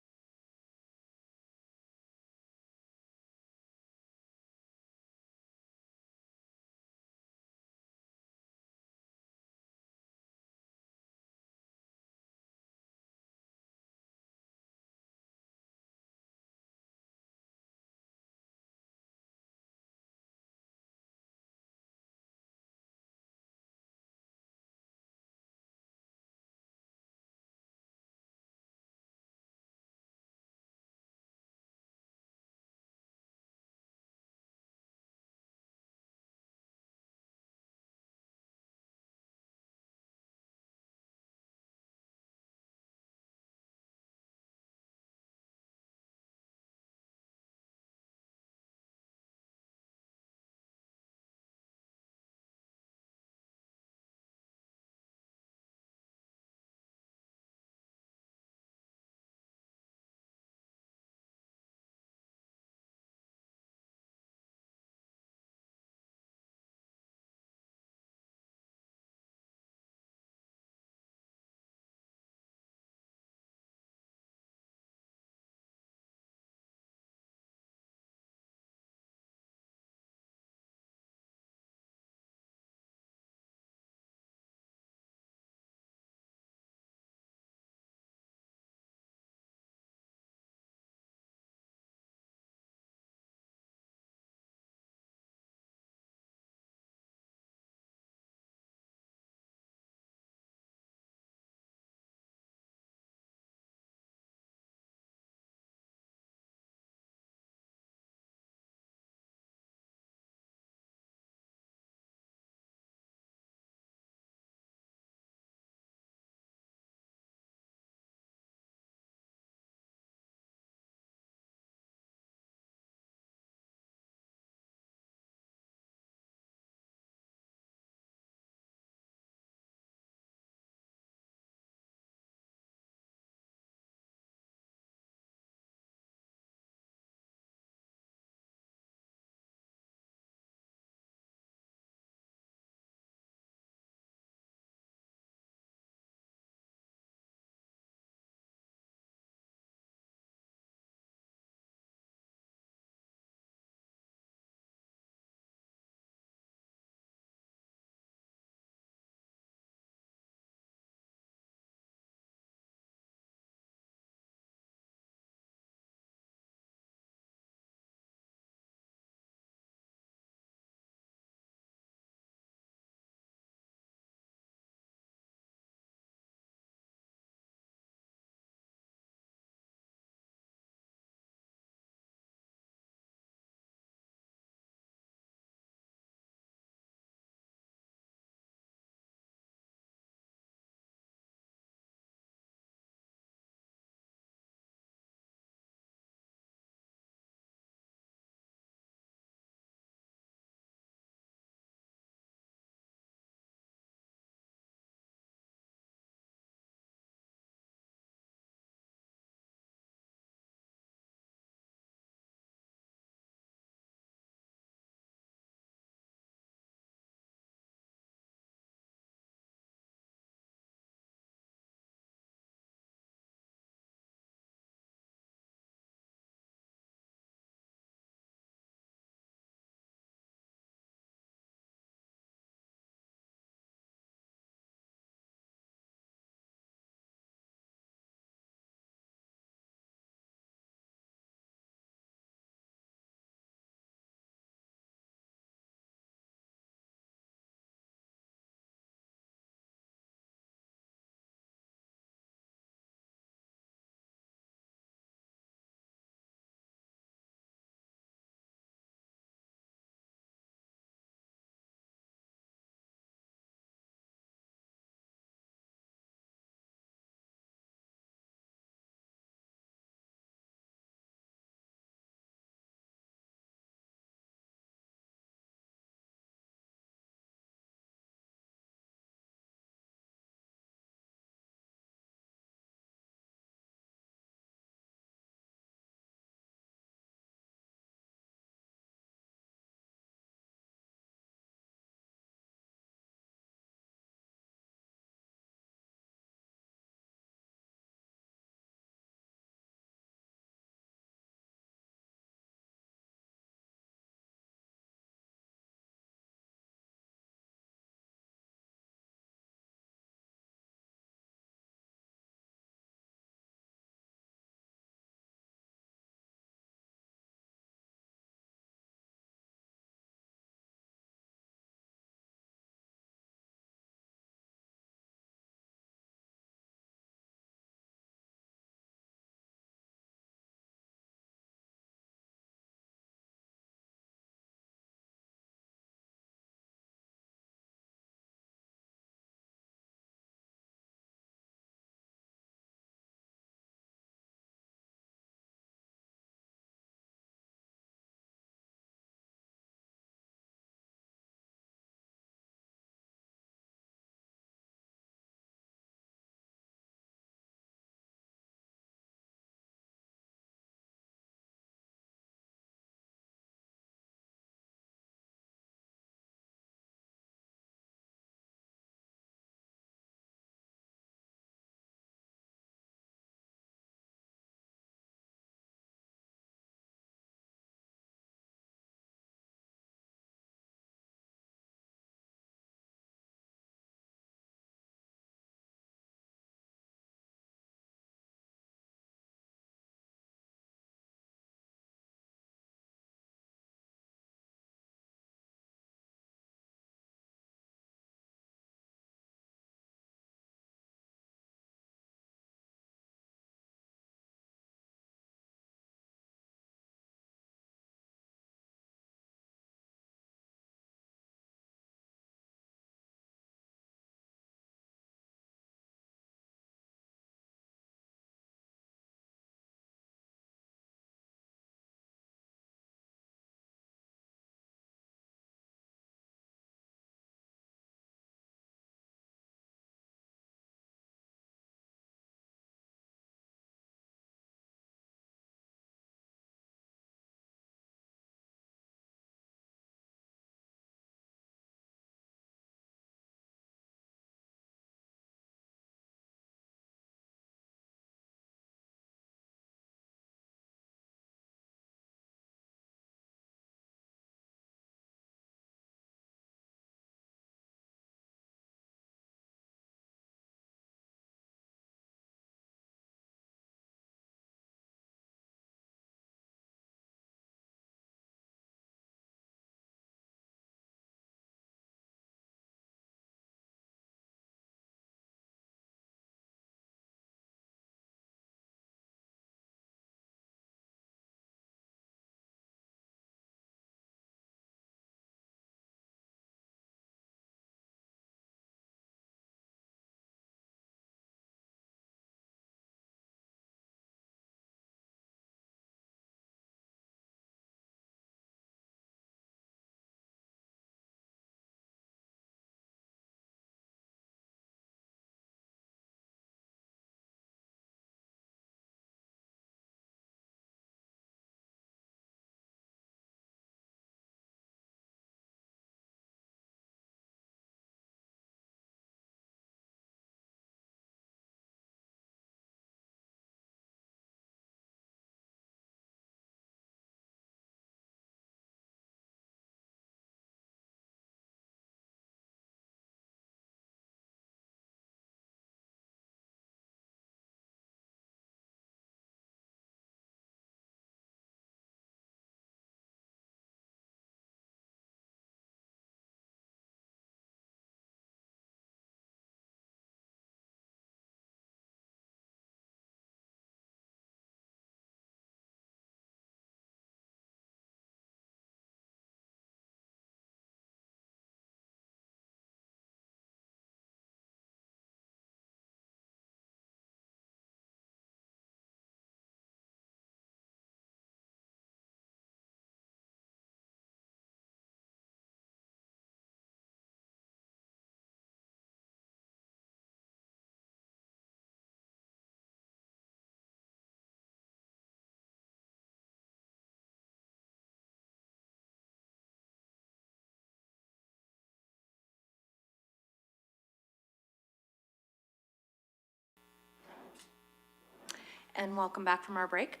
Speaker 1: and welcome back from our break.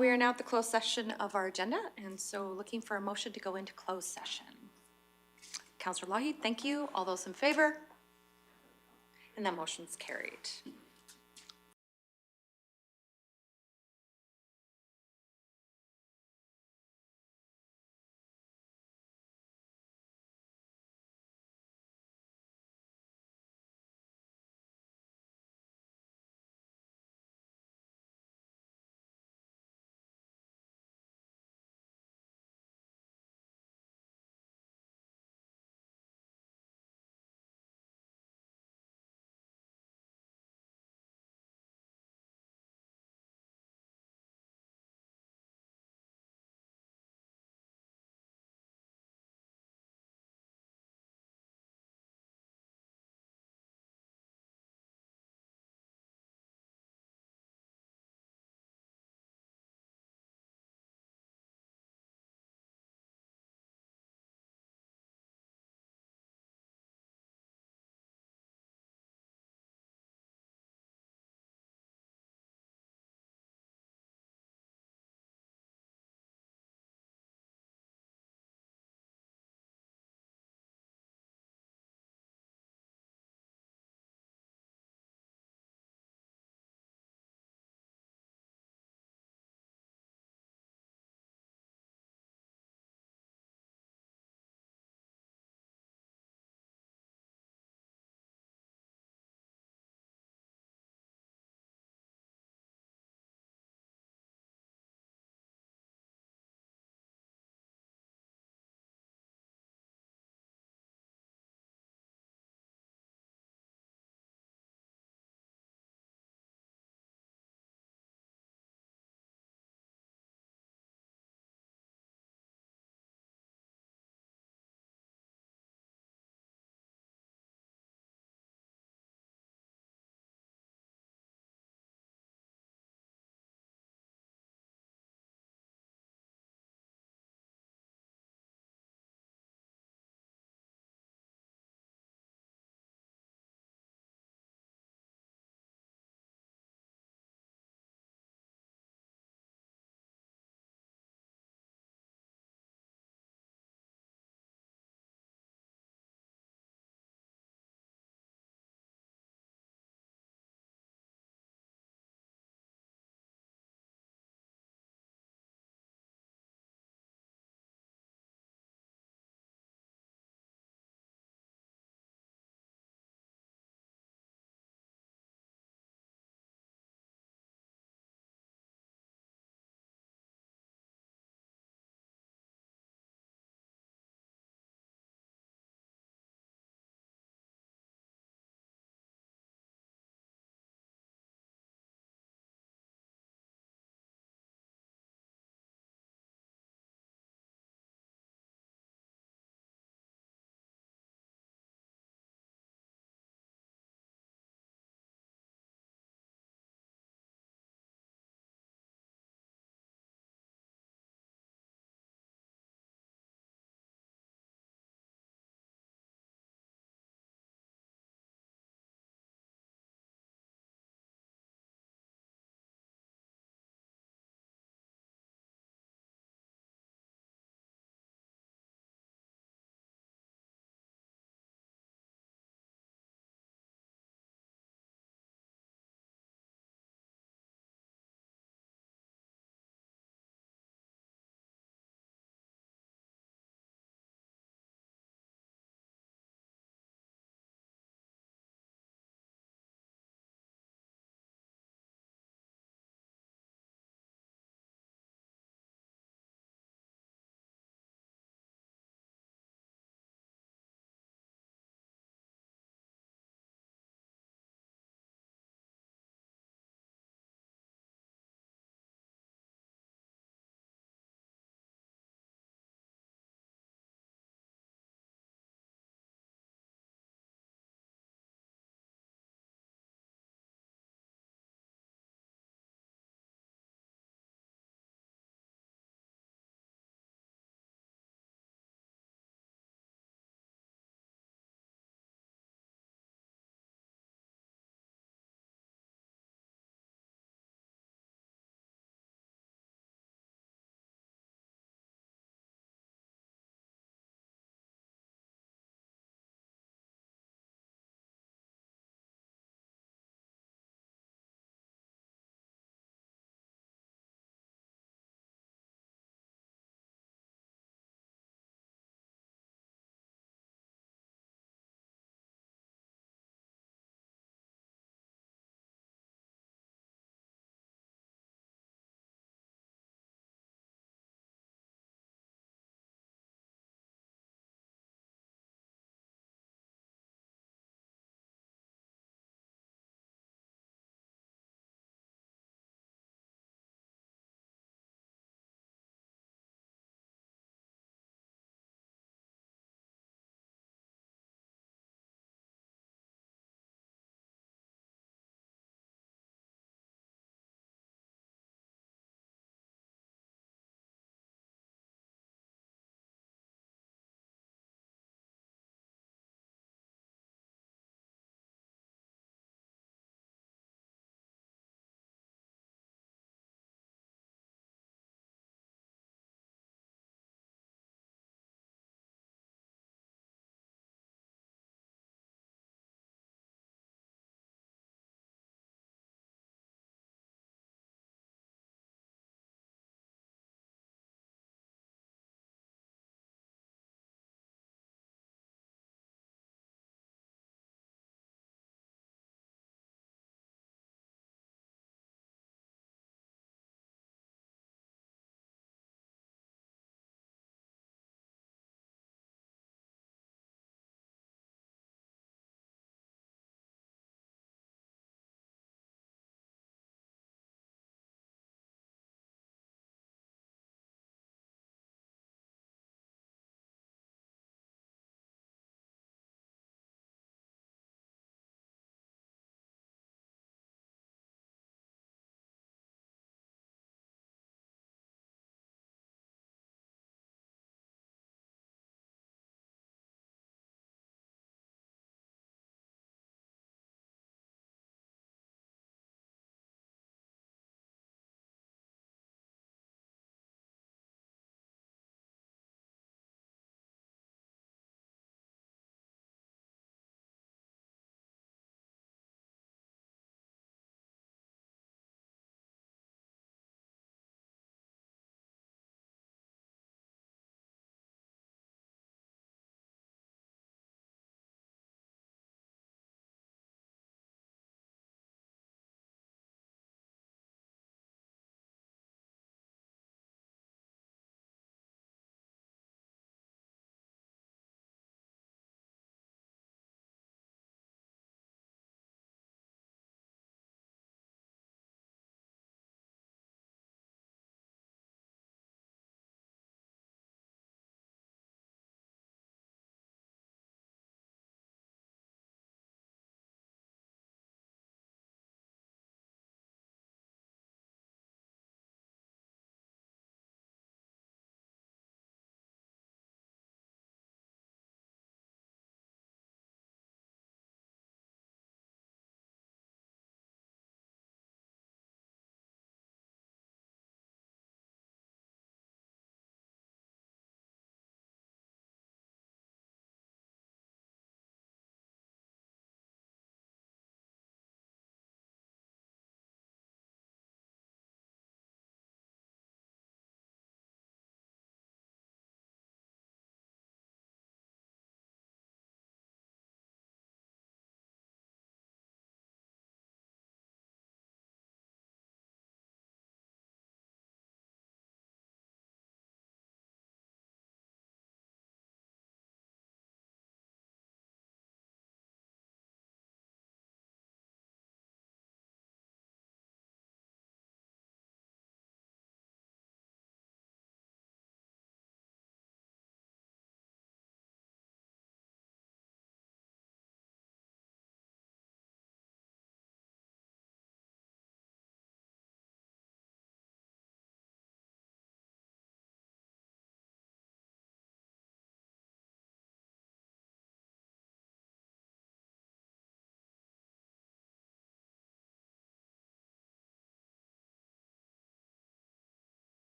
Speaker 1: We are now at the closed session of our agenda, and so looking for a motion to go into closed session. Councillor Lougheed, thank you. All those in favor? And that motion's carried.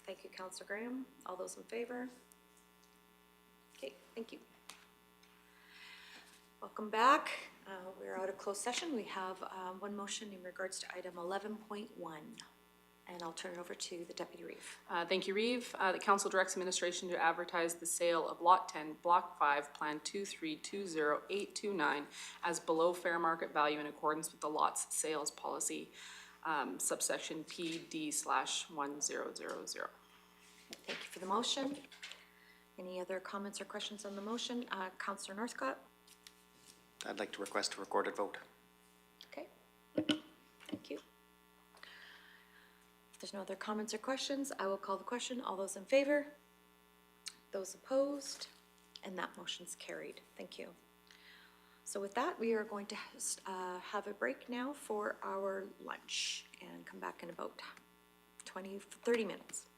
Speaker 1: Thank you, Counselor Graham. All those in favor? Okay, thank you. Welcome back. We're out of closed session. We have one motion in regards to item 11.1. And I'll turn it over to the Deputy Reeve.
Speaker 4: Thank you, Reeve. The council directs administration to advertise the sale of Lot 10, Block 5, Plan 2320829 as below fair market value in accordance with the lots sales policy, subsection PD/1000.
Speaker 1: Thank you for the motion. Any other comments or questions on the motion? Councillor Northcott?
Speaker 13: I'd like to request a recorded vote.
Speaker 1: Okay. Thank you. If there's no other comments or questions, I will call the question. All those in favor? Those opposed? And that motion's carried. Thank you. So with that, we are going to have a break now for our lunch and come back in about 30 minutes.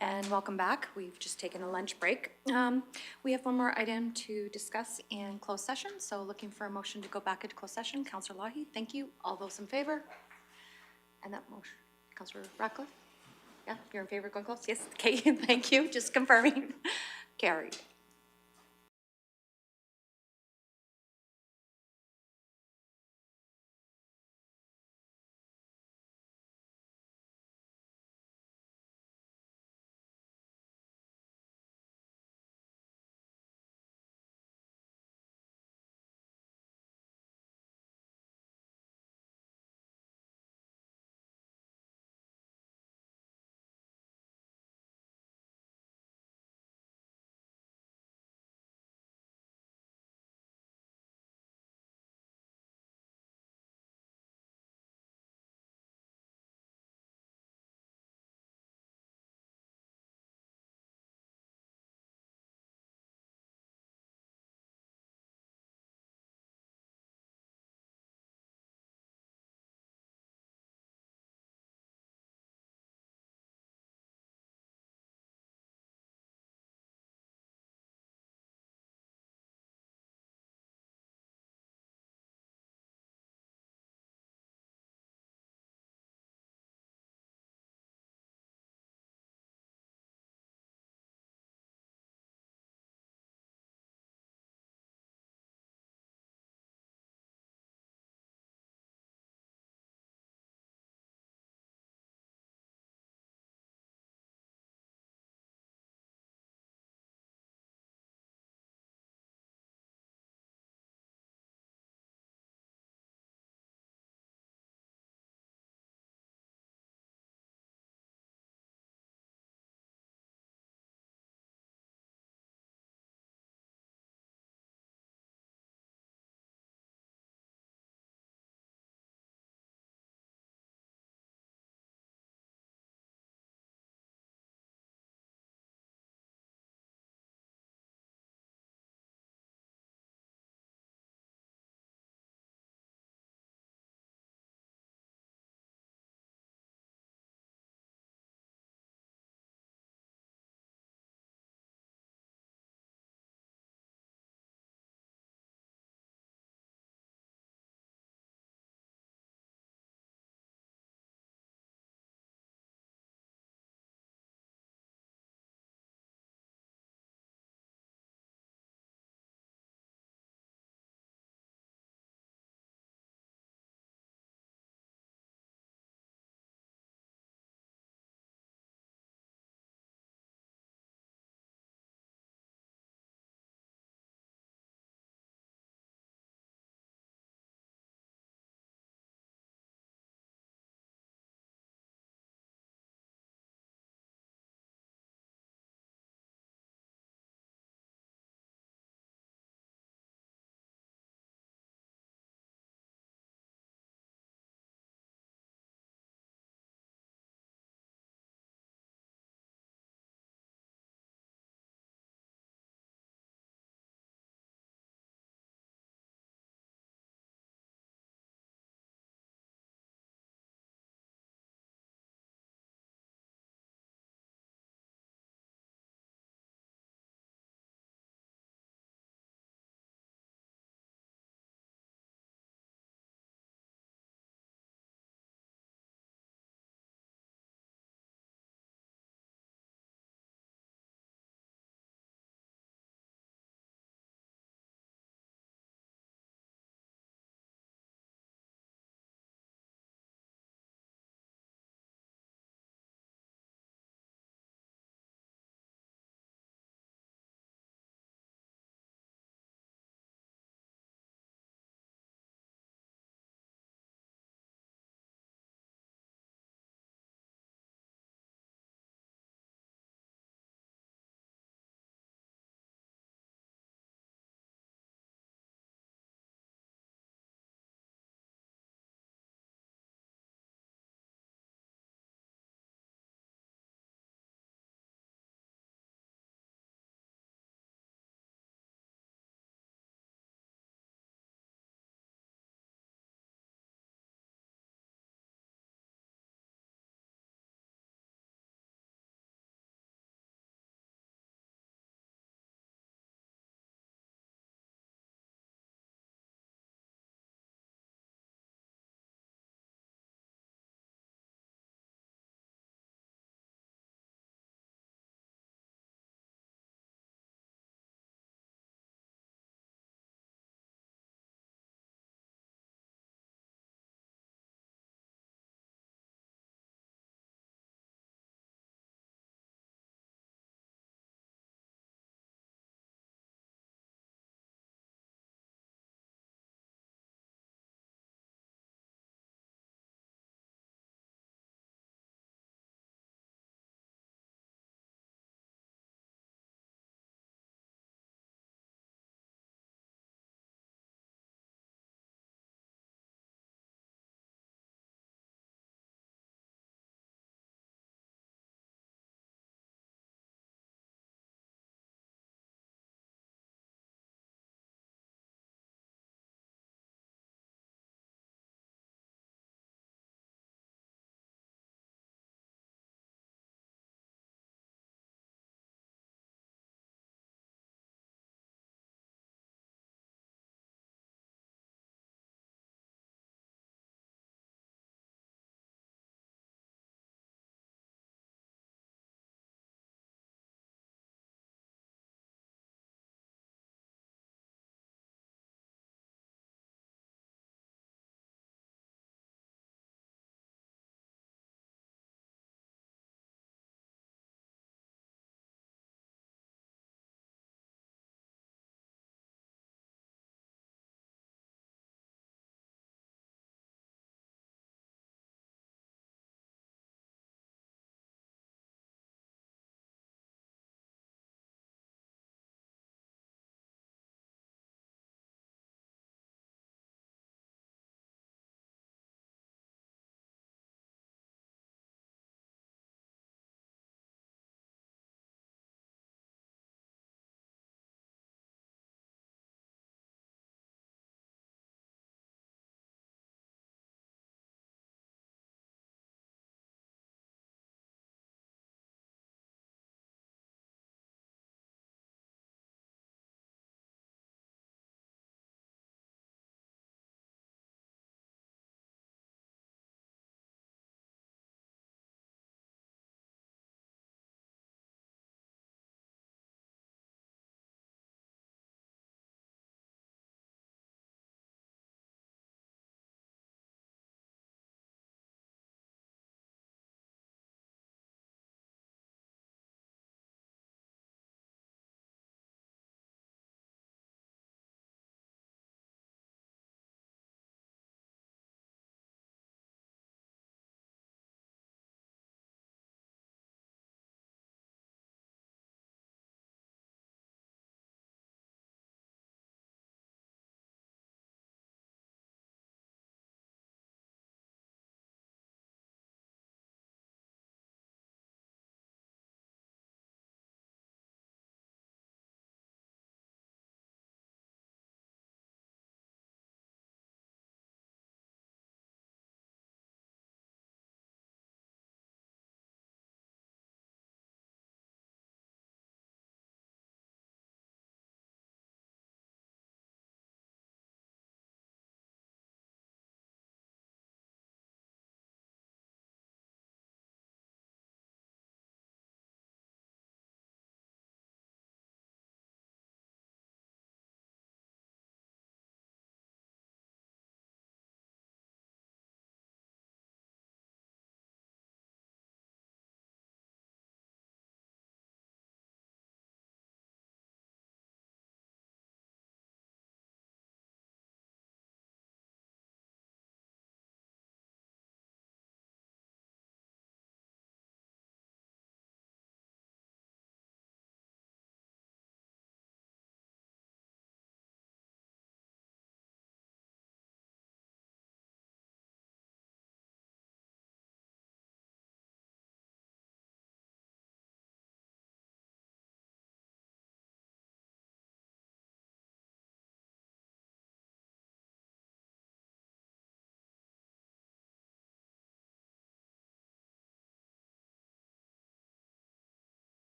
Speaker 1: And welcome back. We've just taken a lunch break. We have one more item to discuss in closed session, so looking for a motion to go back into closed session. Councillor Lahi, thank you. All those in favor? And that motion, Councillor Ratcliffe? Yeah, you're in favor of going close? Yes, okay, thank you. Just confirming. Carried.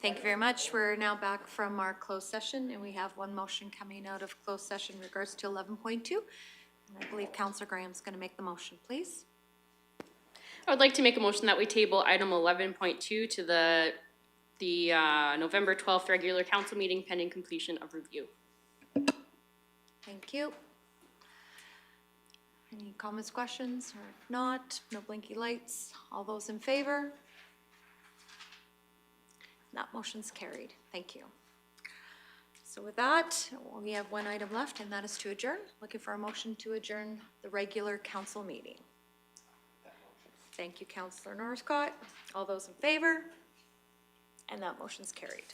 Speaker 1: Thank you very much. We're now back from our closed session, and we have one motion coming out of closed session in regards to 11.2. And I believe Councillor Graham's going to make the motion, please.
Speaker 2: I would like to make a motion that we table item 11.2 to the November 12th regular council meeting pending completion of review.
Speaker 1: Thank you. Any comments, questions, or if not, no blinky lights. All those in favor? That motion's carried. Thank you. So with that, we have one item left, and that is to adjourn. Looking for a motion to adjourn the regular council meeting. Thank you, Councillor Northcott. All those in favor? And that motion's carried.